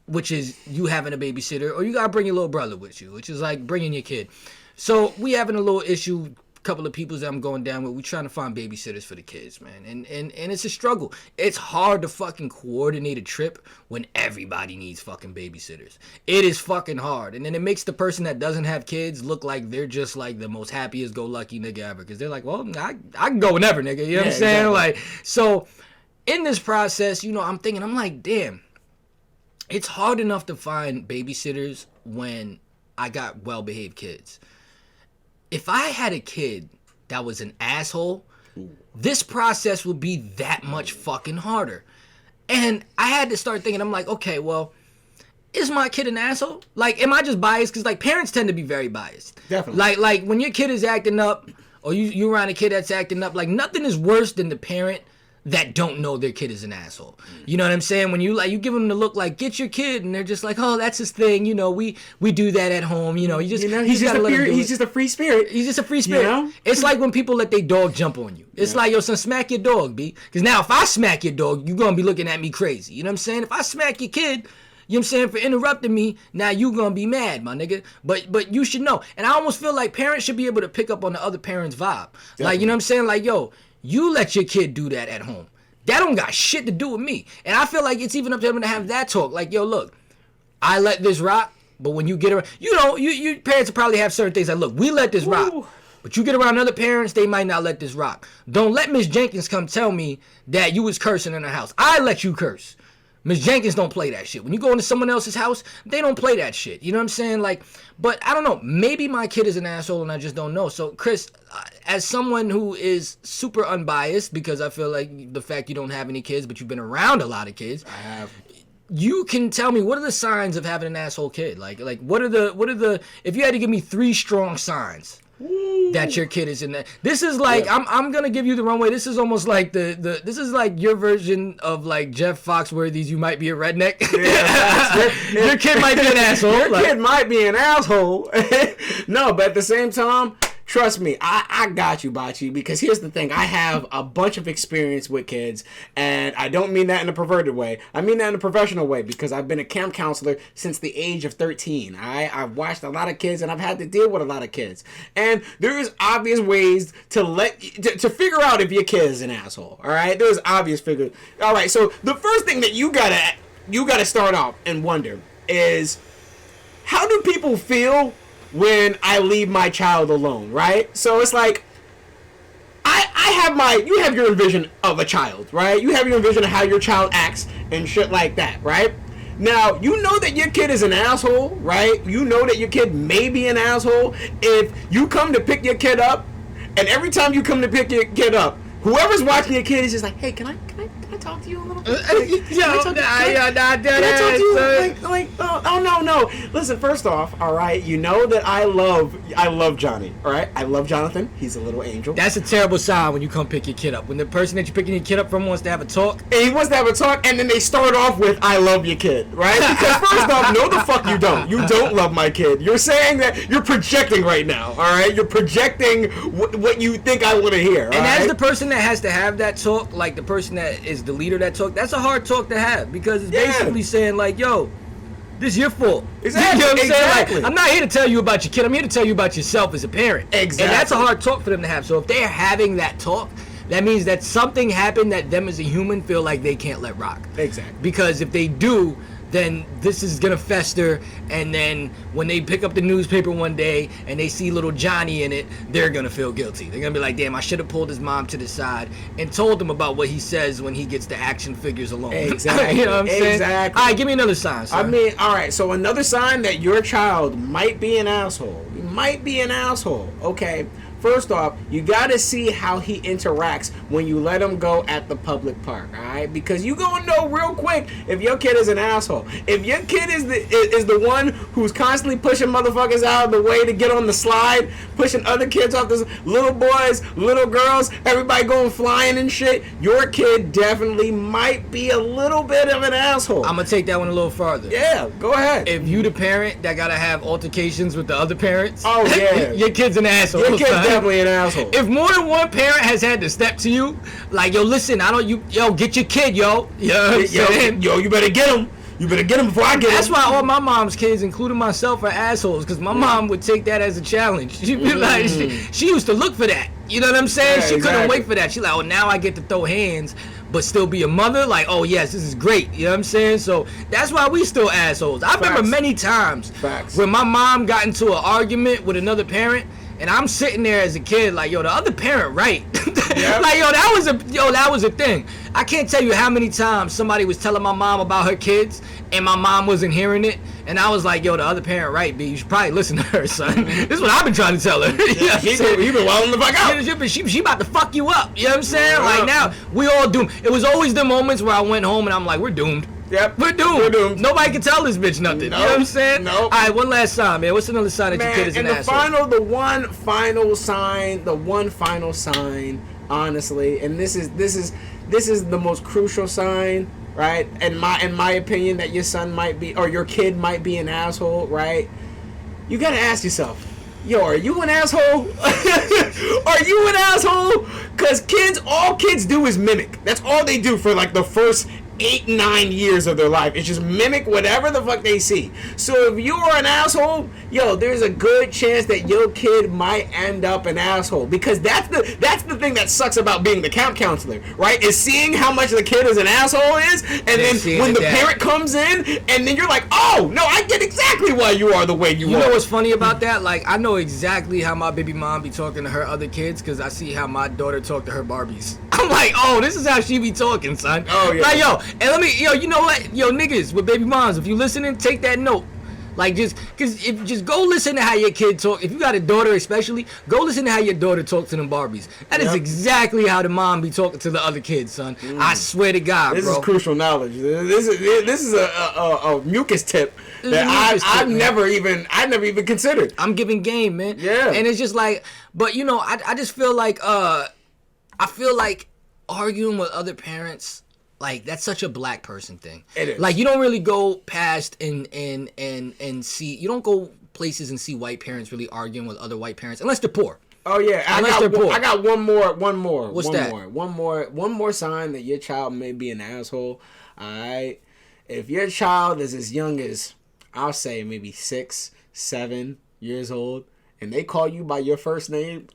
which is you having a babysitter, or you gotta bring your little brother with you, which is like bringing your kid. So we having a little issue. Couple of people that I'm going down with, we trying to find babysitters for the kids, man, and it's a struggle. It's hard to fucking coordinate a trip when everybody needs fucking babysitters. It is fucking hard, and then it makes the person that doesn't have kids look like they're just like the most happiest go lucky nigga ever, because they're like, well, I can go whenever, nigga. You know what I'm saying? Exactly. Like, so in this process, you know, I'm like, damn, it's hard enough to find babysitters when I got well-behaved kids. If I had a kid that was an asshole, this process would be that much fucking harder. And I had to start thinking, I'm like, okay, well, is my kid an asshole? Like, am I just biased? Because, like, parents tend to be very biased. Definitely. Like when your kid is acting up, or you around a kid that's acting up, like, nothing is worse than the parent that don't know their kid is an asshole. You know what I'm saying? When you give them the look like, get your kid, and they're just like, oh, that's his thing. You know, we do that at home. You know, he's just a free spirit. He's just a free spirit. You know? It's like when people let their dog jump on you. It's like, yo, son, smack your dog, B. Because now if I smack your dog, you're going to be looking at me crazy. You know what I'm saying? If I smack your kid, you know what I'm saying, for interrupting me, now you going to be mad, my nigga. But you should know. And I almost feel like parents should be able to pick up on the other parent's vibe. Definitely. Like, you know what I'm saying? Like, yo, you let your kid do that at home. That don't got shit to do with me. And I feel like it's even up to them to have that talk. Like, yo, look, I let this rock, but when you get around, you know, you parents will probably have certain things like, look, we let this rock. But you get around other parents, they might not let this rock. Don't let Miss Jenkins come tell me that you was cursing in her house. I let you curse. Miss Jenkins don't play that shit. When you go into someone else's house, they don't play that shit. You know what I'm saying? Like, but I don't know. Maybe my kid is an asshole and I just don't know. So, Chris, as someone who is super unbiased, because I feel like the fact you don't have any kids, but you've been around a lot of kids. I have. You can tell me, what are the signs of having an asshole kid? Like what are the if you had to give me 3 strong signs that your kid is in that. This is like, I'm gonna give you the wrong way. This is almost like this is like your version of like Jeff Foxworthy's "You Might Be a Redneck." Your kid might be an asshole. Your kid might be an asshole. No, but at the same time, trust me, I got you, Bachi, because here's the thing. I have a bunch of experience with kids, and I don't mean that in a perverted way. I mean that in a professional way, because I've been a camp counselor since the age of 13. I've watched a lot of kids, and I've had to deal with a lot of kids. And there is obvious ways to figure out if your kid is an asshole, all right? There's obvious figures. All right, so the first thing that you gotta start off and wonder is, how do people feel when I leave my child alone, right? So it's like, you have your envision of a child, right? You have your envision of how your child acts and shit like that, right? Now, you know that your kid is an asshole, right? You know that your kid may be an asshole if you come to pick your kid up, and every time you come to pick your kid up, whoever's watching your kid is just like, hey, can I talk to you a little bit? No. Listen, first off, all right, you know that I love Johnny, all right? I love Jonathan. He's a little angel. That's a terrible sign when you come pick your kid up. When the person that you're picking your kid up from wants to have a talk. And he wants to have a talk, and then they start off with, I love your kid, right? Because first off, no the fuck you don't. You don't love my kid. You're saying that you're projecting right now, all right? You're projecting what you think I want to hear, and as the person that has to have that talk, like the person that is the leader of that talk, that's a hard talk to have, because it's basically saying like, yo, this is your fault. Exactly. You know what I'm saying? Like, I'm not here to tell you about your kid. I'm here to tell you about yourself as a parent. Exactly. And that's a hard talk for them to have. So if they're having that talk, that means that something happened that them as a human feel like they can't let rock. Exactly. Because if they do, then this is gonna fester, and then when they pick up the newspaper one day and they see little Johnny in it, they're gonna feel guilty. They're gonna be like, damn, I should have pulled his mom to the side and told him about what he says when he gets the action figures alone. Exactly. You know what I'm saying? Exactly. All right, give me another sign, sir. I mean, all right, so another sign that your child might be an asshole. He might be an asshole, okay? First off, you gotta see how he interacts when you let him go at the public park, all right? Because you gonna know real quick if your kid is an asshole. If your kid is the one who's constantly pushing motherfuckers out of the way to get on the slide, pushing other kids off the little boys, little girls, everybody going flying and shit, your kid definitely might be a little bit of an asshole. I'm gonna take that one a little farther. Yeah, go ahead. If you the parent that gotta have altercations with the other parents, oh yeah, your kid's an asshole. Your kid's definitely an asshole. If more than one parent has had to step to you, like, yo, listen, get your kid, yo. You know what I'm saying? Yo, you better get him. You better get him before I get him. That's why all my mom's kids, including myself, are assholes, because my mom would take that as a challenge. She'd be like, she used to look for that. You know what I'm saying? Yeah, she couldn't wait for that. She's like, oh, now I get to throw hands, but still be a mother. Like, oh, yes, this is great. You know what I'm saying? So that's why we still assholes. I remember many times when my mom got into an argument with another parent, and I'm sitting there as a kid like, yo, the other parent right. Yep. Like, that was a thing. I can't tell you how many times somebody was telling my mom about her kids and my mom wasn't hearing it, and I was like, yo, the other parent right, B, you should probably listen to her, son. This is what I've been trying to tell her. You know he been wilding the fuck out. She about to fuck you up. You know what I'm saying? Like, now we all doomed. It was always the moments where I went home and I'm like, we're doomed. Yep. We're doomed. Nobody can tell this bitch nothing. Nope. You know what I'm saying? Nope. All right, one last sign, man. What's another sign that your kid is an asshole? The one final sign honestly. And this is the most crucial sign, right? In my opinion, that your son might be, or your kid might be, an asshole, right? You gotta ask yourself, yo, are you an asshole? Are you an asshole? Because all kids do is mimic. That's all they do for like the first 8-9 years of their life. It's just mimic whatever the fuck they see. So if you are an asshole, yo, there's a good chance that your kid might end up an asshole, because that's the thing that sucks about being the camp counselor, right? Is seeing how much the kid is an asshole is, and then when the parent comes in, and then you're like, oh no, I get exactly why you are the way you are. You know what's funny about that? Like, I know exactly how my baby mom be talking to her other kids, because I see how my daughter talk to her Barbies. I'm like, oh, this is how she be talking, son. Oh yeah. Like, yo, and let me, you know what? Yo, niggas with baby moms, if you listening, take that note. Like, just go listen to how your kid talk. If you got a daughter especially, go listen to how your daughter talk to them Barbies. That is exactly how the mom be talking to the other kids, son. I swear to God, this bro. This is crucial knowledge. This is a mucus tip that I've never even considered. I'm giving game, man. Yeah. And it's just like, but you know, I just feel like, I feel like arguing with other parents, like, that's such a black person thing. It is. Like, you don't really go past and see, you don't go places and see white parents really arguing with other white parents unless they're poor. Oh yeah, I got one more. What's that? One more sign that your child may be an asshole. All right, if your child is as young as, I'll say maybe 6, 7 years old, and they call you by your first name.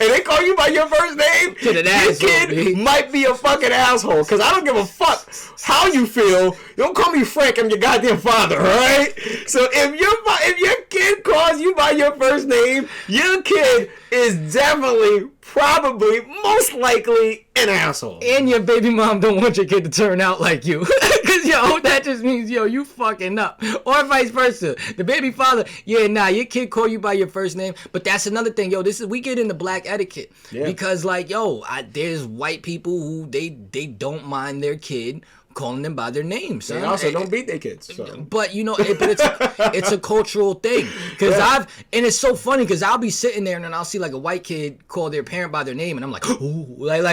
And they call you by your first name, your kid might be a fucking asshole. Because I don't give a fuck how you feel. Don't call me Frank. I'm your goddamn father, alright? So if your kid calls you by your first name, your kid is definitely, probably, most likely an asshole. And your baby mom don't want your kid to turn out like you. Because, yo, that just means, yo, you fucking up. Or vice versa. The baby father, your kid call you by your first name. But that's another thing, yo, we get into black etiquette. Yeah. Because, like, yo, there's white people who, they don't mind their kid calling them by their names. They also don't beat their kids. So. But you know, it's a cultural thing. Cause and it's so funny because I'll be sitting there and then I'll see like a white kid call their parent by their name and I'm like, ooh, like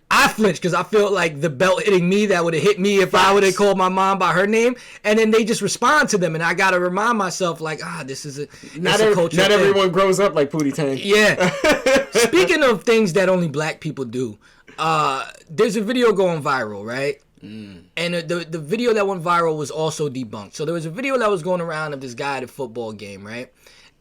I flinch because I feel like the belt hitting me that would have hit me if I would have called my mom by her name, and then they just respond to them and I gotta remind myself like, this is a cultural thing. Not everyone grows up like Pootie Tang. Yeah. Speaking of things that only black people do, there's a video going viral, right? And the video that went viral was also debunked. So there was a video that was going around of this guy at a football game, right?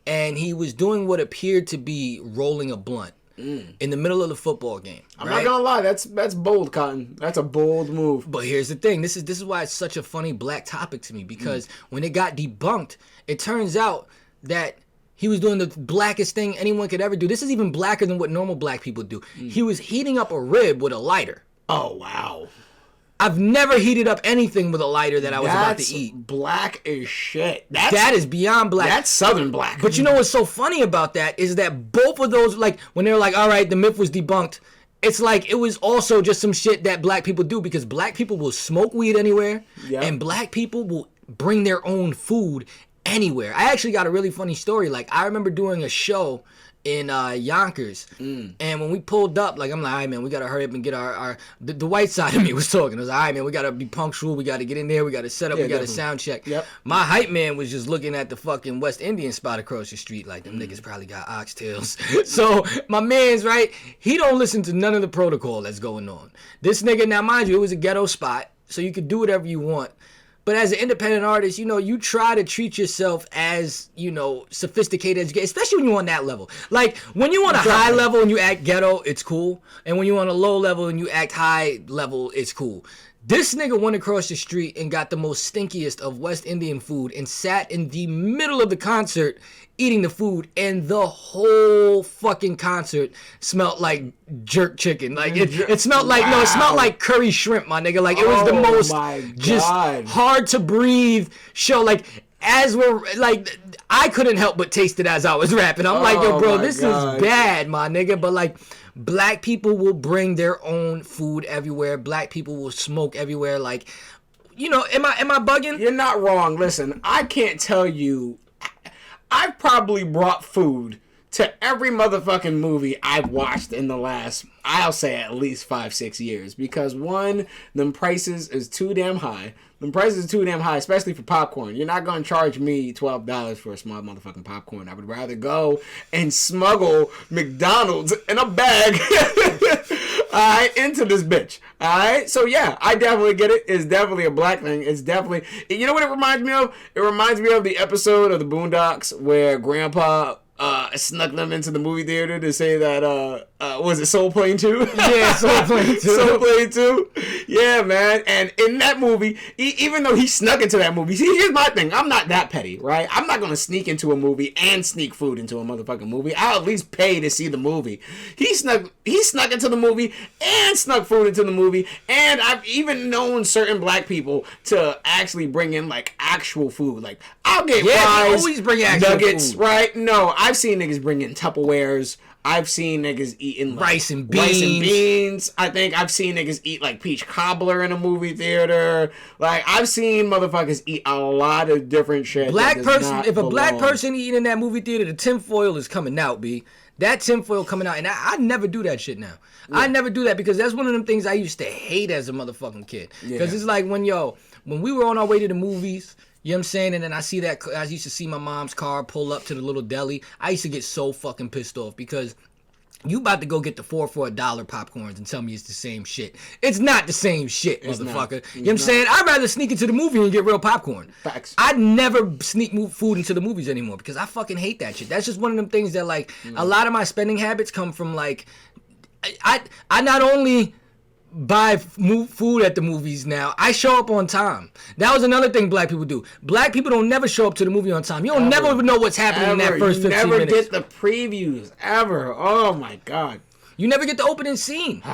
And he was doing what appeared to be rolling a blunt in the middle of the football game. I'm not gonna lie, that's bold, Cotton. That's a bold move. But here's the thing: this is why it's such a funny black topic to me, because when it got debunked, it turns out that he was doing the blackest thing anyone could ever do. This is even blacker than what normal black people do. He was heating up a rib with a lighter. Oh wow. I've never heated up anything with a lighter that I was about to eat. Black as shit. That is beyond black. That's Southern black. But you know what's so funny about that is that both of those, like, when they're like, all right, the myth was debunked, it's like it was also just some shit that black people do, because black people will smoke weed anywhere, and black people will bring their own food anywhere. I actually got a really funny story. Like, I remember doing a show in Yonkers, and when we pulled up, like, I'm like, all right, man, we gotta hurry up and get the white side of me was talking. I was like, all right, man, we gotta be punctual, we gotta get in there, we gotta set up, we gotta sound check. My hype man was just looking at the fucking West Indian spot across the street, like, them niggas probably got oxtails. So my man's right, he don't listen to none of the protocol that's going on. This nigga, now mind you, it was a ghetto spot, so you could do whatever you want. But as an independent artist, you know, you try to treat yourself as, you know, sophisticated as you get, especially when you're on that level. Like, when you're on a high level and you act ghetto, it's cool. And when you're on a low level and you act high level, it's cool. This nigga went across the street and got the most stinkiest of West Indian food and sat in the middle of the concert eating the food, and the whole fucking concert smelled like jerk chicken. Like, it smelled like, it smelled like curry shrimp, my nigga. Like, it was the most just hard to breathe show. Like, as we're, like, I couldn't help but taste it as I was rapping. I'm like, yo, bro, this is bad, my nigga. But, like, black people will bring their own food everywhere. Black people will smoke everywhere. Like, you know, am I bugging? You're not wrong. Listen, I can't tell you. I've probably brought food to every motherfucking movie I've watched in the last, I'll say at least 5-6 years. Because one, them prices is too damn high. Them prices are too damn high, especially for popcorn. You're not gonna charge me $12 for a small motherfucking popcorn. I would rather go and smuggle McDonald's in a bag alright, into this bitch. Alright? So yeah, I definitely get it. It's definitely a black thing. It's definitely, you know what it reminds me of? It reminds me of the episode of the Boondocks where Grandpa snuck them into the movie theater to say that was it Soul Plane 2? Yeah, Soul Plane 2. Soul Plane 2. Yeah, man. And in that movie, even though he snuck into that movie, see, here's my thing. I'm not that petty, right? I'm not gonna sneak into a movie and sneak food into a motherfucking movie. I'll at least pay to see the movie. He snuck into the movie and snuck food into the movie. And I've even known certain black people to actually bring in like actual food. Like, I'll get fries, always bring actual nuggets, food. right? No, I've seen niggas bring in Tupperwares. I've seen niggas eating like, rice and beans. I think I've seen niggas eat like peach cobbler in a movie theater. Like, I've seen motherfuckers eat a lot of different shit. If a black person eating in that movie theater, the tinfoil is coming out, B. That tinfoil coming out. And I never do that shit now. Yeah. I never do that because that's one of them things I used to hate as a motherfucking kid. Because it's like when we were on our way to the movies, you know what I'm saying? And then I used to see my mom's car pull up to the little deli. I used to get so fucking pissed off because you about to go get the 4 for $1 popcorns and tell me it's the same shit. It's not the same shit, motherfucker. You know what I'm saying? I'd rather sneak into the movie and get real popcorn. Facts. I'd never sneak food into the movies anymore because I fucking hate that shit. That's just one of them things that, like, a lot of my spending habits come from, like, I not only buy food at the movies now, I show up on time. That was another thing black people do. Black people don't never show up to the movie on time. You don't never even know what's happening in that first 15 minutes. You never get the previews, ever. Oh my God. You never get the opening scene.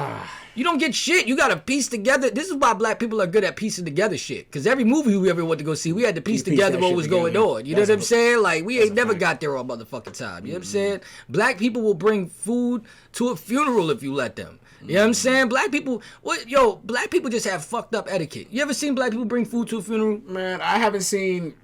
You don't get shit. You got to piece together. This is why black people are good at piecing together shit. Because every movie we ever went to go see, we had to piece together what was going on. You know what I'm saying? Like, we ain't never got there all motherfucking time. You know what I'm saying? Black people will bring food to a funeral if you let them. You know what I'm saying? Black people, black people just have fucked up etiquette. You ever seen black people bring food to a funeral? Man, I haven't seen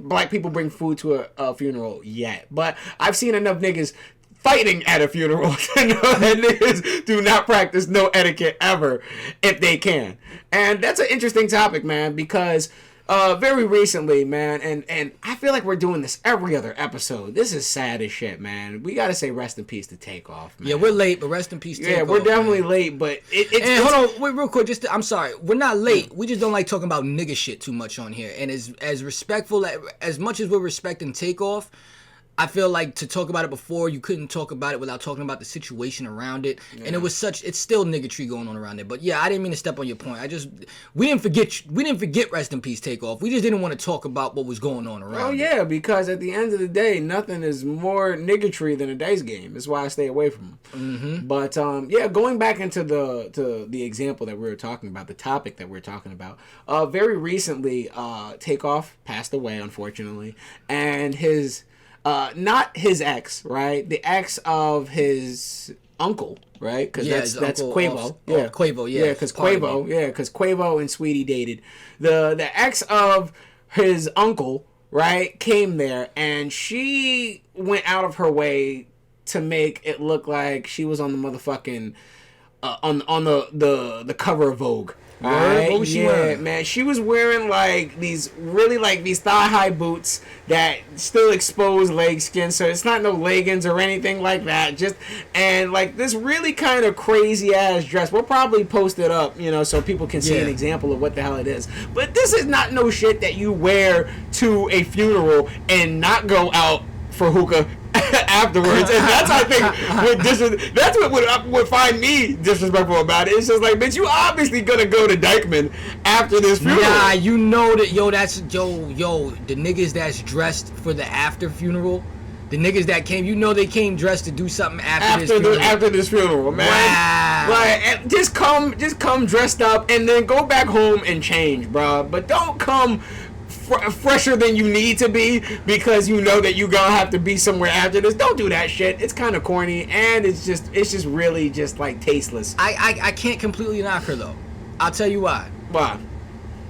black people bring food to a funeral yet. But I've seen enough niggas fighting at a funeral to know that niggas do not practice no etiquette ever if they can. And that's an interesting topic, man, because very recently, man, and I feel like we're doing this every other episode. This is sad as shit, man. We gotta say rest in peace to Takeoff, man. Yeah, we're late, but rest in peace to Takeoff. Yeah, we're definitely late, but it's... Hold on, wait, real quick, I'm sorry. We're not late. We just don't like talking about nigga shit too much on here. And as respectful, as much as we're respecting Takeoff, I feel like to talk about it before, you couldn't talk about it without talking about the situation around it. Yeah. And it's still niggatry going on around it. But yeah, I didn't mean to step on your point. We didn't forget rest in peace Takeoff. We just didn't want to talk about what was going on around it. Oh yeah, because at the end of the day, nothing is more niggatry than a dice game. That's why I stay away from them. Mm-hmm. But yeah, going back into the example that we were talking about, the topic that we were talking about, very recently, Takeoff passed away, unfortunately, and his... not his ex, right? The ex of his uncle, right? Because that's Quavo. Quavo, yeah. Yeah, because Quavo and Sweetie dated. The ex of his uncle, right, came there, and she went out of her way to make it look like she was on the motherfucking on the cover of Vogue. Right? What was she wearing? Man, she was wearing these thigh high boots that still expose leg skin, so it's not no leggings or anything like that. And this really kind of crazy ass dress. We'll probably post it up, so people can see an example of what the hell it is. But this is not no shit that you wear to a funeral and not go out for hookah afterwards. And that's, I think, that's what would find me disrespectful about it. It's just like, bitch, you obviously gonna go to Dykeman after this funeral. Nah, you know that, the niggas that's dressed for the after funeral, the niggas that came, they came dressed to do something after this funeral, man. Wow. Like, just come dressed up and then go back home and change, bro. But don't come fresher than you need to be because you know that you gonna have to be somewhere after this. Don't do that shit. It's kind of corny, and it's just really just like tasteless. I can't completely knock her though. I'll tell you why. Why?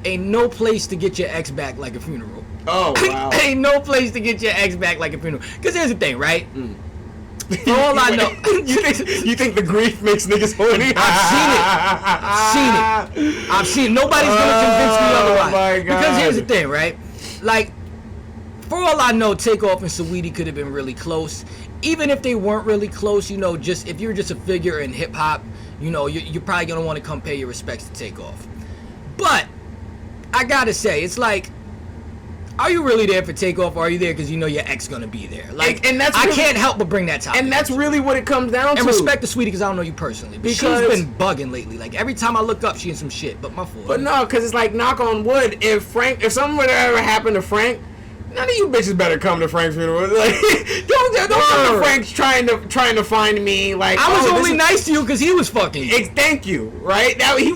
Ain't no place to get your ex back like a funeral. Oh wow. Ain't no place to get your ex back like a funeral. Because here's the thing, right? For all I know, you think the grief makes niggas horny? I've seen it. Nobody's gonna convince me otherwise. My God. Because here's the thing, right? Like, for all I know, Takeoff and Saweetie could have been really close. Even if they weren't really close, you know, just if you're just a figure in hip hop, you know, you're probably gonna want to come pay your respects to Takeoff. But I gotta say, it's like, are you really there for Takeoff, or are you there because you know your ex gonna be there? Like, and that's I really, can't help but bring that topic. And that's really what it comes down to. And respect to Sweetie because I don't know you personally, but Because- she's been bugging lately. Like every time I look up, she in some shit. But my fault. But no, because it's like, knock on wood, if something would ever happen to Frank, none of you bitches better come to Frank's funeral. Like, don't come to Frank's trying to find me. Like, I was oh, only nice to you because he was fucking you. Thank you, right? Now he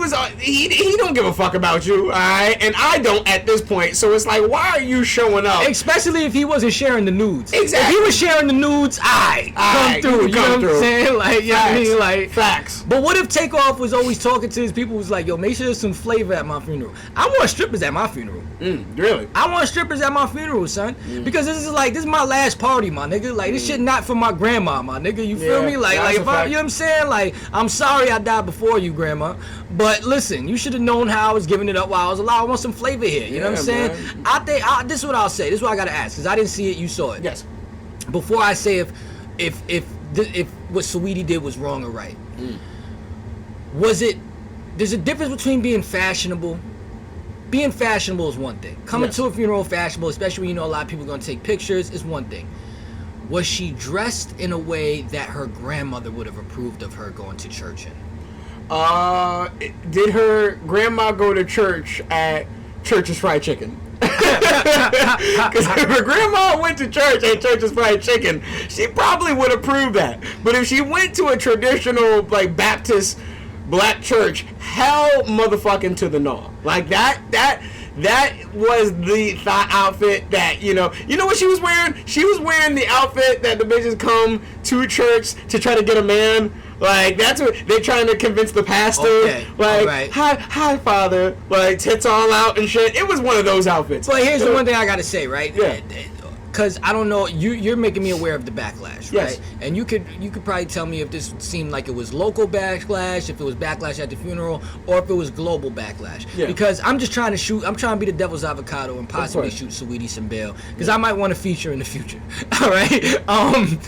don't give a fuck about you, alright? And I don't at this point. So it's like, why are you showing up? Especially if he wasn't sharing the nudes. Exactly. If he was sharing the nudes, come through. You know what I'm saying? Like, you know what I mean? Like, facts. But what if Takeoff was always talking to his people? Was like, yo, make sure there's some flavor at my funeral. I want strippers at my funeral. Really? I want strippers at my funeral, son. Because this is my last party, my nigga. Like, this shit not for my grandma, my nigga. You feel me? Like if I, you know what I'm saying? Like, I'm sorry I died before you, grandma. But listen, you should have known how I was giving it up while I was alive. I want some flavor here. You know what I'm saying? Man. I think this is what I'll say. This is what I gotta ask, because I didn't see it. You saw it. Yes. Before I say if what Saweetie did was wrong or right, was it? There's a difference between being fashionable. Being fashionable is one thing. Coming to a funeral fashionable, especially when you know a lot of people are going to take pictures, is one thing. Was she dressed in a way that her grandmother would have approved of her going to church in? Did her grandma go to church at Church's Fried Chicken? Because if her grandma went to church at Church's Fried Chicken, she probably would approve that. But if she went to a traditional, like, Baptist black church, hell motherfucking to the no. Like, that was the thought outfit that, you know what she was wearing? She was wearing the outfit that the bitches come to church to try to get a man. Like, that's what they're trying to convince the pastor. Okay. Like, right. hi, father. Like, tits all out and shit. It was one of those outfits. But here's the one thing I gotta say, right? Yeah. Because I don't know, you're making me aware of the backlash, Yes. right? And you could probably tell me if this seemed like it was local backlash, if it was backlash at the funeral, or if it was global backlash. Yeah. Because I'm trying to be the devil's avocado and possibly shoot Saweetie some bail, because I might want to feature in the future. All right.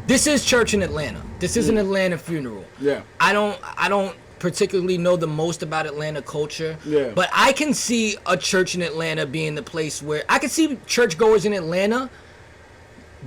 This is church in Atlanta. This is an Atlanta funeral. Yeah. I don't particularly know the most about Atlanta culture. Yeah. But I can see a church in Atlanta being the place where I can see churchgoers in Atlanta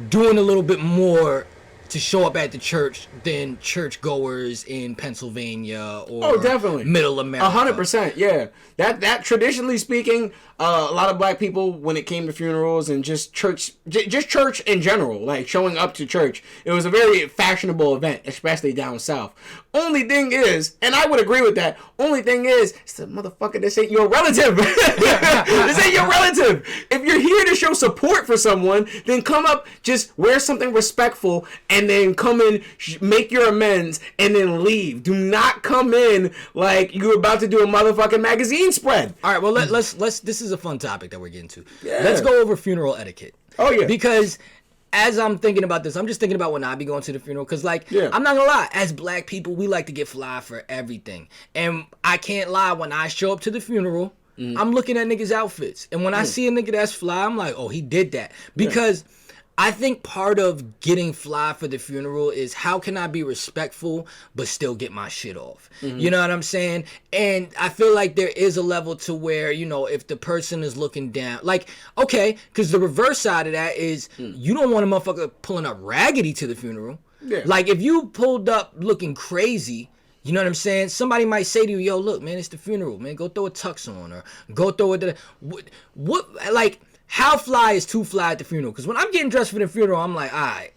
doing a little bit more to show up at the church than churchgoers in Pennsylvania or definitely. Middle America. 100%, yeah. That traditionally speaking, a lot of black people, when it came to funerals and just church in general, like showing up to church, it was a very fashionable event, especially down south. Only thing is, and I would agree with that, only thing is, it's the motherfucker, this ain't your relative. This ain't your relative. If you're here to show support for someone, then come up, just wear something respectful, and then come in, make your amends, and then leave. Do not come in like you're about to do a motherfucking magazine spread. All right, well, let's this is a fun topic that we're getting to. Yeah. Let's go over funeral etiquette. Oh, yeah. Because as I'm thinking about this, I'm just thinking about when I be going to the funeral. Because, like, Yeah. I'm not going to lie. As black people, we like to get fly for everything. And I can't lie. When I show up to the funeral, I'm looking at niggas' outfits. And when I see a nigga that's fly, I'm like, oh, he did that. Because I think part of getting fly for the funeral is how can I be respectful but still get my shit off? You know what I'm saying? And I feel like there is a level to where, you know, if the person is looking down, like, okay, because the reverse side of that is you don't want a motherfucker pulling up raggedy to the funeral. Yeah. Like, if you pulled up looking crazy, you know what I'm saying? Somebody might say to you, yo, look, man, it's the funeral, man. Go throw a tux on, or go throw it. What like, how fly is too fly at the funeral? Because when I'm getting dressed for the funeral, I'm like, all right,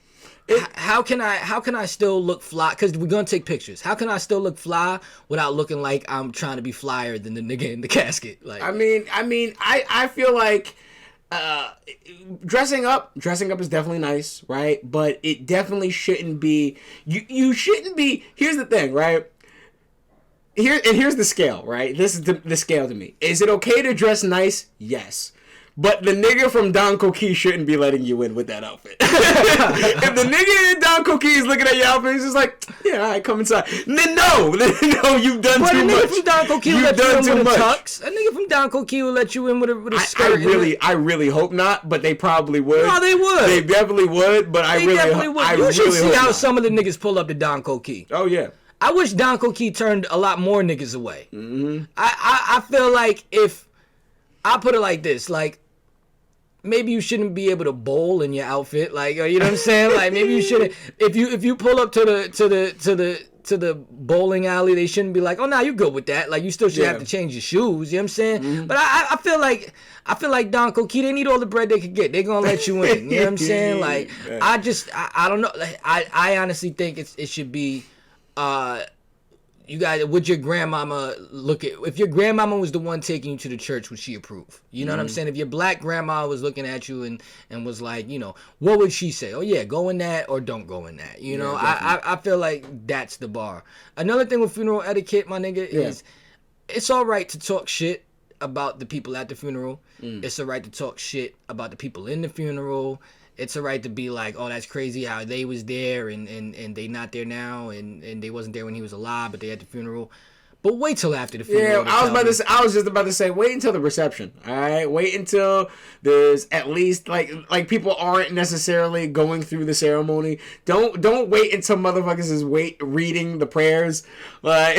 how can I still look fly? Because we're gonna take pictures. How can I still look fly without looking like I'm trying to be flyer than the nigga in the casket? Like, I feel like dressing up is definitely nice, right? But it definitely shouldn't be. You shouldn't be. Here's the thing, right? Here's the scale, right? This is the scale to me. Is it okay to dress nice? Yes. But the nigga from Don Coquille shouldn't be letting you in with that outfit. If the nigga in Don Coquille is looking at your outfit, he's just like, yeah, all right, come inside. Then no, you've done But too a nigga much. from Don Coquille You've let you done in too with a much. tux. A nigga from Don Coquille will let you in with a skirt. I really hope not, but they probably would. No, they would. They definitely would, but They definitely would. You should see how some of the niggas pull up to Don Coquille. Oh yeah. I wish Don Coquille turned a lot more niggas away. Mm-hmm. I feel like if I put it like this, like maybe you shouldn't be able to bowl in your outfit, like, you know what I'm saying? Like maybe you shouldn't. If you pull up to the bowling alley, they shouldn't be like, oh, nah, you good with that. Like you still should have to change your shoes. You know what I'm saying? Mm-hmm. But I feel like Don Coquille, they need all the bread they could get. They gonna let you in. You know what I'm saying? Like I don't know. Like, I honestly think it should be. You guys, would your grandmama look at, if your grandmama was the one taking you to the church, would she approve? You know what I'm saying? If your black grandma was looking at you and was like, you know, what would she say? Oh yeah, go in that or don't go in that. You know, I feel like that's the bar. Another thing with funeral etiquette, my nigga, is it's all right to talk shit about the people at the funeral. It's all right to talk shit about the people in the funeral. It's a right to be like, oh, that's crazy how they was there and they not there now and they wasn't there when he was alive, but they at the funeral. But wait till after the funeral. Yeah, I was just about to say, wait until the reception. All right, wait until there's at least like people aren't necessarily going through the ceremony. Don't wait until motherfuckers is reading the prayers, like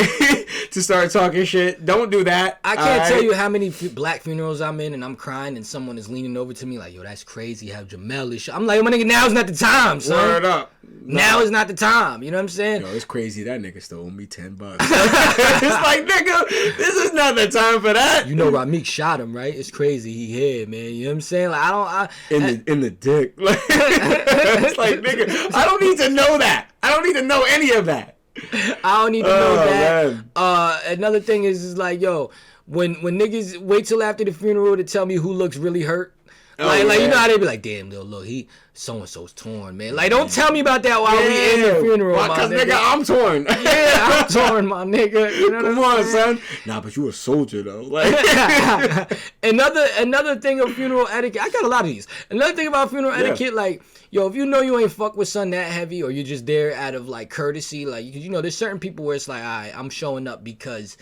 to start talking shit. Don't do that. I can't tell you how many black funerals I'm in and I'm crying and someone is leaning over to me like, yo, that's crazy how Jamel is. I'm like, my nigga, now's not the time, son. Word up. Now is not the time. You know what I'm saying? Yo, it's crazy. That nigga still owe me $10. It's like, nigga, this is not the time for that. You know, Ramik shot him, right? It's crazy. He here, man. You know what I'm saying? Like, in the dick. Like, it's like, nigga, I don't need to know that. I don't need to know any of that. I don't need to know that. Another thing is like, yo, when niggas wait till after the funeral to tell me who looks really hurt. Like you know how they be like, damn, look, he so and so's torn, man. Like, don't tell me about that while we in the funeral, my nigga, I'm torn. Yeah, I'm torn, my nigga. You know Come on, son. Nah, but you a soldier though. Like another thing of funeral etiquette. I got a lot of these. Another thing about funeral etiquette, like, yo, if you know you ain't fuck with son that heavy, or you're just there out of like courtesy, like, you know, there's certain people where it's like, all right, I'm showing up because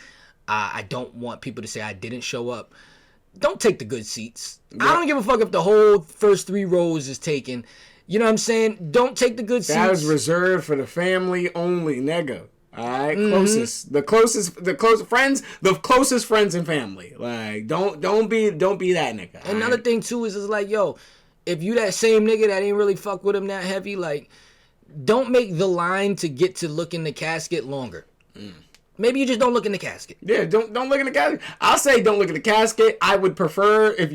I don't want people to say I didn't show up. Don't take the good seats. Yep. I don't give a fuck if the whole first 3 rows is taken. You know what I'm saying? Don't take the good seats. That is reserved for the family only, nigga. All right, the closest friends and family. Like, don't be that nigga. Another thing too is like, yo, if you that same nigga that ain't really fuck with him that heavy, like, don't make the line to get to look in the casket longer. Maybe you just don't look in the casket. Yeah, don't look in the casket. I'll say don't look in the casket. I would prefer if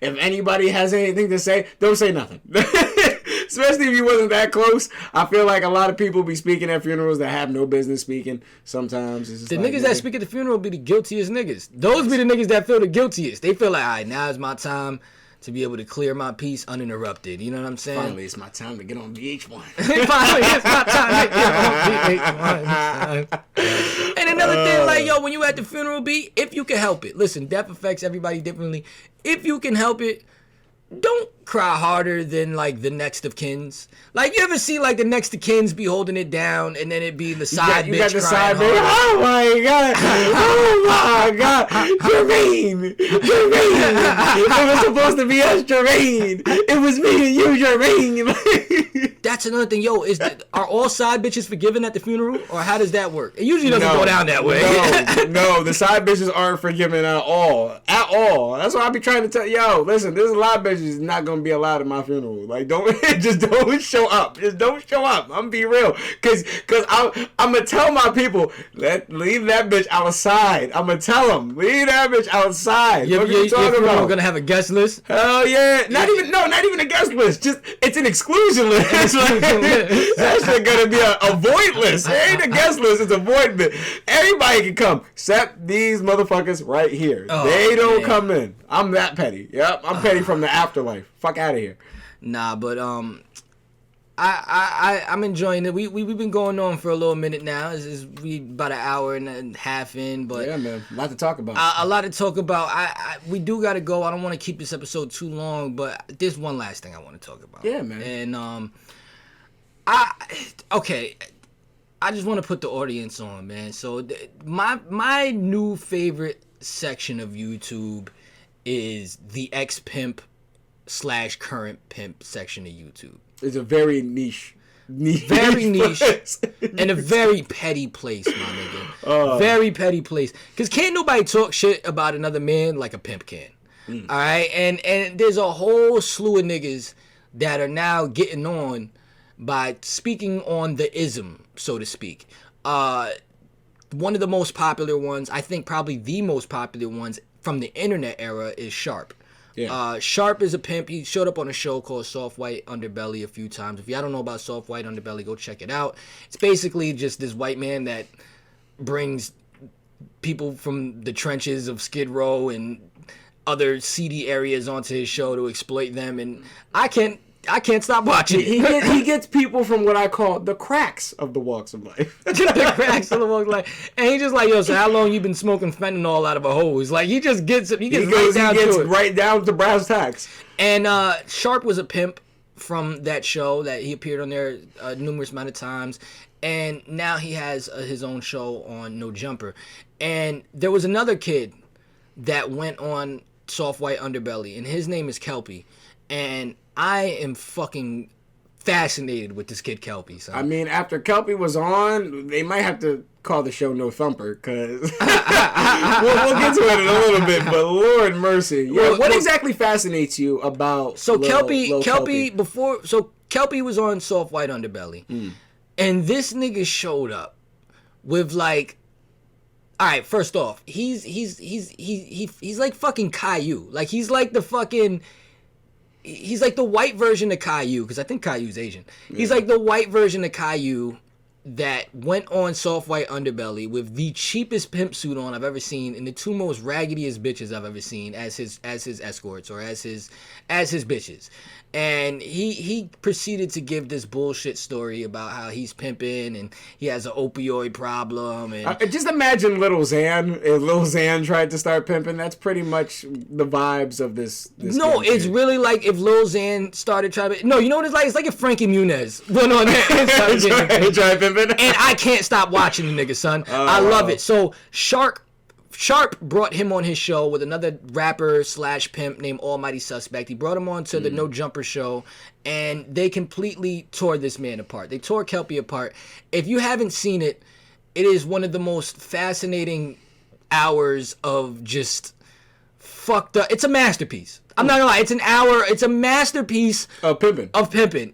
anybody has anything to say, don't say nothing. Especially if you wasn't that close. I feel like a lot of people be speaking at funerals that have no business speaking. Sometimes it's just the niggas that speak at the funeral be the guiltiest niggas. Those be the niggas that feel the guiltiest. They feel like, all right, now is my time to be able to clear my piece uninterrupted. You know what I'm saying? Finally, it's my time to get on VH1. Finally, it's my time to get on VH1. And another thing, like, yo, when you at the funeral, if you can help it. Listen, death affects everybody differently. If you can help it, don't cry harder than, like, the next of kins. Like, you ever see, like, the next of kins be holding it down and then it be the side bitch got the crying side bitch. Oh, my God. Oh, my God. Jermaine. It was supposed to be us, Jermaine. It was me and you, Jermaine. That's another thing. Yo, are all side bitches forgiven at the funeral? Or how does that work? It usually doesn't go down that way. No, the side bitches aren't forgiven at all. At all. That's why I be trying to tell, yo, listen, there's a lot of bitches not going to be allowed at my funeral. Like, don't show up. Just don't show up. I'm going to be real. Cause I'm going to tell my people, leave that bitch outside. I'm going to tell them, leave that bitch outside. What are you talking about? We're going to have a guest list? Hell yeah. Not even a guest list. Just, it's an exclusion list. That shit going to be a void list. It ain't a guest list. It's a void list. Everybody can come, except these motherfuckers right here. They don't come in. I'm that petty. Yep, I'm petty from the afterlife. Fuck out of here. Nah, but I'm enjoying it. We've been going on for a little minute now. We about an hour and a half in, but yeah, man, a lot to talk about. A lot to talk about. We do got to go. I don't want to keep this episode too long, but there's one last thing I want to talk about. Yeah, man. And I just want to put the audience on, man. So my new favorite section of YouTube is the ex-pimp / current pimp section of YouTube. It's a very niche very niche and a very petty place, my nigga. Very petty place. Because can't nobody talk shit about another man like a pimp can. All right? And there's a whole slew of niggas that are now getting on by speaking on the ism, so to speak. One of the most popular ones, I think probably the most popular ones from the internet era, is Sharp. Yeah. Sharp is a pimp. He showed up on a show called Soft White Underbelly a few times. If y'all don't know about Soft White Underbelly, go check it out. It's basically just this white man that brings people from the trenches of Skid Row and other seedy areas onto his show to exploit them, and I can't stop watching. He gets people from what I call the cracks of the walks of life. The cracks of the walks of life. And he just like, yo, so how long you been smoking fentanyl out of a hose? Like, he just gets right down to brass tacks. And Sharp was a pimp from that show that he appeared on there numerous amount of times. And now he has his own show on No Jumper. And there was another kid that went on Soft White Underbelly, and his name is Kelpie. And I am fucking fascinated with this kid Kelpie, son. I mean, after Kelpie was on, they might have to call the show No Thumper, because we'll get to it in a little bit, but Lord mercy. Yeah, what exactly fascinates you about Kelpie before... So Kelpie was on Soft White Underbelly, and this nigga showed up with like... All right, first off, he's like fucking Caillou. Like, he's like the fucking... He's like the white version of Caillou, because I think Caillou's Asian. Yeah. He's like the white version of Caillou that went on Soft White Underbelly with the cheapest pimp suit on I've ever seen and the two most raggediest bitches I've ever seen as his escorts or as his bitches. And he proceeded to give this bullshit story about how he's pimping and he has an opioid problem. And just imagine Lil Xan. If Lil Xan tried to start pimping, that's pretty much the vibes of this no, it's really like if Lil Xan started trying to... No, you know what it's like? It's like if Frankie Muniz went on there and started trying pimping. And I can't stop watching the nigga, son. I love it. So Sharp brought him on his show with another rapper / pimp named Almighty Suspect. He brought him on to the No Jumper show, and they completely tore this man apart. They tore Kelpie apart. If you haven't seen it, it is one of the most fascinating hours of just fucked up. It's a masterpiece. I'm not gonna lie, it's an hour, it's a masterpiece of pimping.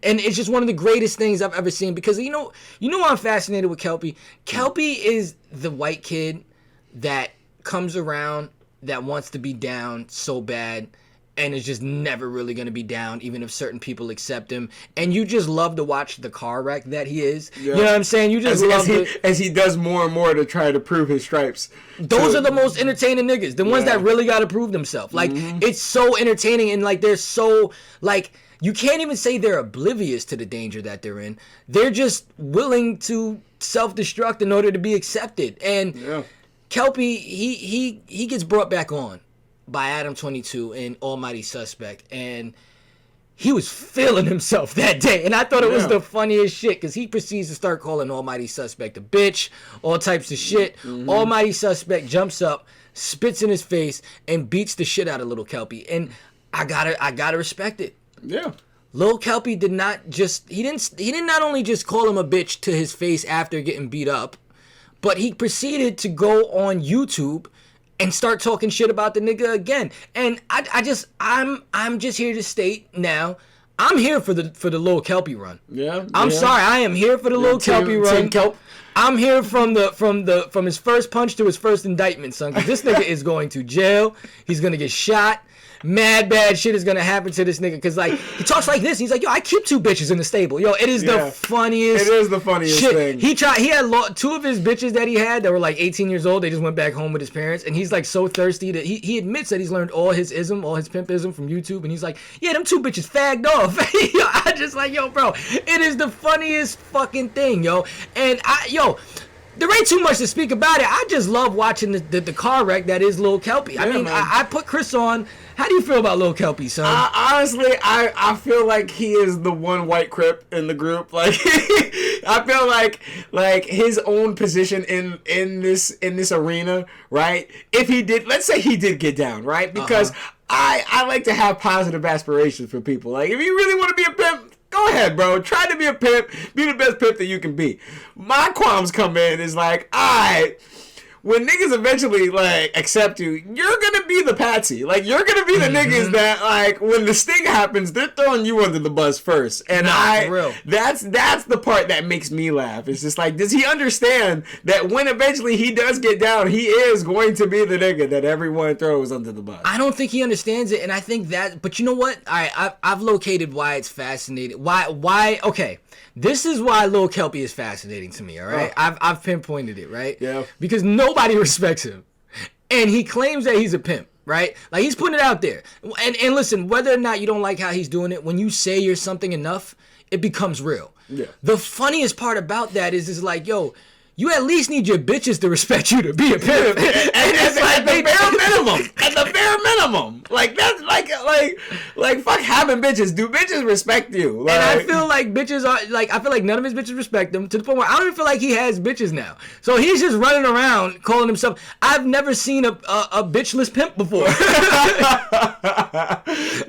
And it's just one of the greatest things I've ever seen, because you know why I'm fascinated with Kelpie? Kelpie is the white kid that comes around that wants to be down so bad and is just never really going to be down, even if certain people accept him. And you just love to watch the car wreck that he is. Yeah. You know what I'm saying? You just as he does more and more to try to prove his stripes. Those are the most entertaining niggas. The ones that really got to prove themselves. Like, it's so entertaining, and like they're so like... You can't even say they're oblivious to the danger that they're in. They're just willing to self-destruct in order to be accepted. And Kelpie, he gets brought back on by Adam 22 and Almighty Suspect, and he was feeling himself that day, and I thought it was the funniest shit, because he proceeds to start calling Almighty Suspect a bitch, all types of shit. Almighty Suspect jumps up, spits in his face, and beats the shit out of Little Kelpie, and I gotta respect it. Yeah. Lil Kelpie did not just... He didn't not only just call him a bitch to his face after getting beat up, but he proceeded to go on YouTube and start talking shit about the nigga again. And I'm just here to state now, I'm here for the Lil Kelpie run. Yeah. I'm sorry, I am here for the Lil Kelpie run. I'm here from his first punch to his first indictment, son. 'Cause this nigga is going to jail. He's gonna get shot. mad bad shit is gonna happen to this nigga because like he talks like this. He's like, yo, I keep 2 bitches in the stable. Yo, it is the funniest. It is the funniest shit. thing. He had 2 of his bitches that he had that were like 18 years old. They just went back home with his parents, and he's like so thirsty that he admits that he's learned all his pimpism from YouTube, and he's like, yeah, them 2 bitches fagged off. Yo, I just like, yo, bro, it is the funniest fucking thing, yo, and there ain't too much to speak about it. I just love watching the car wreck that is Lil Kelpie. I mean, I put Chris on. How do you feel about Lil Kelpie, son? Honestly, I feel like he is the one white crip in the group. Like, I feel like his own position in this arena, right? If he did, let's say he did get down, right? Because I like to have positive aspirations for people. Like, if you really want to be a pimp, go ahead, bro. Try to be a pimp. Be the best pimp that you can be. My qualms come in is like, when niggas eventually, like, accept you, you're gonna be the patsy. Like, you're gonna be the niggas that, like, when the sting happens, they're throwing you under the bus first. And for real. that's the part that makes me laugh. It's just like, does he understand that when eventually he does get down, he is going to be the nigga that everyone throws under the bus? I don't think he understands it, and I think that, but you know what? I've located why it's fascinating. Why, okay. This is why Lil Kelpie is fascinating to me, all right? I've pinpointed it, right? Yeah. Because nobody respects him. And he claims that he's a pimp, right? Like, he's putting it out there. And listen, whether or not you don't like how he's doing it, when you say you're something enough, it becomes real. Yeah. The funniest part about that is like, yo, you at least need your bitches to respect you to be a pimp. It's like the bare minimum. At the bare minimum. Like, that's like fuck having bitches. Do bitches respect you? Like, and I feel like bitches are like, I feel like none of his bitches respect him to the point where I don't even feel like he has bitches now. So he's just running around calling himself. I've never seen a bitchless pimp before.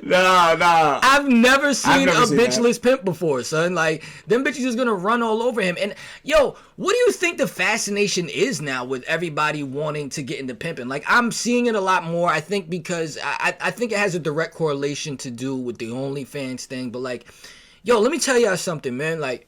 Nah. I've never seen a bitchless that. pimp before, son. Like, them bitches is gonna run all over him. And yo, what do you think the fascination is now with everybody wanting to get into pimping? Like, I'm seeing it a lot more, I think, because I think it has a direct correlation to do with the OnlyFans thing. But like, yo, let me tell y'all something, man. Like,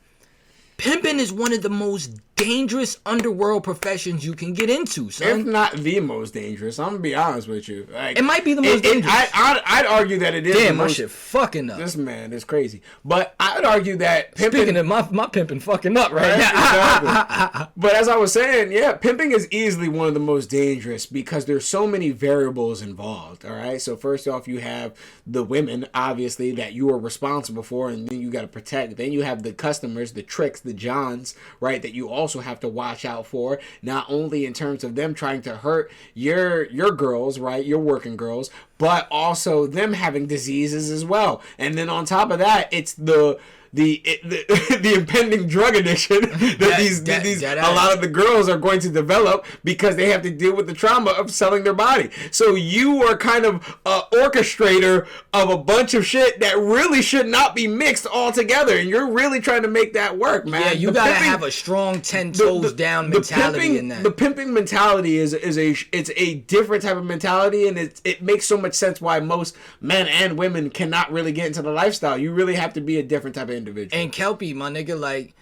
pimping is one of the most dangerous underworld professions you can get into, son. If not the most dangerous, I'm gonna be honest with you. Like, it might be the most dangerous. I'd argue that it is. Damn, my shit fucking up. This man is crazy. But I would argue that pimping... Speaking of my pimping fucking up right now. Exactly. But as I was saying, yeah, pimping is easily one of the most dangerous because there's so many variables involved, all right? So first off, you have the women, obviously, that you are responsible for, and then you got to protect. Then you have the customers, the tricks, the Johns, right, that you also have to watch out for, not only in terms of them trying to hurt your girls, right, your working girls, but also them having diseases as well. And then on top of that, it's the impending drug addiction that a lot of the girls are going to develop because they have to deal with the trauma of selling their body. So you are kind of an orchestrator of a bunch of shit that really should not be mixed all together, and you're really trying to make that work, man. Yeah, you gotta have a strong 10 toes down mentality in that. The pimping mentality is a different type of mentality, and it makes so much sense why most men and women cannot really get into the lifestyle. You really have to be a different type of individual. And Kelpie, my nigga, like,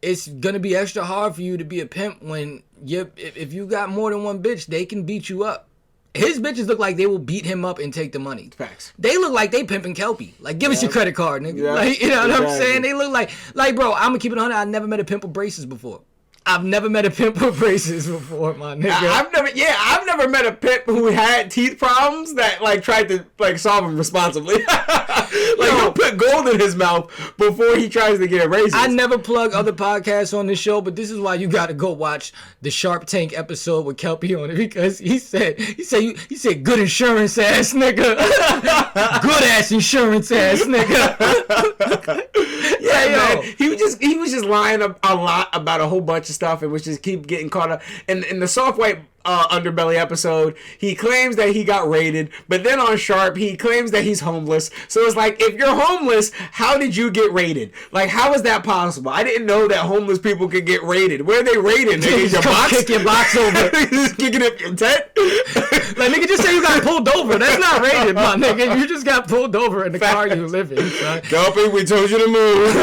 it's gonna be extra hard for you to be a pimp when if you got more than one bitch, they can beat you up. His bitches look like they will beat him up and take the money. Facts. They look like they pimping Kelpie. Like, give us your credit card, nigga. Yeah. Like, you know what I'm saying? They look like, bro, I'm gonna keep it 100. I never met a pimp with braces before. I've never met a pimp with braces before, my nigga. I've never met a pimp who had teeth problems that like tried to like solve them responsibly. He'll put gold in his mouth before he tries to get braces. I never plug other podcasts on this show, but this is why you gotta go watch the Sharp Tank episode with Kelpie on it, because he said good insurance ass nigga. Good ass insurance ass nigga. Yeah, man. He was just lying a lot about a whole bunch of stuff and was just keep getting caught up. And in the soft white underbelly episode, he claims that he got raided, but then on Sharp he claims that he's homeless. So it's like, if you're homeless, how did you get raided? Like, how is that possible? I didn't know that homeless people could get raided. Where are they raided? Nigga, your box? Kick your box over. Just kicking up your tent. Like, nigga, just say you got pulled over. That's not rated, my nigga. You just got pulled over in the car you live in, son. Kelpie, we told you to move.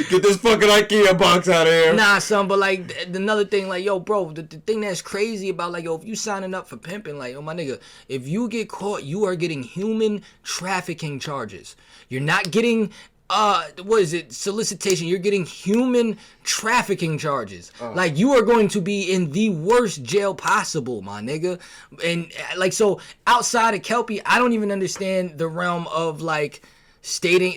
Get this fucking IKEA box out of here. Nah, son, but like another thing, like, yo, bro, the thing that's crazy about, like, yo, if you signing up for pimping, like, yo, my nigga, if you get caught, you are getting human trafficking charges. You're not getting what is it, solicitation. You're getting human trafficking charges. Like, you are going to be in the worst jail possible, my nigga. And like, so outside of Kelpie, I don't even understand the realm of like stating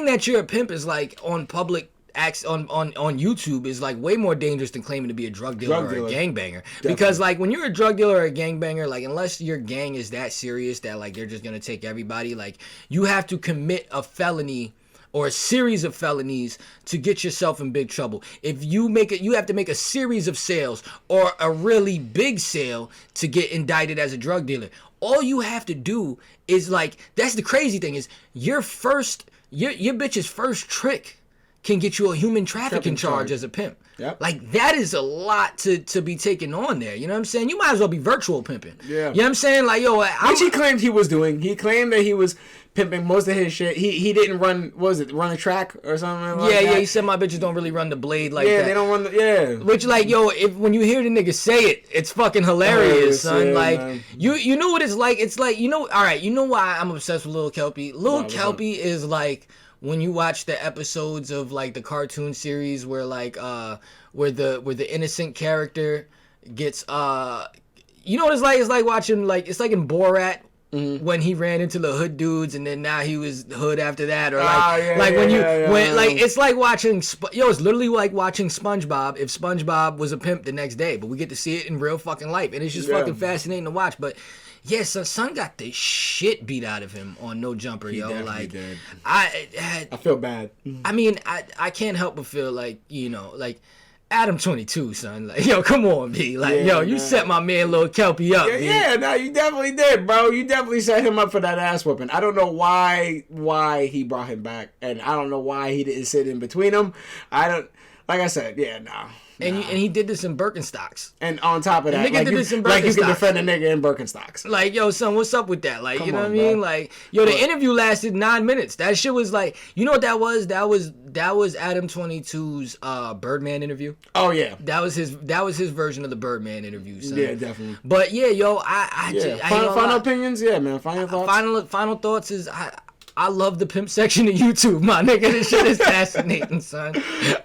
that you're a pimp is like on public acts on YouTube is like way more dangerous than claiming to be a drug dealer or a gangbanger. Definitely. Because like when you're a drug dealer or a gangbanger, like unless your gang is that serious that like they're just gonna take everybody, like you have to commit a felony or a series of felonies to get yourself in big trouble. If you make it, you have to make a series of sales or a really big sale to get indicted as a drug dealer. All you have to do is like, that's the crazy thing is your bitch's first trick can get you a human trafficking charge as a pimp. Yep. Like, that is a lot to be taken on there. You know what I'm saying? You might as well be virtual pimping. Yeah. You know what I'm saying? Like, yo, which he claimed he was doing. He claimed that he was pimping most of his shit. He didn't run, run a track or something like that? Yeah, he said my bitches don't really run the blade like that. Yeah, they don't run the, Which, like, yo, when you hear the nigga say it, it's fucking hilarious, son. Yeah, like, man. you know what it's like? It's like, you know, all right, you know why I'm obsessed with Lil Kelpie? Lil Kelpie is like, when you watch the episodes of like the cartoon series where like where the innocent character gets you know what it's like? It's like watching like, it's like in Borat when he ran into the hood dudes and then now he was hood after that, or like it's like watching it's literally like watching SpongeBob if SpongeBob was a pimp the next day, but we get to see it in real fucking life and it's just fucking fascinating to watch. But yeah, son got the shit beat out of him on No Jumper, yo. Like, did. I feel bad. I mean, I can't help but feel like, you know, like Adam 22, son. Like, yo, come on, B. Like, yo, you set my man Lil Kelpie up. Yeah, no, you definitely did, bro. You definitely set him up for that ass whooping. I don't know why he brought him back, and I don't know why he didn't sit in between them. Like I said, yeah, no. And he did this in Birkenstocks. And on top of that, like you can defend a nigga in Birkenstocks. Like, yo, son, what's up with that? Like, you know what I mean? Bro. Like, yo, the interview lasted 9 minutes. That shit was like, you know what that was? That was Adam 22's Birdman interview. Oh yeah. That was his version of the Birdman interview, son. Yeah, definitely. But yeah, yo, final opinions, yeah, man. Final thoughts. Final thoughts is I love the pimp section of YouTube, my nigga. This shit is fascinating, son.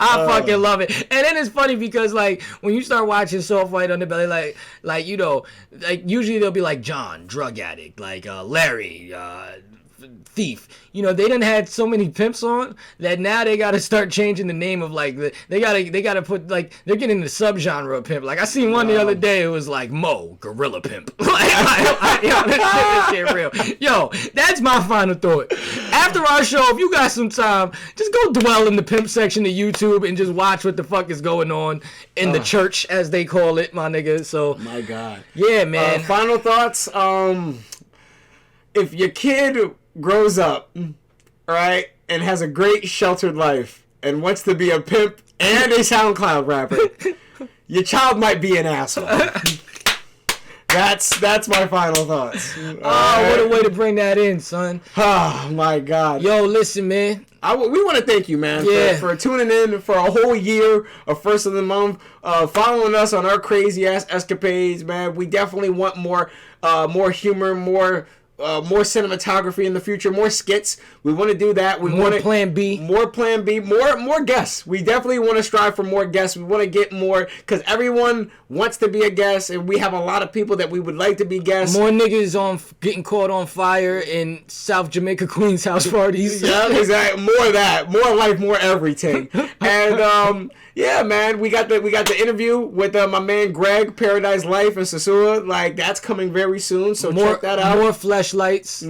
I fucking love it. And then it's funny because, like, when you start watching Soft White Underbelly, like you know, like, usually they'll be like John, drug addict, like Larry, thief. You know, they done had so many pimps on that now they gotta start changing the name of, like, they gotta put, like, they're getting the subgenre of pimp. Like, I seen one the other day, it was like Mo, gorilla pimp. Like, yo, this shit real. Yo, that's my final thought. After our show, if you got some time, just go dwell in the pimp section of YouTube and just watch what the fuck is going on in the church, as they call it, my nigga. So, my God. Yeah, man. Final thoughts. If your kid grows up, right, and has a great sheltered life and wants to be a pimp and a SoundCloud rapper, your child might be an asshole. That's my final thoughts. What a way to bring that in, son. Oh my God. Yo, listen, man. We want to thank you, man, for tuning in for a whole year of First of the Month, following us on our crazy ass escapades, man. We definitely want more humor, more cinematography in the future, more skits. We want to do that. We want Plan B. More Plan B. More guests. We definitely want to strive for more guests. We want to get more, because everyone wants to be a guest, and we have a lot of people that we would like to be guests. More niggas getting caught on fire in South Jamaica Queens house parties. Yeah, exactly. More of that. More life. More everything. And yeah, man, we got the interview with my man Greg, Paradise Life in Sosua. Like, that's coming very soon, so check that out. More fleshlights.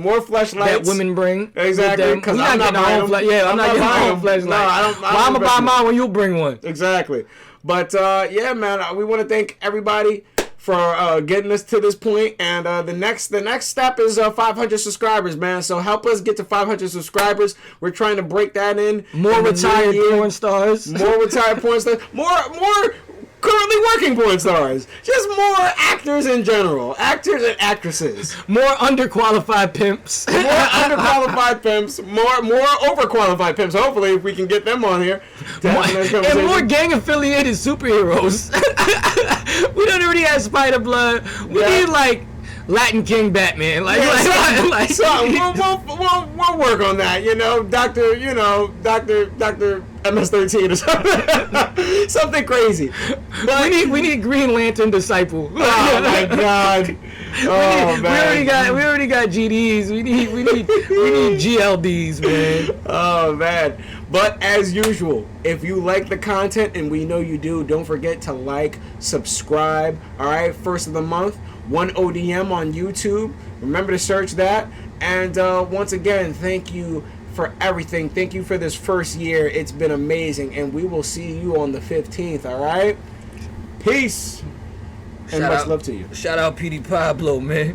That women bring. Exactly. Because I'm not buying them. I'm not getting my own fleshlight. No, I'm gonna buy mine when you bring one. Exactly. But yeah, man, we want to thank everybody for getting us to this point, and the next step is 500 subscribers, man. So help us get to 500 subscribers. We're trying to break that in. More retired porn stars. More retired porn stars. More currently working porn stars. Just more actors in general. Actors and actresses. More underqualified pimps. More underqualified pimps. More overqualified pimps. Hopefully, if we can get them on here. And more gang-affiliated superheroes. We don't already have Spider-Blood. We need, like, Latin King Batman. Like, we'll work on that, you know, Dr. MS-13 or something. Something crazy. But we need Green Lantern Disciple. Oh my god. Oh man. We already got GDs. We need GLDs, man. Oh man. But as usual, if you like the content, and we know you do, don't forget to like, subscribe. Alright, first of the month, 1ODM on YouTube. Remember to search that. And once again, thank you for everything. Thank you for this first year. It's been amazing. And we will see you on the 15th, alright? Peace. And much love to you. Shout out PD Pablo, man.